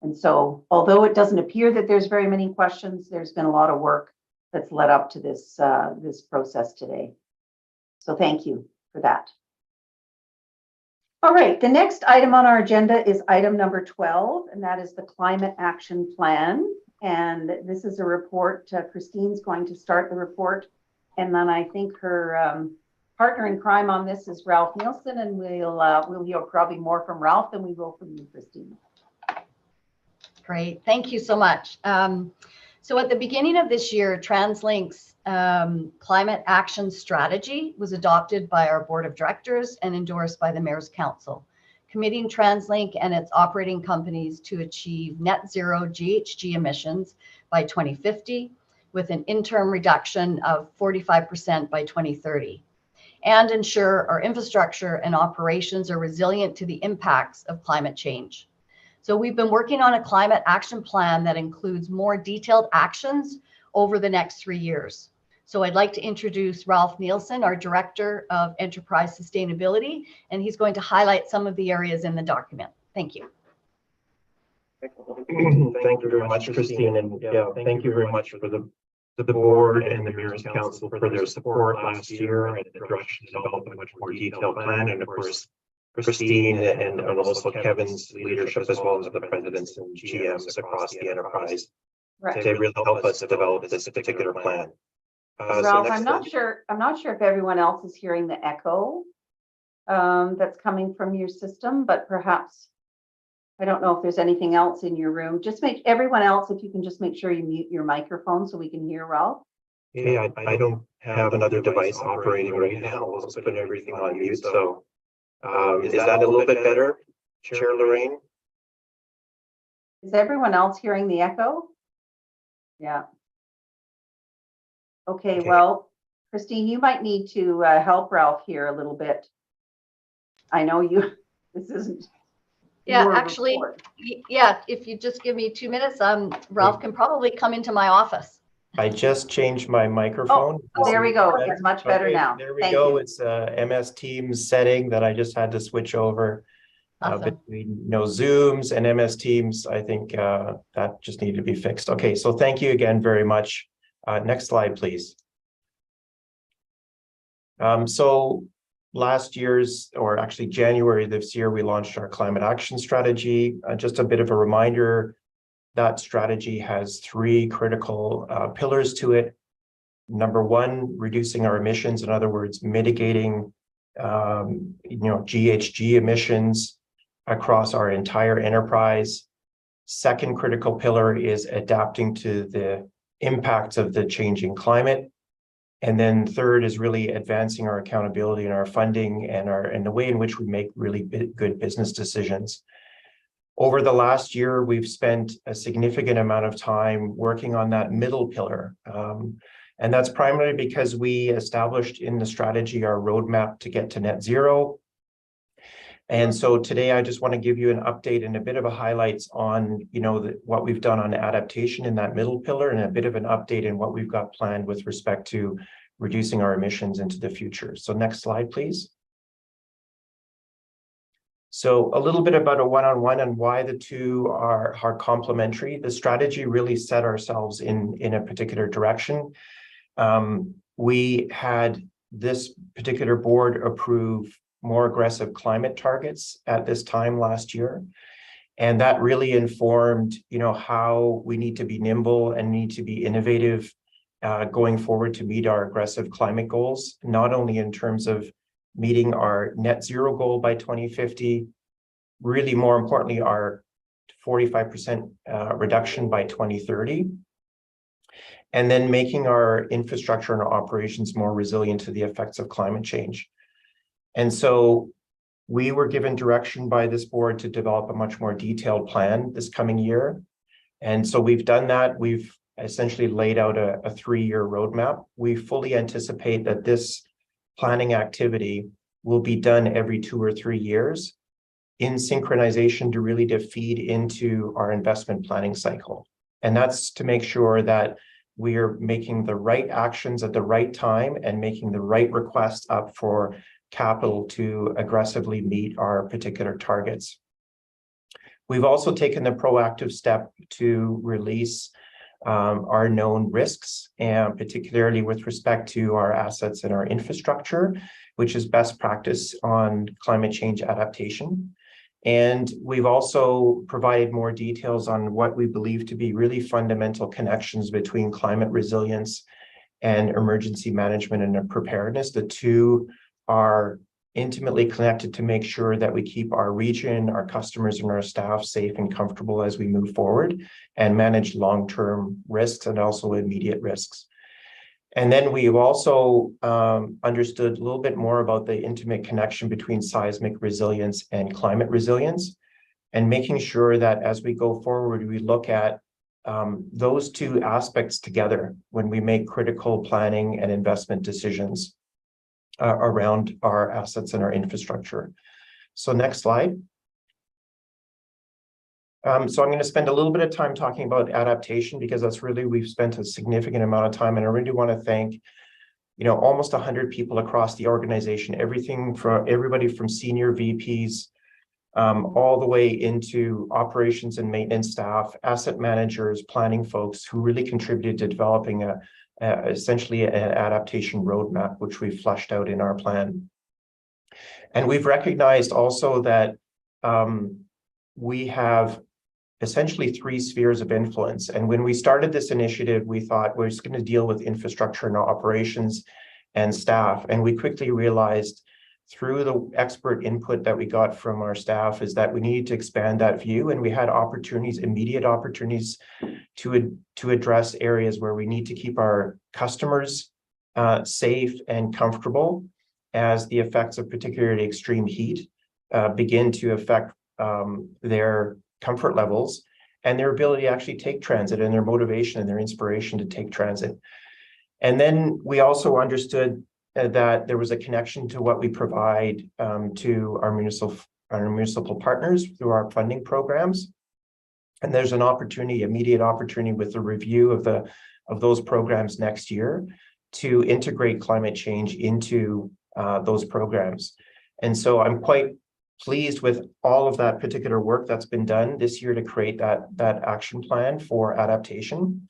S1: And so, although it doesn't appear that there's very many questions, there's been a lot of work that's led up to this, this process today. So thank you for that. All right, the next item on our agenda is item number 12, and that is the Climate Action Plan. And this is a report, Christine's going to start the report. And then I think her partner in crime on this is Ralph Nielsen, and we'll hear probably more from Ralph than we will from you, Christine.
S17: Great, thank you so much. So at the beginning of this year, TransLink's climate action strategy was adopted by our board of directors and endorsed by the Mayor's Council, committing TransLink and its operating companies to achieve net zero GHG emissions by 2050, with an interim reduction of 45% by 2030, and ensure our infrastructure and operations are resilient to the impacts of climate change. So we've been working on a climate action plan that includes more detailed actions over the next 3 years. So I'd like to introduce Ralph Nielsen, our Director of Enterprise Sustainability, and he's going to highlight some of the areas in the document. Thank you.
S18: Thank you very much, Christine, and thank you very much for the board and the Mayor's Council for their support last year and the direction to develop a much more detailed plan, and of course Christine and also Kevin's leadership, as well as the presidents and GMs across the enterprise.
S1: Right.
S18: They really help us develop this particular plan.
S1: Ralph, I'm not sure if everyone else is hearing the echo that's coming from your system, but perhaps, I don't know if there's anything else in your room. Just make everyone else, if you can just make sure you mute your microphone so we can hear Ralph.
S18: Hey, I don't have another device operating right now. We'll just put everything on mute. So is that a little bit better, Chair Lorraine?
S1: Is everyone else hearing the echo? Yeah. Okay, well, Christine, you might need to help Ralph here a little bit. I know this isn't.
S17: Yeah, actually, yeah, if you just give me 2 minutes, Ralph can probably come into my office.
S18: I just changed my microphone.
S1: Oh, there we go. It's much better now.
S18: There we go. It's a MS Teams setting that I just had to switch over between Zooms and MS Teams. I think that just needed to be fixed. Okay, so thank you again very much. Next slide, please. So last year's, or actually January this year, we launched our climate action strategy. Just a bit of a reminder, that strategy has 3 critical pillars to it. Number 1, reducing our emissions. In other words, mitigating GHG emissions across our entire enterprise. Second critical pillar is adapting to the impacts of the changing climate. And then third is really advancing our accountability and our funding and the way in which we make really good business decisions. Over the last year, we've spent a significant amount of time working on that middle pillar. And that's primarily because we established in the strategy our roadmap to get to net zero. And so today I just want to give you an update and a bit of a highlights on, what we've done on adaptation in that middle pillar, and a bit of an update in what we've got planned with respect to reducing our emissions into the future. So next slide, please. So a little bit about a one-on-one and why the two are complementary. The strategy really set ourselves in a particular direction. We had this particular board approve more aggressive climate targets at this time last year. And that really informed, how we need to be nimble and need to be innovative going forward to meet our aggressive climate goals, not only in terms of meeting our net zero goal by 2050, really more importantly, our 45% reduction by 2030, and then making our infrastructure and our operations more resilient to the effects of climate change. And so we were given direction by this board to develop a much more detailed plan this coming year. And so we've done that. We've essentially laid out a 3-year roadmap. We fully anticipate that this planning activity will be done every 2 or 3 years in synchronization to feed into our investment planning cycle. And that's to make sure that we are making the right actions at the right time and making the right requests up for capital to aggressively meet our particular targets. We've also taken the proactive step to release our known risks, and particularly with respect to our assets and our infrastructure, which is best practice on climate change adaptation. And we've also provided more details on what we believe to be really fundamental connections between climate resilience and emergency management and preparedness. The two are intimately connected to make sure that we keep our region, our customers, and our staff safe and comfortable as we move forward and manage long-term risks and also immediate risks. And then we've also understood a little bit more about the intimate connection between seismic resilience and climate resilience, and making sure that as we go forward, we look at those two aspects together when we make critical planning and investment decisions around our assets and our infrastructure. So next slide. So I'm going to spend a little bit of time talking about adaptation, because that's really, we've spent a significant amount of time, and I really want to thank, almost 100 people across the organization, everybody from senior VPs all the way into operations and maintenance staff, asset managers, planning folks who really contributed to developing essentially an adaptation roadmap, which we've fleshed out in our plan. And we've recognized also that we have essentially 3 spheres of influence. And when we started this initiative, we thought we're just going to deal with infrastructure and operations and staff. And we quickly realized through the expert input that we got from our staff is that we needed to expand that view. And we had immediate opportunities to address areas where we need to keep our customers safe and comfortable as the effects of particularly extreme heat begin to affect their comfort levels and their ability to actually take transit, and their motivation and their inspiration to take transit. And then we also understood that there was a connection to what we provide to our municipal partners through our funding programs. And there's an immediate opportunity with the review of those programs next year to integrate climate change into those programs. And so I'm quite pleased with all of that particular work that's been done this year to create that action plan for adaptation.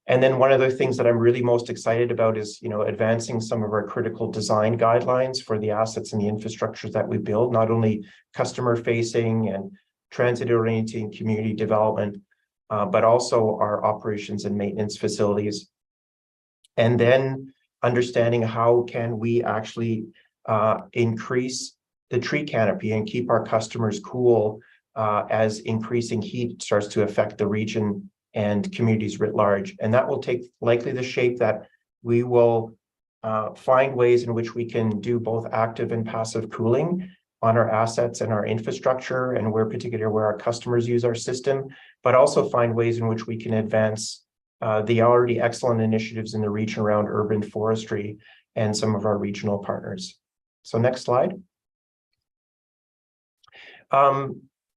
S18: And then one of the things that I'm really most excited about is, advancing some of our critical design guidelines for the assets and the infrastructure that we build, not only customer facing and transit orienting community development, but also our operations and maintenance facilities. And then understanding how can we actually increase the tree canopy and keep our customers cool as increasing heat starts to affect the region and communities writ large. And that will take likely the shape that we will find ways in which we can do both active and passive cooling on our assets and our infrastructure, and particularly where our customers use our system, but also find ways in which we can advance the already excellent initiatives in the region around urban forestry and some of our regional partners. So next slide.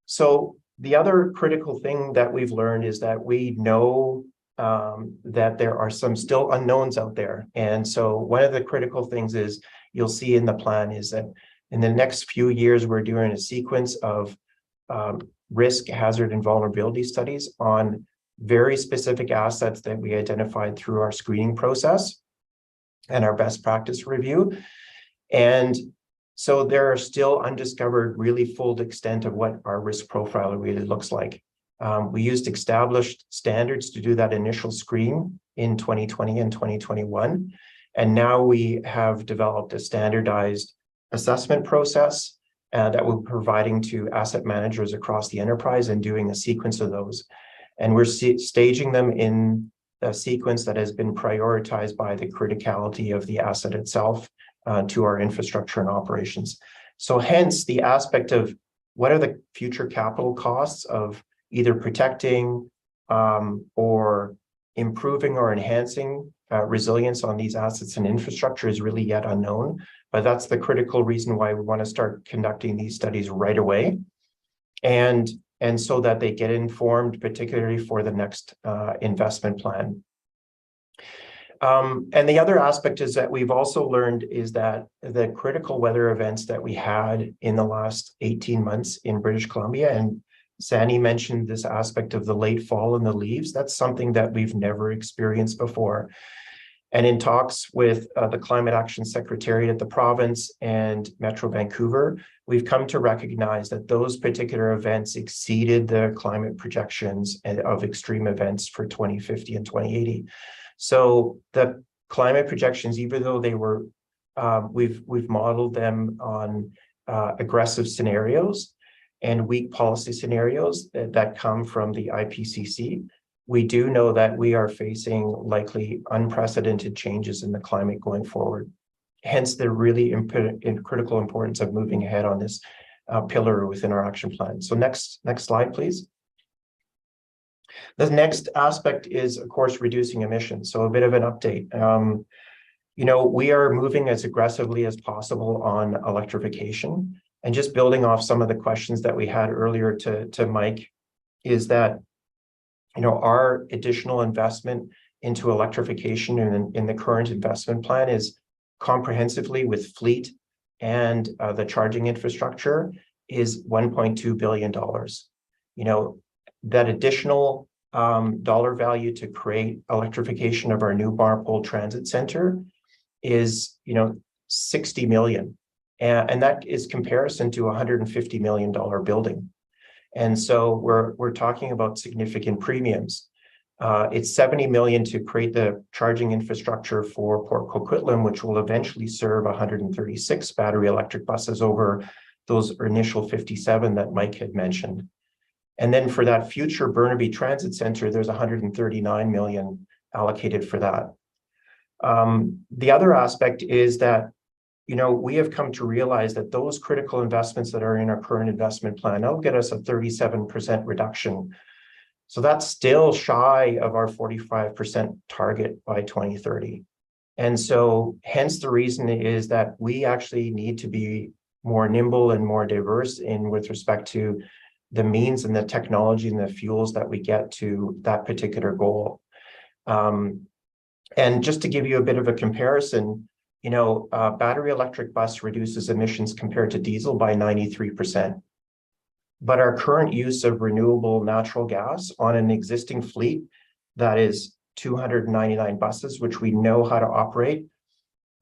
S18: So the other critical thing that we've learned is that we know that there are some still unknowns out there. And so one of the critical things is you'll see in the plan is that in the next few years, we're doing a sequence of risk, hazard, and vulnerability studies on very specific assets that we identified through our screening process and our best practice review. And so there are still undiscovered really full extent of what our risk profile really looks like. We used established standards to do that initial screen in 2020 and 2021. And now we have developed a standardized assessment process that we're providing to asset managers across the enterprise and doing a sequence of those. And we're staging them in a sequence that has been prioritized by the criticality of the asset itself to our infrastructure and operations. So hence the aspect of what are the future capital costs of either protecting or improving or enhancing resilience on these assets and infrastructure is really yet unknown. But that's the critical reason why we want to start conducting these studies right away. And so that they get informed, particularly for the next investment plan. And the other aspect is that we've also learned is that the critical weather events that we had in the last 18 months in British Columbia, and Sandy mentioned this aspect of the late fall and the leaves, that's something that we've never experienced before. And in talks with the Climate Action Secretariat at the province and Metro Vancouver, we've come to recognize that those particular events exceeded the climate projections of extreme events for 2050 and 2080. So the climate projections, even though they were, we've modeled them on aggressive scenarios and weak policy scenarios that come from the IPCC, we do know that we are facing likely unprecedented changes in the climate going forward. Hence the really critical importance of moving ahead on this pillar within our action plan. So next slide, please. The next aspect is, of course, reducing emissions. So a bit of an update. You know, we are moving as aggressively as possible on electrification. And just building off some of the questions that we had earlier to Mike, is that, you know, our additional investment into electrification in the current investment plan is comprehensively with fleet and the charging infrastructure is $1.2 billion. You know, that additional dollar value to create electrification of our new Marpole Transit Center is, you know, 60 million. And that is comparison to a $150 million building. And so we're talking about significant premiums. It's 70 million to create the charging infrastructure for Port Coquitlam, which will eventually serve 136 battery electric buses over those initial 57 that Mike had mentioned. And then for that future Burnaby Transit Center, there's 139 million allocated for that. The other aspect is that, you know, we have come to realize that those critical investments that are in our current investment plan, that'll get us a 37% reduction. So that's still shy of our 45% target by 2030. And so hence the reason is that we actually need to be more nimble and more diverse with respect to the means and the technology and the fuels that we get to that particular goal. And just to give you a bit of a comparison, you know, battery electric bus reduces emissions compared to diesel by 93%. But our current use of renewable natural gas on an existing fleet that is 299 buses, which we know how to operate,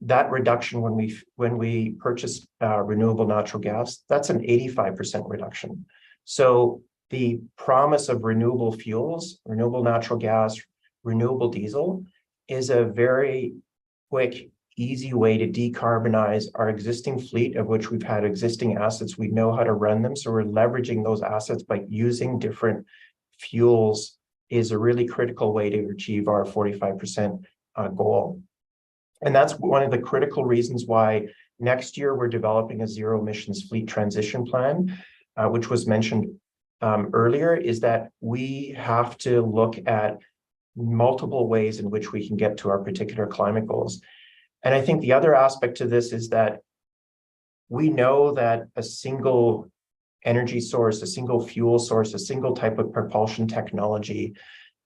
S18: that reduction when we purchase renewable natural gas, that's an 85% reduction. So the promise of renewable fuels, renewable natural gas, renewable diesel is a very quick, easy way to decarbonize our existing fleet, of which we've had existing assets. We know how to run them. So we're leveraging those assets by using different fuels is a really critical way to achieve our 45% goal. And that's one of the critical reasons why next year we're developing a zero emissions fleet transition plan, which was mentioned earlier, is that we have to look at multiple ways in which we can get to our particular climate goals. And I think the other aspect to this is that we know that a single energy source, a single fuel source, a single type of propulsion technology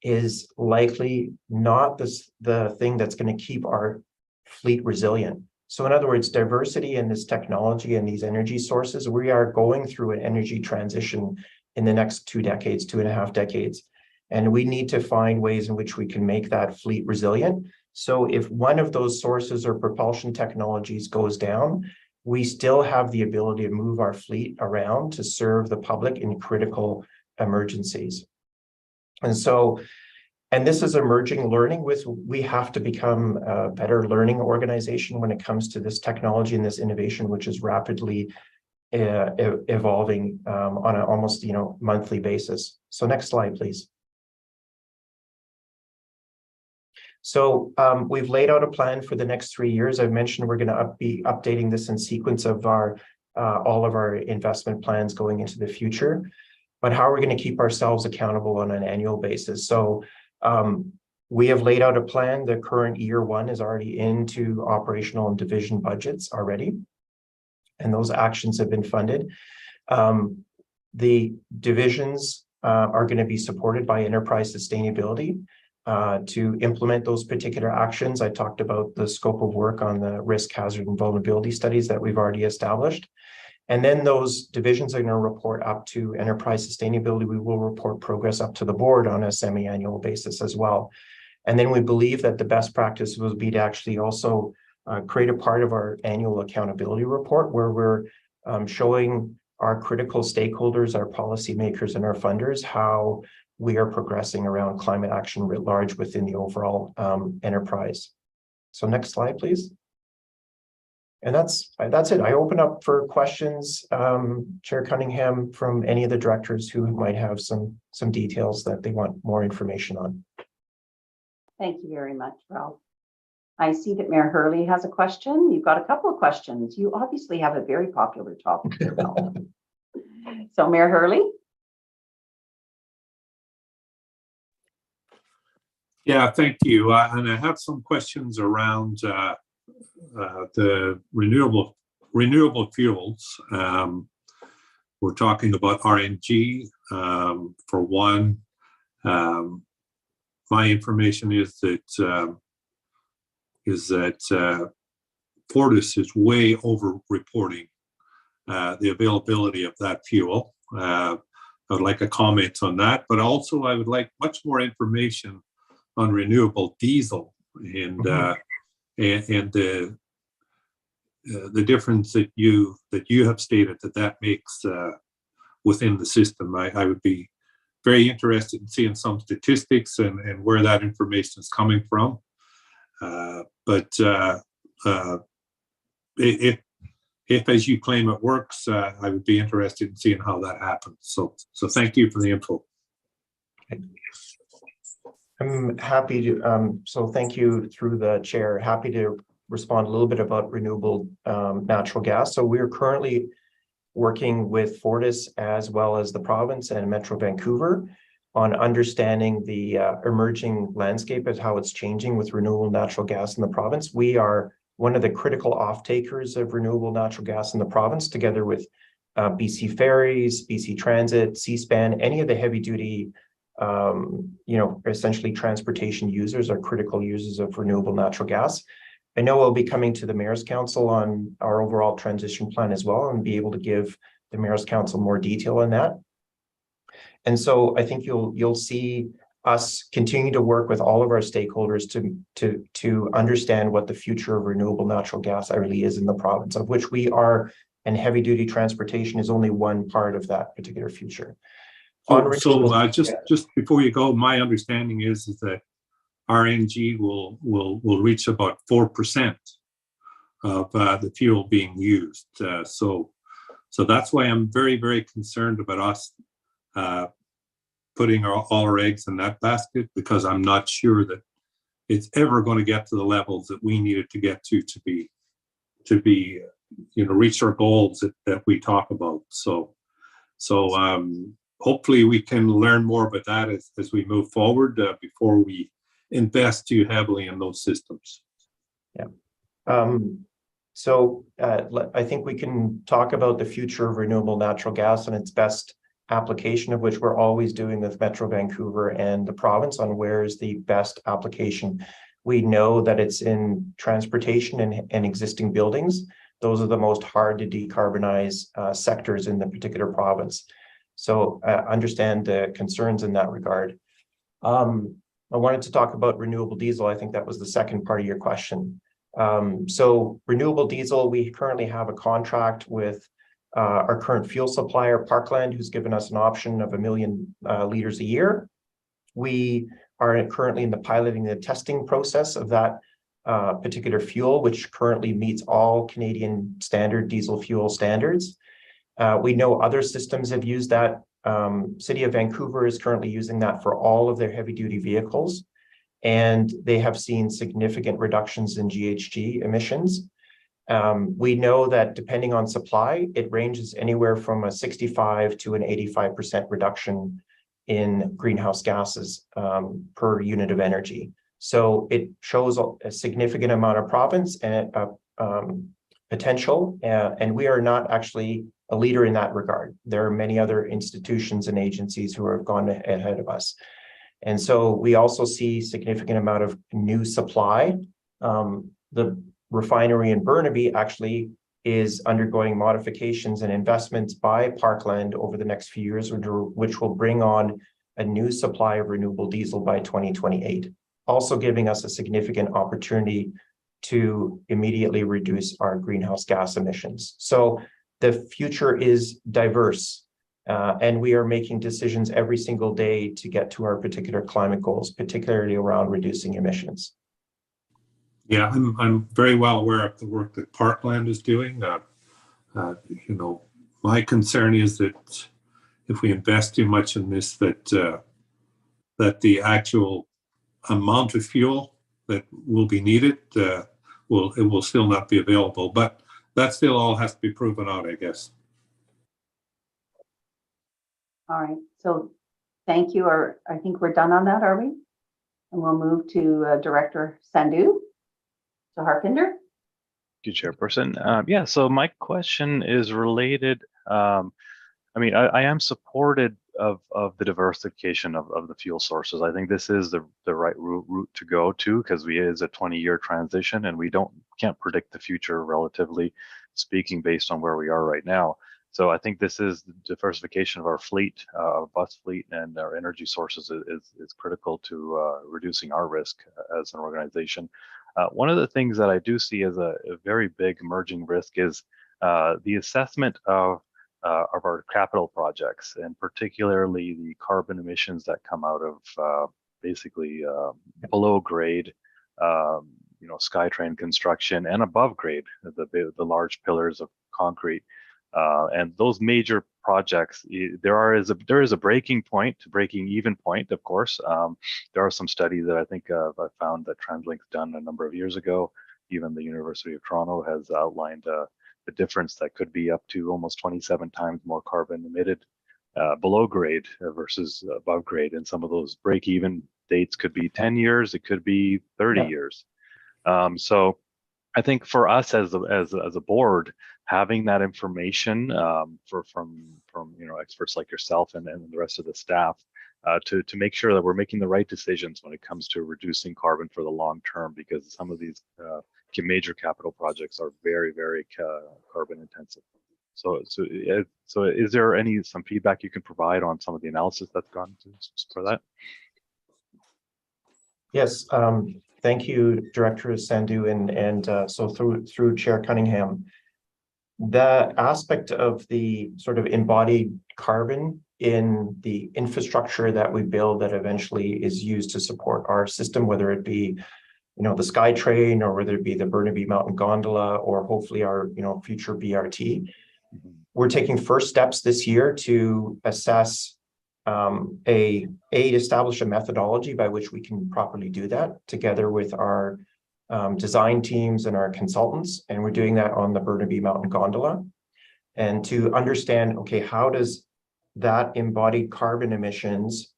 S18: is likely not the thing that's going to keep our fleet resilient. So in other words, diversity in this technology and these energy sources, we are going through an energy transition in the next 2 decades, 2.5 decades. And we need to find ways in which we can make that fleet resilient. So if one of those sources or propulsion technologies goes down, we still have the ability to move our fleet around to serve the public in critical emergencies. And this is emerging learning. We have to become a better learning organization when it comes to this technology and this innovation, which is rapidly evolving on an almost monthly basis. So next slide, please. So we've laid out a plan for the next 3 years. I've mentioned we're going to be updating this in sequence of our all of our investment plans going into the future. But how are we going to keep ourselves accountable on an annual basis? So we have laid out a plan. The current year 1 is already into operational and division budgets already, and those actions have been funded. The divisions are going to be supported by enterprise sustainability to implement those particular actions. I talked about the scope of work on the risk, hazard, and vulnerability studies that we've already established. And then those divisions are going to report up to enterprise sustainability. We will report progress up to the board on a semi-annual basis as well. And then we believe that the best practice will be to actually also create a part of our annual accountability report where we're showing our critical stakeholders, our policymakers, and our funders how we are progressing around climate action writ large within the overall enterprise. So next slide, please. And that's it. I open up for questions, Chair Cunningham, from any of the directors who might have some details that they want more information on.
S1: Thank you very much, Ralph. I see that Mayor Hurley has a question. You've got a couple of questions. You obviously have a very popular topic here, Ralph. So Mayor Hurley.
S13: Yeah, thank you. And I have some questions around the renewable fuels. We're talking about RNG for one. My information is that Fortis is way over reporting the availability of that fuel. I would like a comment on that, but also I would like much more information on renewable diesel and the difference that you have stated that makes within the system. I would be very interested in seeing some statistics and where that information is coming from. But if as you claim it works, I would be interested in seeing how that happens. So thank you for the info.
S18: I'm happy to, so thank you through the chair, happy to respond a little bit about renewable natural gas. So we're currently working with Fortis as well as the province and Metro Vancouver on understanding the emerging landscape of how it's changing with renewable natural gas in the province. We are one of the critical off-takers of renewable natural gas in the province, together with BC Ferries, BC Transit, C-SPAN, any of the heavy-duty essentially transportation users are critical users of renewable natural gas. I know I'll be coming to the Mayor's Council on our overall transition plan as well and be able to give the Mayor's Council more detail on that. And so I think you'll see us continue to work with all of our stakeholders to understand what the future of renewable natural gas really is in the province, of which we are, and heavy duty transportation is only one part of that particular future.
S13: Just before you go, my understanding is that RNG will reach about 4% the fuel being used. So that's why I'm very, very concerned about us putting all our eggs in that basket, because I'm not sure that it's ever going to get to the levels that we need it to get to be reach our goals that we talk about. So hopefully we can learn more about that as we move forward before we invest too heavily in those systems.
S18: Yeah. So I think we can talk about the future of renewable natural gas and its best application, of which we're always doing with Metro Vancouver and the province on where is the best application. We know that it's in transportation and existing buildings. Those are the most hard to decarbonize sectors in the particular province. So I understand the concerns in that regard. I wanted to talk about renewable diesel. I think that was the second part of your question. So renewable diesel, we currently have a contract with our current fuel supplier, Parkland, who's given us an option of 1 million liters a year. We are currently in the piloting the testing process of that particular fuel, which currently meets all Canadian standard diesel fuel standards. We know other systems have used that. City of Vancouver is currently using that for all of their heavy duty vehicles, and they have seen significant reductions in GHG emissions. We know that depending on supply, it ranges anywhere from a 65 to an 85% reduction in greenhouse gases per unit of energy. So it shows a significant amount of province and potential, and we are not actually a leader in that regard. There are many other institutions and agencies who have gone ahead of us. And so we also see significant amount of new supply. The refinery in Burnaby actually is undergoing modifications and investments by Parkland over the next few years, which will bring on a new supply of renewable diesel by 2028, also giving us a significant opportunity to immediately reduce our greenhouse gas emissions. So the future is diverse, and we are making decisions every single day to get to our particular climate goals, particularly around reducing emissions.
S13: Yeah, I'm very well aware of the work that Parkland is doing. My concern is that if we invest too much in this, that the actual amount of fuel that will be needed will still not be available. But that still all has to be proven out, I guess.
S1: All right, so thank you. I think we're done on that, are we? And we'll move to Director Sandhu. So Harpinder?
S14: Thank you, Chairperson. Yeah, so my question is related. I am supportive of the diversification of the fuel sources. I think this is the right route to go to, because it is a 20-year transition and we can't predict the future, relatively speaking, based on where we are right now. So I think this is the diversification of our fleet, our bus fleet, and our energy sources is critical to reducing our risk as an organization. One of the things that I do see as a very big emerging risk is the assessment of our capital projects, and particularly the carbon emissions that come out of basically below grade, Skytrain construction, and above grade, the large pillars of concrete. And those major projects, there is a breaking even point, of course. There are some studies that I think I found that TransLink's done a number of years ago. Even the University of Toronto has outlined the difference that could be up to almost 27 times more carbon emitted below grade versus above grade. And some of those break-even dates could be 10 years, it could be 30 years. So I think for us as a board, having that information from experts like yourself and the rest of the staff to make sure that we're making the right decisions when it comes to reducing carbon for the long term, because some of these major capital projects are very, very carbon intensive. So is there some feedback you can provide on some of the analysis that's gone for that?
S18: Yes, thank you, Director Sandhu, and so through Chair Cunningham. The aspect of the sort of embodied carbon in the infrastructure that we build that eventually is used to support our system, whether it be the Skytrain, or whether it be the Burnaby Mountain Gondola, or hopefully our, future BRT. We're taking first steps this year to assess establish a methodology by which we can properly do that together with our design teams and our consultants. And we're doing that on the Burnaby Mountain Gondola. And to understand, okay, how does that embodied carbon emissions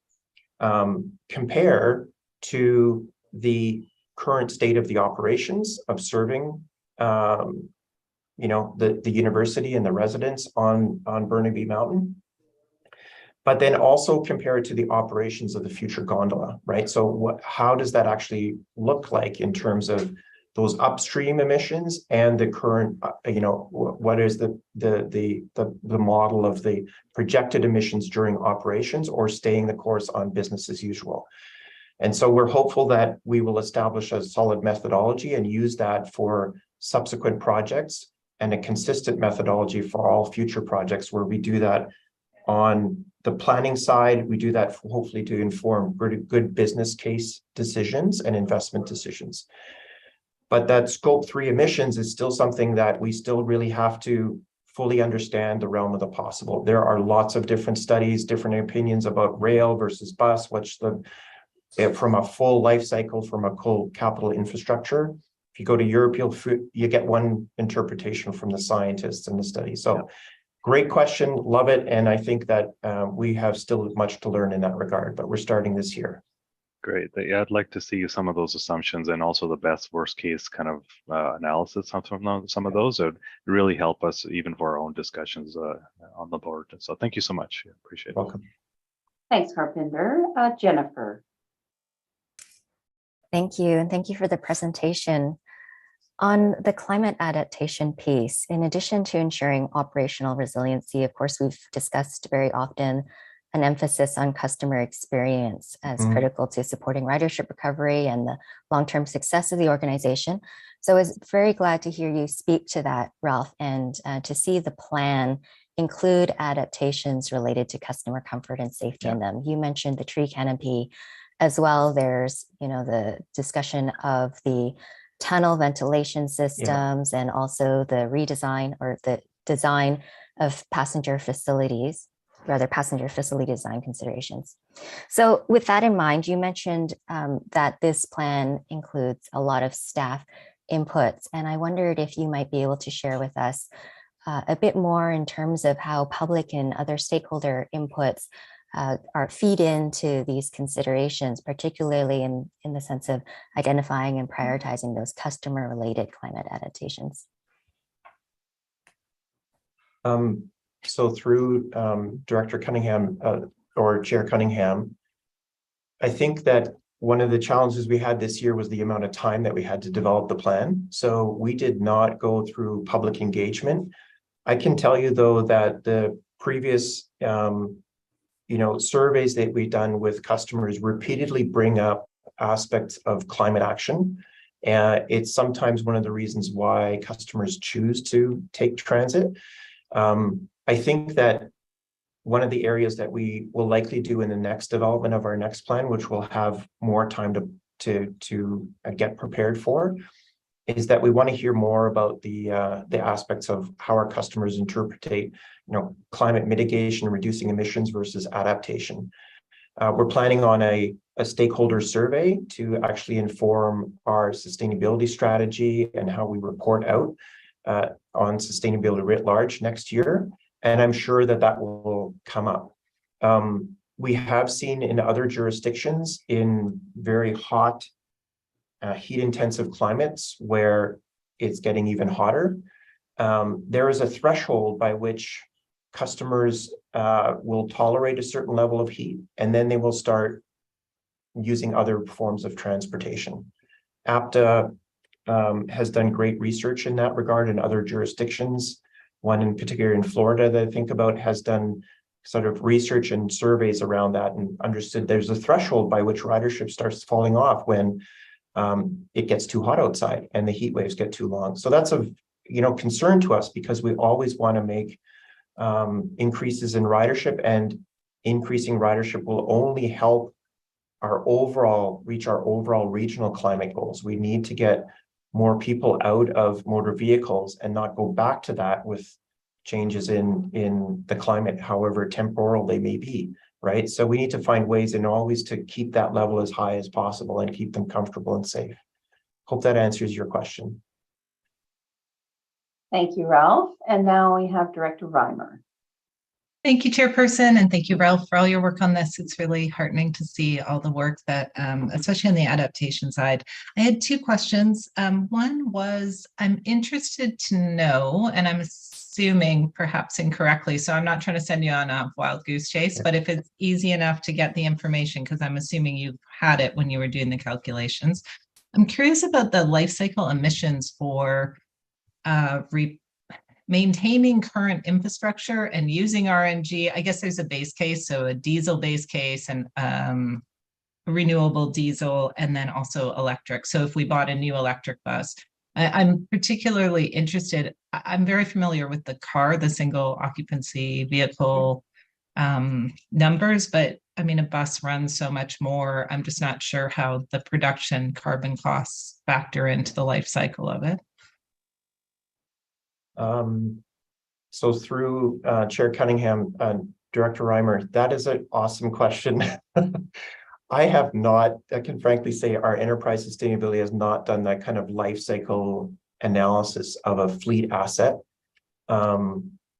S18: compare to the current state of the operations of serving the university and the residents on Burnaby Mountain, but then also compare it to the operations of the future gondola, right? So how does that actually look like in terms of those upstream emissions and the current, what is the model of the projected emissions during operations or staying the course on business as usual? And so we're hopeful that we will establish a solid methodology and use that for subsequent projects, and a consistent methodology for all future projects, where we do that on the planning side. We do that hopefully to inform good business case decisions and investment decisions. But that scope 3 emissions is still something that we still really have to fully understand the realm of the possible. There are lots of different studies, different opinions about rail versus bus, from a full life cycle, from a full capital infrastructure. If you go to Europe, you get one interpretation from the scientists in the study. So great question, love it. And I think that we have still much to learn in that regard, but we're starting this year.
S14: Great. Yeah, I'd like to see some of those assumptions and also the best worst case kind of analysis on some of those. It would really help us even for our own discussions on the board. So thank you so much. Appreciate it.
S18: Welcome.
S1: Thanks, Harpinder. Jennifer.
S2: Thank you, and thank you for the presentation. On the climate adaptation piece, in addition to ensuring operational resiliency, of course, we've discussed very often an emphasis on customer experience as critical to supporting ridership recovery and the long-term success of the organization. So I was very glad to hear you speak to that, Ralph, and to see the plan include adaptations related to customer comfort and safety in them. You mentioned the tree canopy as well. There's, the discussion of the tunnel ventilation systems and also the redesign or the design of passenger facility design considerations. So with that in mind, you mentioned that this plan includes a lot of staff inputs, and I wondered if you might be able to share with us a bit more in terms of how public and other stakeholder inputs feed into these considerations, particularly in the sense of identifying and prioritizing those customer-related climate adaptations.
S18: So through Director Cunningham or Chair Cunningham, I think that one of the challenges we had this year was the amount of time that we had to develop the plan. So we did not go through public engagement. I can tell you, though, that the previous surveys that we've done with customers repeatedly bring up aspects of climate action. It's sometimes one of the reasons why customers choose to take transit. I think that one of the areas that we will likely do in the next development of our next plan, which we'll have more time to get prepared for, is that we want to hear more about the aspects of how our customers interpret, climate mitigation, reducing emissions versus adaptation. We're planning on a stakeholder survey to actually inform our sustainability strategy and how we report out on sustainability writ large next year. And I'm sure that will come up. We have seen in other jurisdictions in very hot, heat-intensive climates where it's getting even hotter, there is a threshold by which customers will tolerate a certain level of heat, and then they will start using other forms of transportation. APTA has done great research in that regard in other jurisdictions. One in particular in Florida that I think about has done sort of research and surveys around that and understood there's a threshold by which ridership starts falling off when it gets too hot outside and the heat waves get too long. So that's of concern to us, because we always want to make increases in ridership, and increasing ridership will only help reach our overall regional climate goals. We need to get more people out of motor vehicles and not go back to that with changes in the climate, however temporal they may be, right? So we need to find ways and always to keep that level as high as possible and keep them comfortable and safe. Hope that answers your question.
S1: Thank you, Ralph. And now we have Director Reimer.
S16: Thank you, Chairperson, and thank you, Ralph, for all your work on this. It's really heartening to see all the work that, especially on the adaptation side. I had two questions. One was, I'm interested to know, and I'm assuming perhaps incorrectly, so I'm not trying to send you on a wild goose chase, but if it's easy enough to get the information, because I'm assuming you had it when you were doing the calculations. I'm curious about the life cycle emissions for maintaining current infrastructure and using RNG. I guess there's a base case, so a diesel base case and renewable diesel, and then also electric. So if we bought a new electric bus, I'm particularly interested, I'm very familiar with the car, the single occupancy vehicle numbers, but I mean, a bus runs so much more. I'm just not sure how the production carbon costs factor into the life cycle of it.
S18: So through Chair Cunningham, Director Reimer, that is an awesome question. I can frankly say our enterprise sustainability has not done that kind of life cycle analysis of a fleet asset.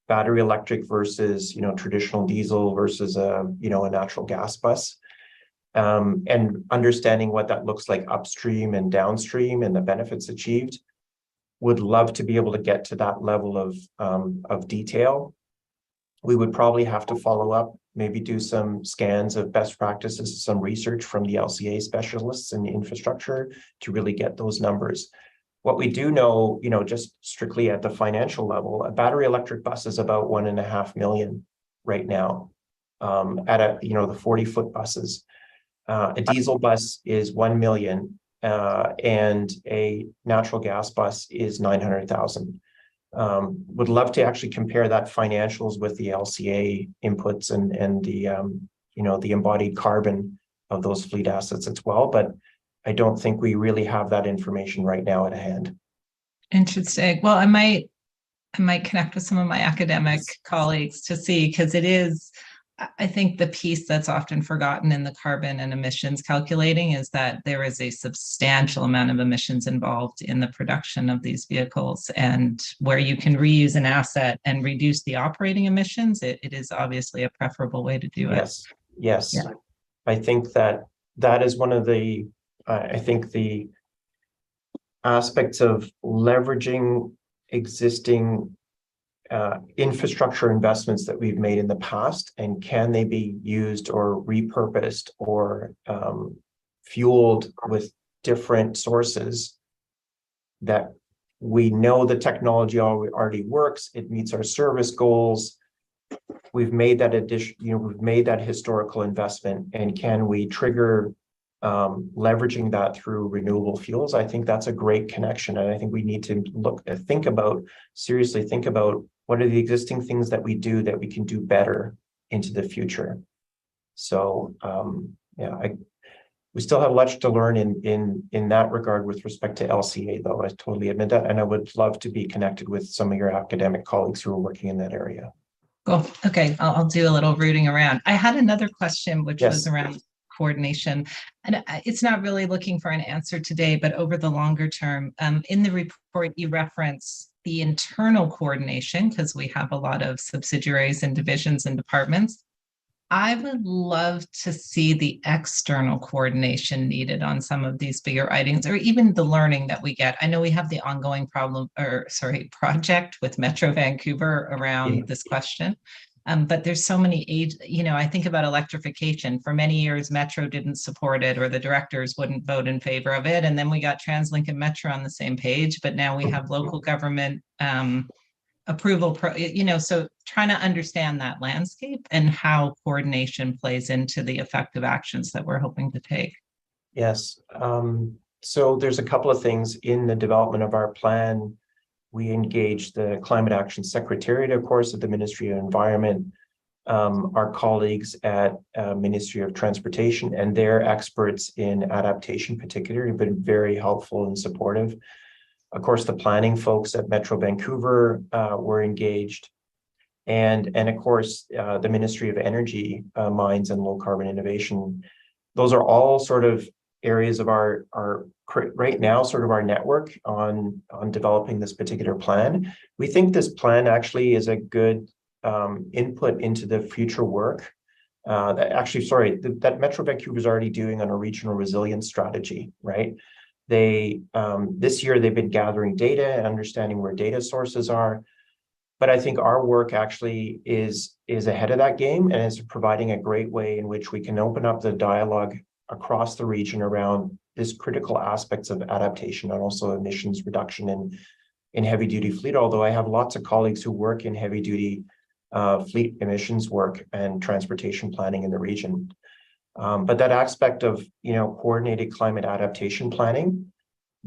S18: Battery electric versus, traditional diesel versus a natural gas bus. And understanding what that looks like upstream and downstream and the benefits achieved. Would love to be able to get to that level of detail. We would probably have to follow up, maybe do some scans of best practices, some research from the LCA specialists in the infrastructure to really get those numbers. What we do know, just strictly at the financial level, a battery electric bus is about 1.5 million right now at the 40-foot buses. A diesel bus is 1 million. And a natural gas bus is 900,000. Would love to actually compare that financials with the LCA inputs and the embodied carbon of those fleet assets as well, but I don't think we really have that information right now at hand.
S16: Interesting. Well, I might connect with some of my academic colleagues to see, because it is, I think the piece that's often forgotten in the carbon and emissions calculating is that there is a substantial amount of emissions involved in the production of these vehicles, and where you can reuse an asset and reduce the operating emissions, it is obviously a preferable way to do it.
S18: Yes.
S16: Yeah.
S18: I think that is one of the, I think the aspects of leveraging existing infrastructure investments that we've made in the past, and can they be used or repurposed or fueled with different sources that we know the technology already works, it meets our service goals. We've made that we've made that historical investment, and can we trigger leveraging that through renewable fuels? I think that's a great connection, and I think we need to seriously think about what are the existing things that we do that we can do better into the future. So we still have much to learn in that regard with respect to LCA, though. I totally admit that, and I would love to be connected with some of your academic colleagues who are working in that area.
S16: Cool. Okay, I'll do a little rooting around. I had another question, which was around coordination, and it's not really looking for an answer today, but over the longer term, in the report you reference the internal coordination, because we have a lot of subsidiaries and divisions and departments. I would love to see the external coordination needed on some of these bigger items, or even the learning that we get. I know we have the ongoing project with Metro Vancouver around this question. But there's so many I think about electrification. For many years, Metro didn't support it, or the directors wouldn't vote in favor of it. And then we got TransLink and Metro on the same page, but now we have local government approval, so trying to understand that landscape and how coordination plays into the effective actions that we're hoping to take.
S18: Yes. So there's a couple of things in the development of our plan. We engaged the Climate Action Secretariat, of course, at the Ministry of Environment, our colleagues at Ministry of Transportation, and their experts in adaptation particularly have been very helpful and supportive. Of course, the planning folks at Metro Vancouver were engaged. And of course, the Ministry of Energy, Mines and Low Carbon Innovation. Those are all sort of areas of our right now, sort of our network on developing this particular plan. We think this plan actually is a good input into the future work that Metro Vancouver is already doing on a regional resilience strategy, right? They this year they've been gathering data and understanding where data sources are. But I think our work actually is ahead of that game and is providing a great way in which we can open up the dialogue across the region around this critical aspects of adaptation and also emissions reduction in heavy duty fleet. Although I have lots of colleagues who work in heavy duty fleet emissions work and transportation planning in the region. But that aspect of, coordinated climate adaptation planning,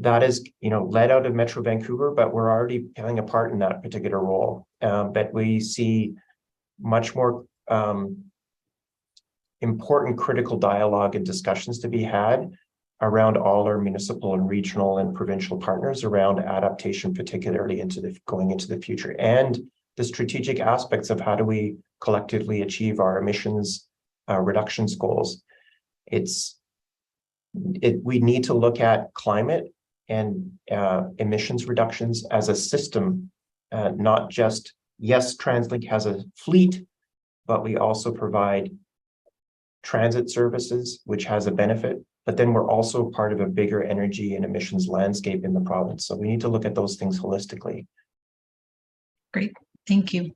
S18: that is, led out of Metro Vancouver, but we're already playing a part in that particular role. But we see much more important critical dialogue and discussions to be had around all our municipal and regional and provincial partners around adaptation, particularly going into the future, and the strategic aspects of how do we collectively achieve our emissions reductions goals. We need to look at climate and emissions reductions as a system, not just, yes, TransLink has a fleet, but we also provide transit services, which has a benefit, but then we're also part of a bigger energy and emissions landscape in the province. So we need to look at those things holistically.
S16: Great, thank you.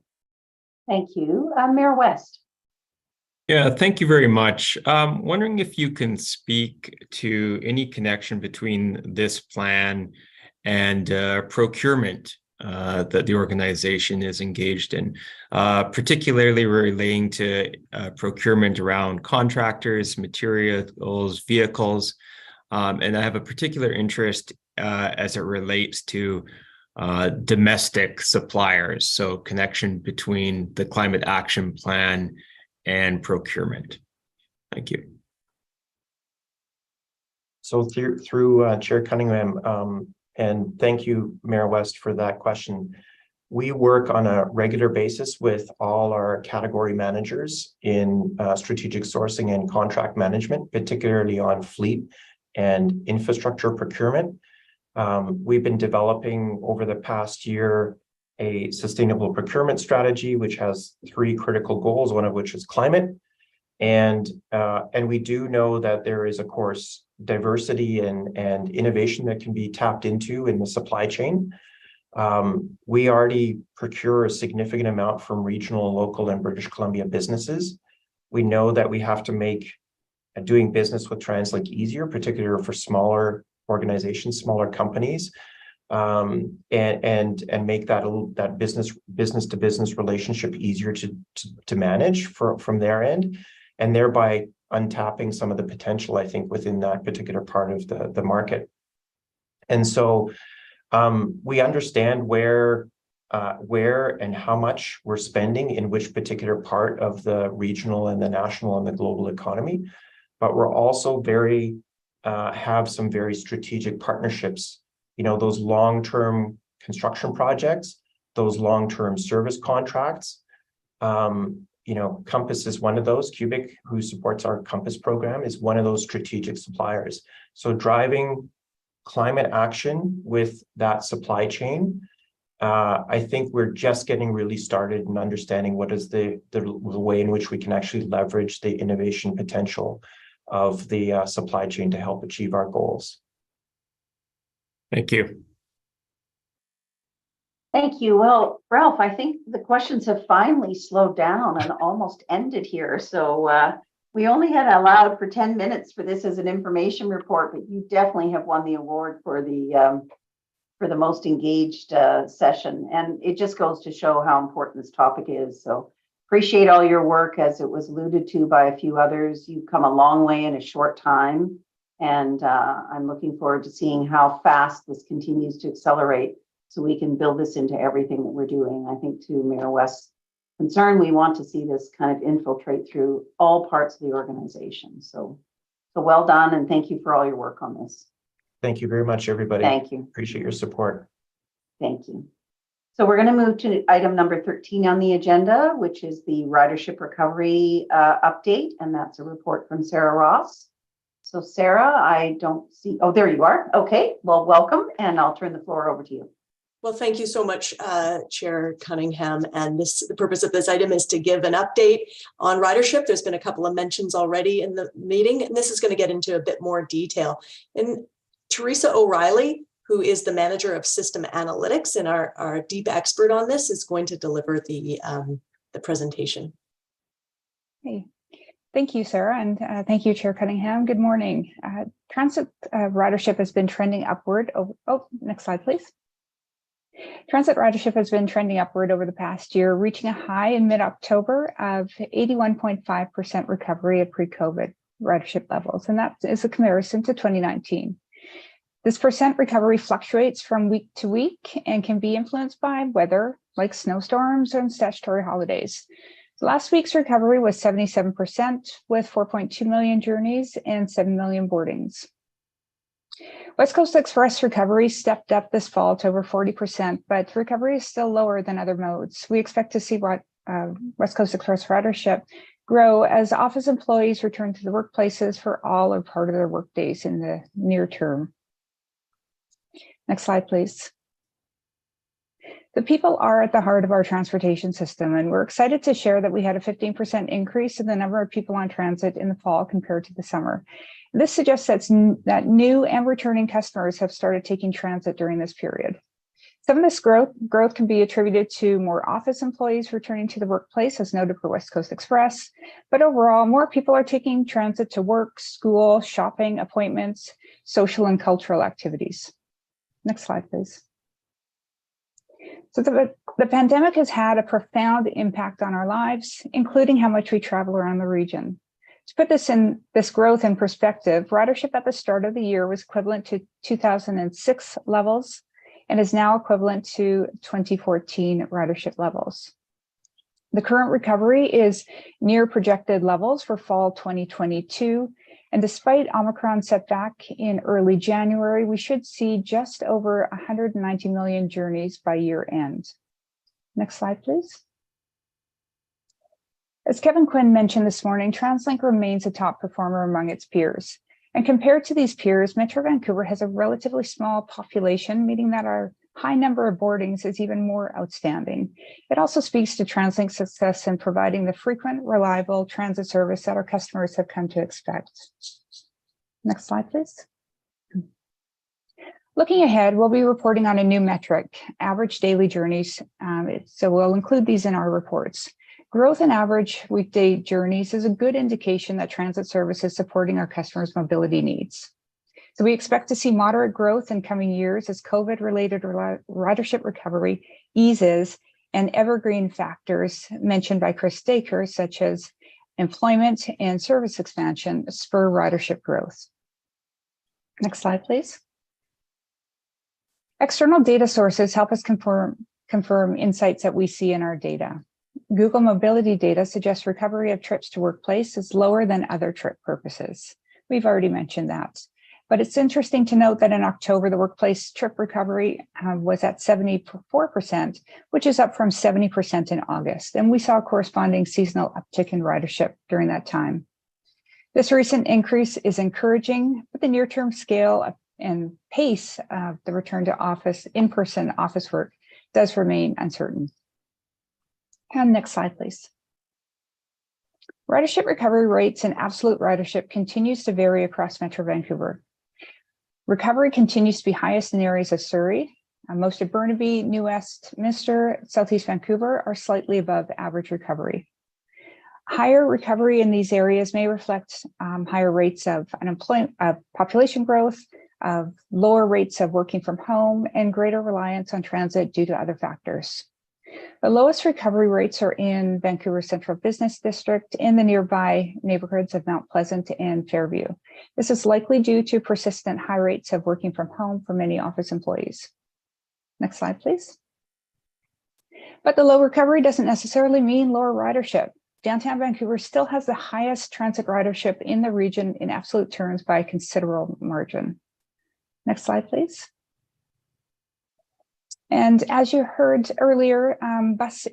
S1: Thank you. Mayor West.
S19: Yeah, thank you very much. Wondering if you can speak to any connection between this plan and procurement that the organization is engaged in, particularly relating to procurement around contractors, materials, vehicles. And I have a particular interest as it relates to domestic suppliers, so connection between the climate action plan and procurement. Thank you.
S18: So through Chair Cunningham, and thank you, Mayor West, for that question. We work on a regular basis with all our category managers in strategic sourcing and contract management, particularly on fleet and infrastructure procurement. We've been developing over the past year a sustainable procurement strategy, which has 3 critical goals, one of which is climate. And we do know that there is, of course, diversity and innovation that can be tapped into in the supply chain. We already procure a significant amount from regional, local, and British Columbia businesses. We know that we have to make doing business with TransLink easier, particularly for smaller organizations, smaller companies, and make that business to business relationship easier to manage from their end, and thereby untapping some of the potential, I think, within that particular part of the market. And so we understand where and how much we're spending in which particular part of the regional and the national and the global economy, but we're also have some very strategic partnerships, those long-term construction projects, those long-term service contracts. Compass is one of those. Cubic, who supports our Compass program, is one of those strategic suppliers. So driving climate action with that supply chain, I think we're just getting really started in understanding what is the way in which we can actually leverage the innovation potential of the supply chain to help achieve our goals.
S19: Thank you.
S1: Thank you. Well, Ralph, I think the questions have finally slowed down and almost ended here. So we only had allowed for 10 minutes for this as an information report, but you definitely have won the award for the most engaged session. And it just goes to show how important this topic is. So appreciate all your work, as it was alluded to by a few others. You've come a long way in a short time. And I'm looking forward to seeing how fast this continues to accelerate, so we can build this into everything that we're doing. I think, to Mayor West's concern. We want to see this kind of infiltrate through all parts of the organization. So well done, and thank you for all your work on this.
S18: Thank you very much, everybody.
S1: Thank you.
S18: Appreciate your support.
S1: Thank you. So we're going to move to item number 13 on the agenda, which is the ridership recovery update, and that's a report from Sarah Ross. So Sarah, I don't see, oh, there you are. Okay, well, welcome, and I'll turn the floor over to you.
S20: Well, thank you so much, Chair Cunningham. And the purpose of this item is to give an update on ridership. There's been a couple of mentions already in the meeting, and this is going to get into a bit more detail. And Teresa O'Reilly, who is the manager of system analytics and our deep expert on this, is going to deliver the presentation.
S21: Hey. Thank you, Sarah, and thank you, Chair Cunningham. Good morning. Transit ridership has been trending upward. Next slide, please. Transit ridership has been trending upward over the past year, reaching a high in mid-October of 81.5% recovery of pre-COVID ridership levels, and that is a comparison to 2019. This percent recovery fluctuates from week to week and can be influenced by weather, like snowstorms and statutory holidays. Last week's recovery was 77%, with 4.2 million journeys and 7 million boardings. West Coast Express recovery stepped up this fall to over 40%, but recovery is still lower than other modes. We expect to see West Coast Express ridership grow as office employees return to the workplaces for all or part of their workdays in the near term. Next slide, please. The people are at the heart of our transportation system, and we're excited to share that we had a 15% increase in the number of people on transit in the fall compared to the summer. This suggests that new and returning customers have started taking transit during this period. Some of this growth can be attributed to more office employees returning to the workplace, as noted for West Coast Express, but overall, more people are taking transit to work, school, shopping, appointments, social and cultural activities. Next slide, please. So the pandemic has had a profound impact on our lives, including how much we travel around the region. To put this growth in perspective, ridership at the start of the year was equivalent to 2006 levels and is now equivalent to 2014 ridership levels. The current recovery is near projected levels for fall 2022. And despite Omicron setback in early January, we should see just over 190 million journeys by year end. Next slide, please. As Kevin Quinn mentioned this morning, TransLink remains a top performer among its peers. And compared to these peers, Metro Vancouver has a relatively small population, meaning that our high number of boardings is even more outstanding. It also speaks to TransLink's success in providing the frequent, reliable transit service that our customers have come to expect. Next slide, please. Looking ahead, we'll be reporting on a new metric, average daily journeys. So we'll include these in our reports. Growth in average weekday journeys is a good indication that transit service is supporting our customers' mobility needs. So we expect to see moderate growth in coming years as COVID-related ridership recovery eases and evergreen factors mentioned by Chris Staker, such as employment and service expansion, spur ridership growth. Next slide, please. External data sources help us confirm insights that we see in our data. Google mobility data suggests recovery of trips to workplace is lower than other trip purposes. We've already mentioned that. But it's interesting to note that in October, the workplace trip recovery was at 74%, which is up from 70% in August. And we saw a corresponding seasonal uptick in ridership during that time. This recent increase is encouraging, but the near-term scale and pace of the return to office, in-person office work does remain uncertain. And next slide, please. Ridership recovery rates and absolute ridership continues to vary across Metro Vancouver. Recovery continues to be highest in areas of Surrey. Most of Burnaby, New Westminster, Southeast Vancouver are slightly above average recovery. Higher recovery in these areas may reflect higher rates of unemployment, population growth, of lower rates of working from home, and greater reliance on transit due to other factors. The lowest recovery rates are in Vancouver Central Business District in the nearby neighborhoods of Mount Pleasant and Fairview. This is likely due to persistent high rates of working from home for many office employees. Next slide, please. But the low recovery doesn't necessarily mean lower ridership. Downtown Vancouver still has the highest transit ridership in the region in absolute terms by a considerable margin. Next slide, please. And as you heard earlier, bus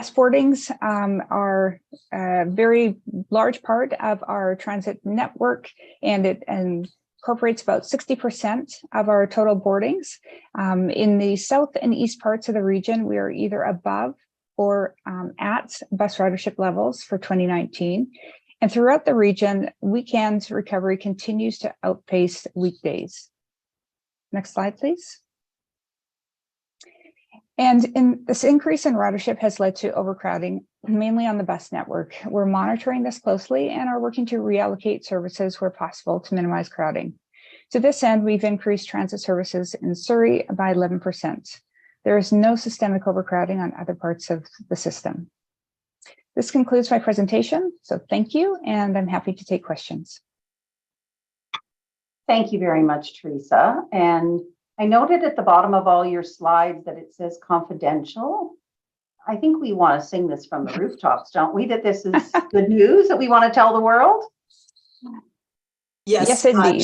S21: boardings are a very large part of our transit network, and it incorporates about 60% of our total boardings. In the south and east parts of the region, we are either above or at bus ridership levels for 2019. And throughout the region, weekends recovery continues to outpace weekdays. Next slide, please. And this increase in ridership has led to overcrowding, mainly on the bus network. We're monitoring this closely and are working to reallocate services where possible to minimize crowding. To this end, we've increased transit services in Surrey by 11%. There is no systemic overcrowding on other parts of the system. This concludes my presentation, so thank you, and I'm happy to take questions.
S1: Thank you very much, Teresa. And I noted at the bottom of all your slides that it says confidential. I think we want to sing this from the rooftops, don't we? That this is good news that we want to tell the world?
S20: Yes,
S21: yes, indeed.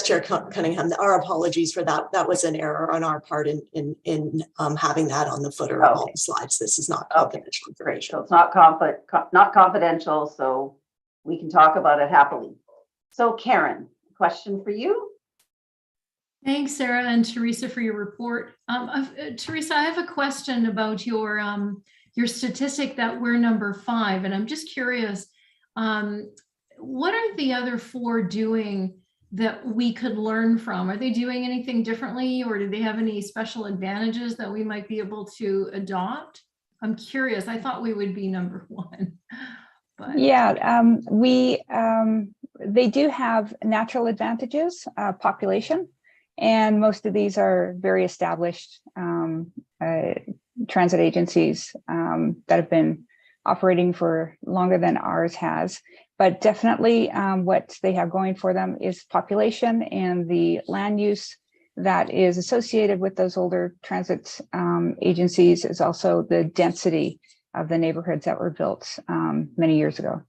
S20: Chair Cunningham, our apologies for that. That was an error on our part in having that on the footer of all the slides. This is not confidential information.
S1: So it's not confidential, so we can talk about it happily. So Karen, question for you.
S8: Thanks, Sarah and Teresa, for your report. Teresa, I have a question about your statistic that we're number 5, and I'm just curious, what are the other 4 doing that we could learn from? Are they doing anything differently, or do they have any special advantages that we might be able to adopt? I'm curious. I thought we would be number 1. But.
S21: Yeah, they do have natural advantages, population. And most of these are very established transit agencies that have been operating for longer than ours has. But definitely what they have going for them is population, and the land use that is associated with those older transit agencies is also the density of the neighborhoods that were built many years ago.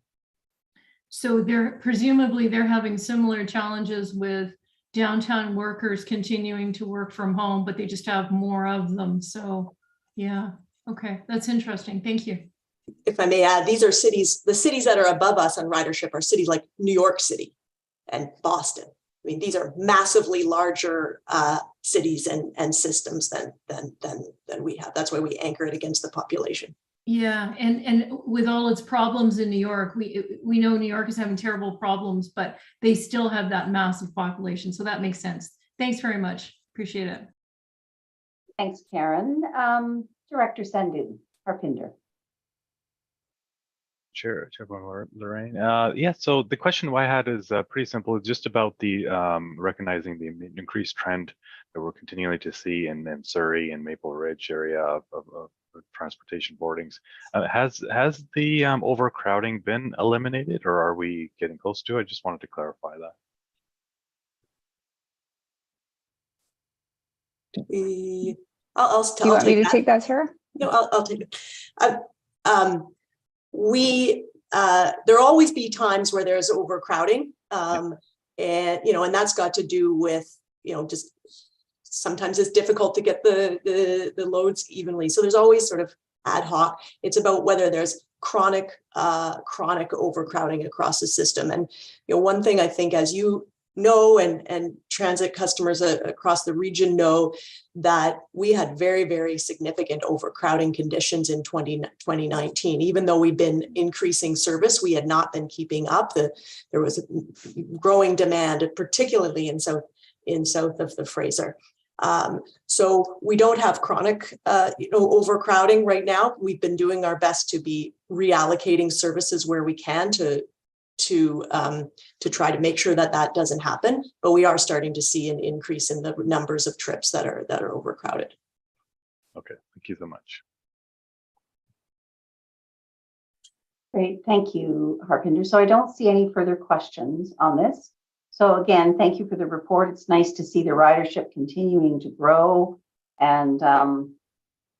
S8: So presumably they're having similar challenges with downtown workers continuing to work from home, but they just have more of them. So yeah, okay, that's interesting. Thank you.
S20: If I may add, these are cities, the cities that are above us on ridership are cities like New York City and Boston. I mean, these are massively larger cities and systems than we have. That's why we anchor it against the population.
S8: Yeah, and with all its problems in New York, we know New York is having terrible problems, but they still have that massive population. So that makes sense. Thanks very much. Appreciate it.
S1: Thanks, Karen. Director Sandhu Harpinder.
S14: Chairman Lorraine. Yeah, so the question I had is pretty simple. It's just about the recognizing the increased trend that we're continuing to see in Surrey and Maple Ridge area of transportation boardings. Has the overcrowding been eliminated, or are we getting close to it? I just wanted to clarify that.
S20: I'll
S21: Do you want me to take that, Sarah?
S20: No, I'll take it. There'll always be times where there's overcrowding, and that's got to do with just sometimes it's difficult to get the loads evenly. So there's always sort of ad hoc. It's about whether there's chronic overcrowding across the system. And one thing I think, as you know, and transit customers across the region know, that we had very, very significant overcrowding conditions in 2019. Even though we've been increasing service, we had not been keeping up. There was a growing demand, particularly in south of the Fraser. So we don't have chronic overcrowding right now. We've been doing our best to be reallocating services where we can to try to make sure that doesn't happen. But we are starting to see an increase in the numbers of trips that are overcrowded.
S14: Okay, thank you so much.
S1: Great, thank you, Harpinder. So I don't see any further questions on this. So again, thank you for the report. It's nice to see the ridership continuing to grow, and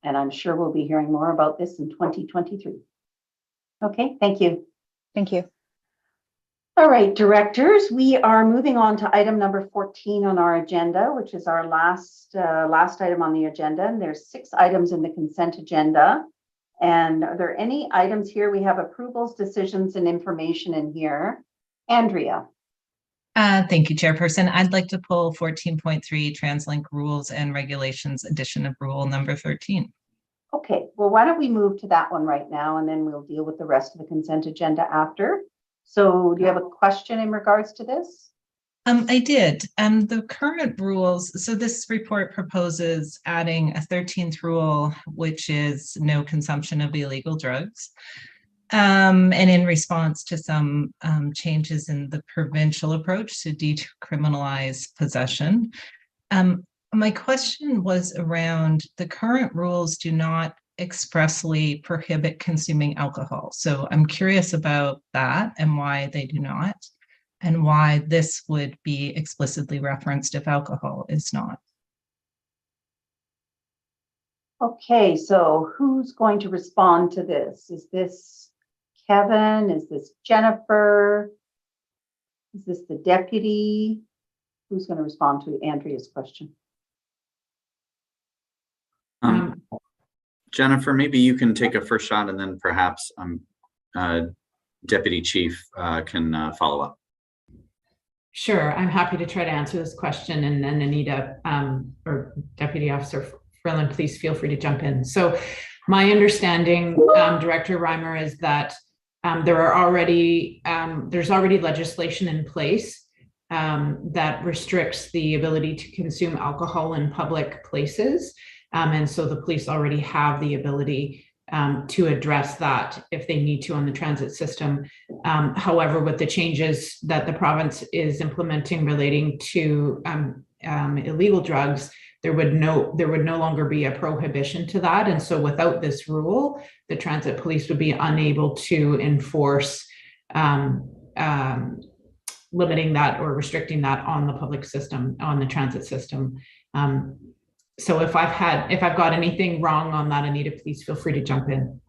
S1: And I'm sure we'll be hearing more about this in 2023. Okay, thank you.
S21: Thank you.
S1: All right, directors, we are moving on to item number 14 on our agenda, which is our last item on the agenda. And there's 6 items in the consent agenda. And are there any items here? We have approvals, decisions, and information in here. Andrea.
S16: Thank you, Chairperson. I'd like to pull 14.3 TransLink rules and regulations edition of rule number 13.
S1: Okay, well, why don't we move to that one right now, and then we'll deal with the rest of the consent agenda after. So do you have a question in regards to this?
S16: I did. The current rules, so this report proposes adding a 13th rule, which is no consumption of illegal drugs. And in response to some changes in the provincial approach to decriminalize possession. My question was around the current rules do not expressly prohibit consuming alcohol. So I'm curious about that and why they do not, and why this would be explicitly referenced if alcohol is not.
S1: Okay, so who's going to respond to this? Is this Kevin? Is this Jennifer? Is this the deputy? Who's going to respond to Andrea's question?
S7: Jennifer, maybe you can take a first shot, and then perhaps Deputy Chief can follow up.
S3: Sure, I'm happy to try to answer this question, and then Anita or Deputy Officer Freeland, please feel free to jump in. So my understanding, Director Reimer, is that there's already legislation in place that restricts the ability to consume alcohol in public places. And so the police already have the ability to address that if they need to on the transit system. However, with the changes that the province is implementing relating to illegal drugs, there would no longer be a prohibition to that. And so without this rule, the transit police would be unable to enforce limiting that or restricting that on the public system, on the transit system. So if I've got anything wrong on that, Anita, please feel free to jump in.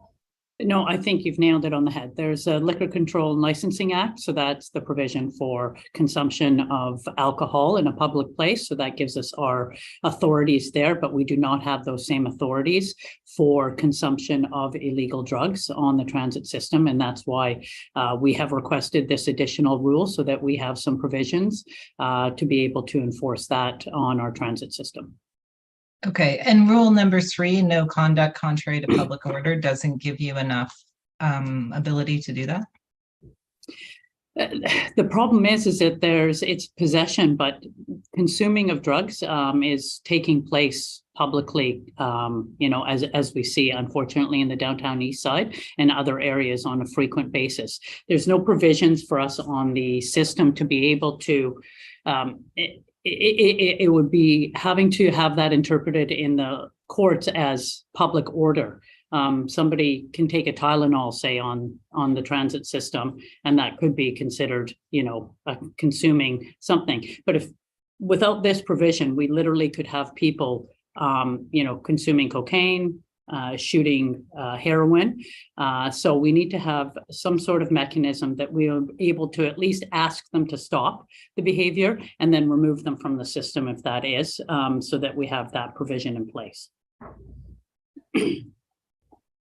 S15: No, I think you've nailed it on the head. There's a Liquor Control and Licensing Act. So that's the provision for consumption of alcohol in a public place. So that gives us our authorities there, but we do not have those same authorities for consumption of illegal drugs on the transit system. And that's why we have requested this additional rule so that we have some provisions to be able to enforce that on our transit system.
S16: Okay, and rule number 3, no conduct contrary to public order, doesn't give you enough ability to do that?
S15: The problem is that it's possession, but consuming of drugs is taking place publicly, as we see, unfortunately, in the downtown east side and other areas on a frequent basis. There's no provisions for us on the system to be able to it would be having to have that interpreted in the courts as public order. Somebody can take a Tylenol, say, on the transit system, and that could be considered, consuming something. But if without this provision, we literally could have people, consuming cocaine, shooting heroin. So we need to have some sort of mechanism that we are able to at least ask them to stop the behavior and then remove them from the system if that is, so that we have that provision in place.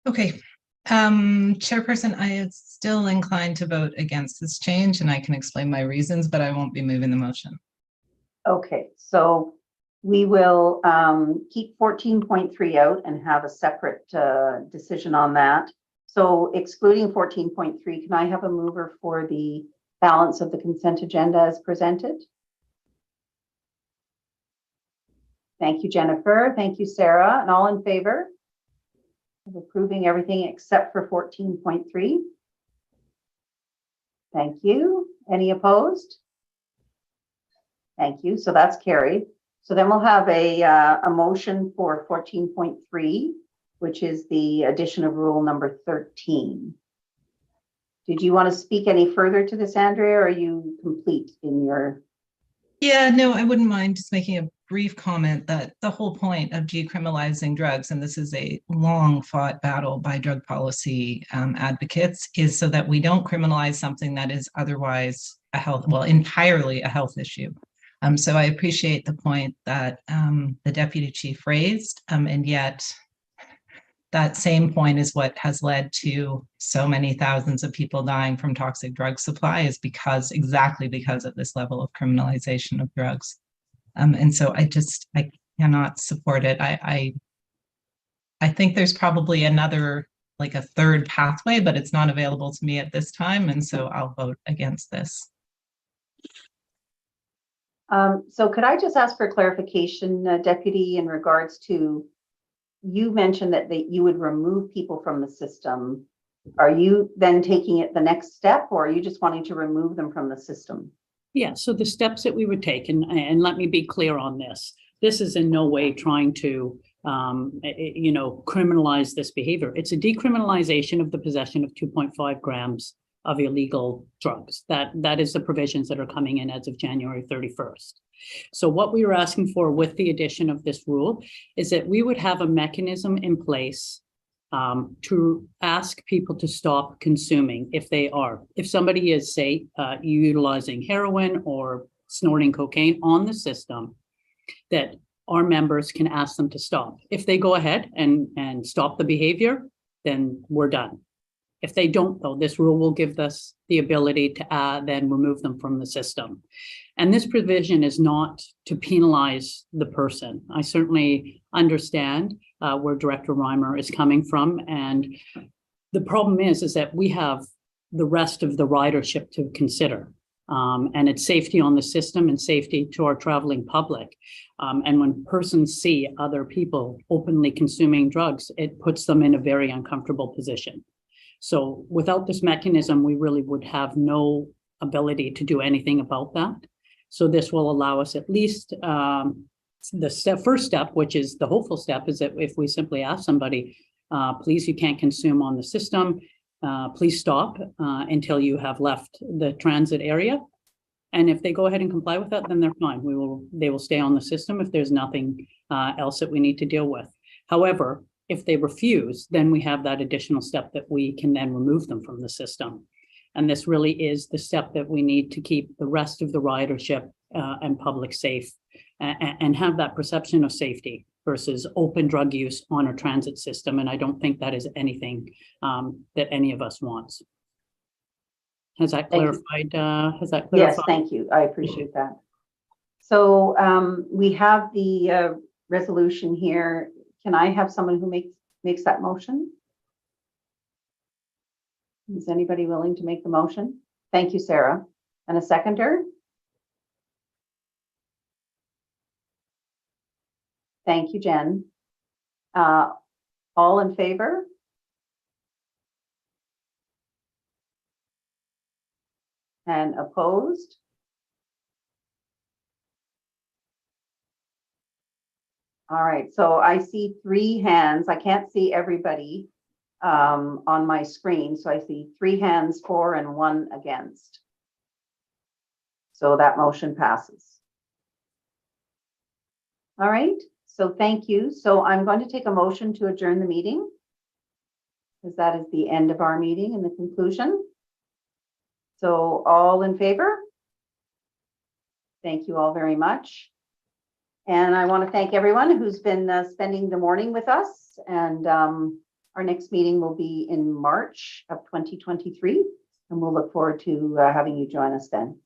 S16: Okay. Chairperson, I am still inclined to vote against this change, and I can explain my reasons, but I won't be moving the motion.
S1: Okay, so we will keep 14.3 out and have a separate decision on that. So excluding 14.3, can I have a mover for the balance of the consent agenda as presented? Thank you, Jennifer. Thank you, Sarah. And all in favor of approving everything except for 14.3? Thank you. Any opposed? Thank you. So that's carried. So then we'll have a motion for 14.3, which is the addition of rule number 13. Did you want to speak any further to this, Andrea, or are you complete in your?
S16: Yeah, no, I wouldn't mind just making a brief comment that the whole point of decriminalizing drugs, and this is a long fought battle by drug policy advocates, is so that we don't criminalize something that is otherwise entirely a health issue. So I appreciate the point that the deputy chief raised, and yet that same point is what has led to so many thousands of people dying from toxic drug supply is exactly because of this level of criminalization of drugs. And so I cannot support it. I think there's probably another, like a third pathway, but it's not available to me at this time. And so I'll vote against this.
S1: So could I just ask for clarification, Deputy, in regards to, you mentioned that you would remove people from the system. Are you then taking it the next step, or are you just wanting to remove them from the system?
S15: Yeah, so the steps that we would take, and let me be clear on this. This is in no way trying to, criminalize this behavior. It's a decriminalization of the possession of 2.5 grams of illegal drugs. That is the provisions that are coming in as of January 31st. So what we were asking for with the addition of this rule is that we would have a mechanism in place to ask people to stop consuming if somebody is, say, utilizing heroin or snorting cocaine on the system, that our members can ask them to stop. If they go ahead and stop the behavior, then we're done. If they don't, though, this rule will give us the ability to then remove them from the system. And this provision is not to penalize the person. I certainly understand where Director Reimer is coming from. And the problem is that we have the rest of the ridership to consider. And it's safety on the system and safety to our traveling public. And when persons see other people openly consuming drugs, it puts them in a very uncomfortable position. So without this mechanism, we really would have no ability to do anything about that. So this will allow us at least the first step, which is the hopeful step, is that if we simply ask somebody, please, you can't consume on the system, please stop until you have left the transit area. And if they go ahead and comply with that, then they're fine. They will stay on the system if there's nothing else that we need to deal with. However, if they refuse, then we have that additional step that we can then remove them from the system. And this really is the step that we need to keep the rest of the ridership and public safe and have that perception of safety versus open drug use on a transit system. And I don't think that is anything that any of us wants. Has that clarified?
S1: Yes, thank you. I appreciate that. So we have the resolution here. Can I have someone who makes that motion? Is anybody willing to make the motion? Thank you, Sarah. And a seconder? Thank you, Jen. All in favor? And opposed? All right, so I see 3 hands. I can't see everybody on my screen. So I see 3 hands for and 1 against. So that motion passes. All right, so thank you. So I'm going to take a motion to adjourn the meeting, because that is the end of our meeting and the conclusion. So all in favor? Thank you all very much. And I want to thank everyone who's been spending the morning with us. And our next meeting will be in March of 2023. And we'll look forward to having you join us then.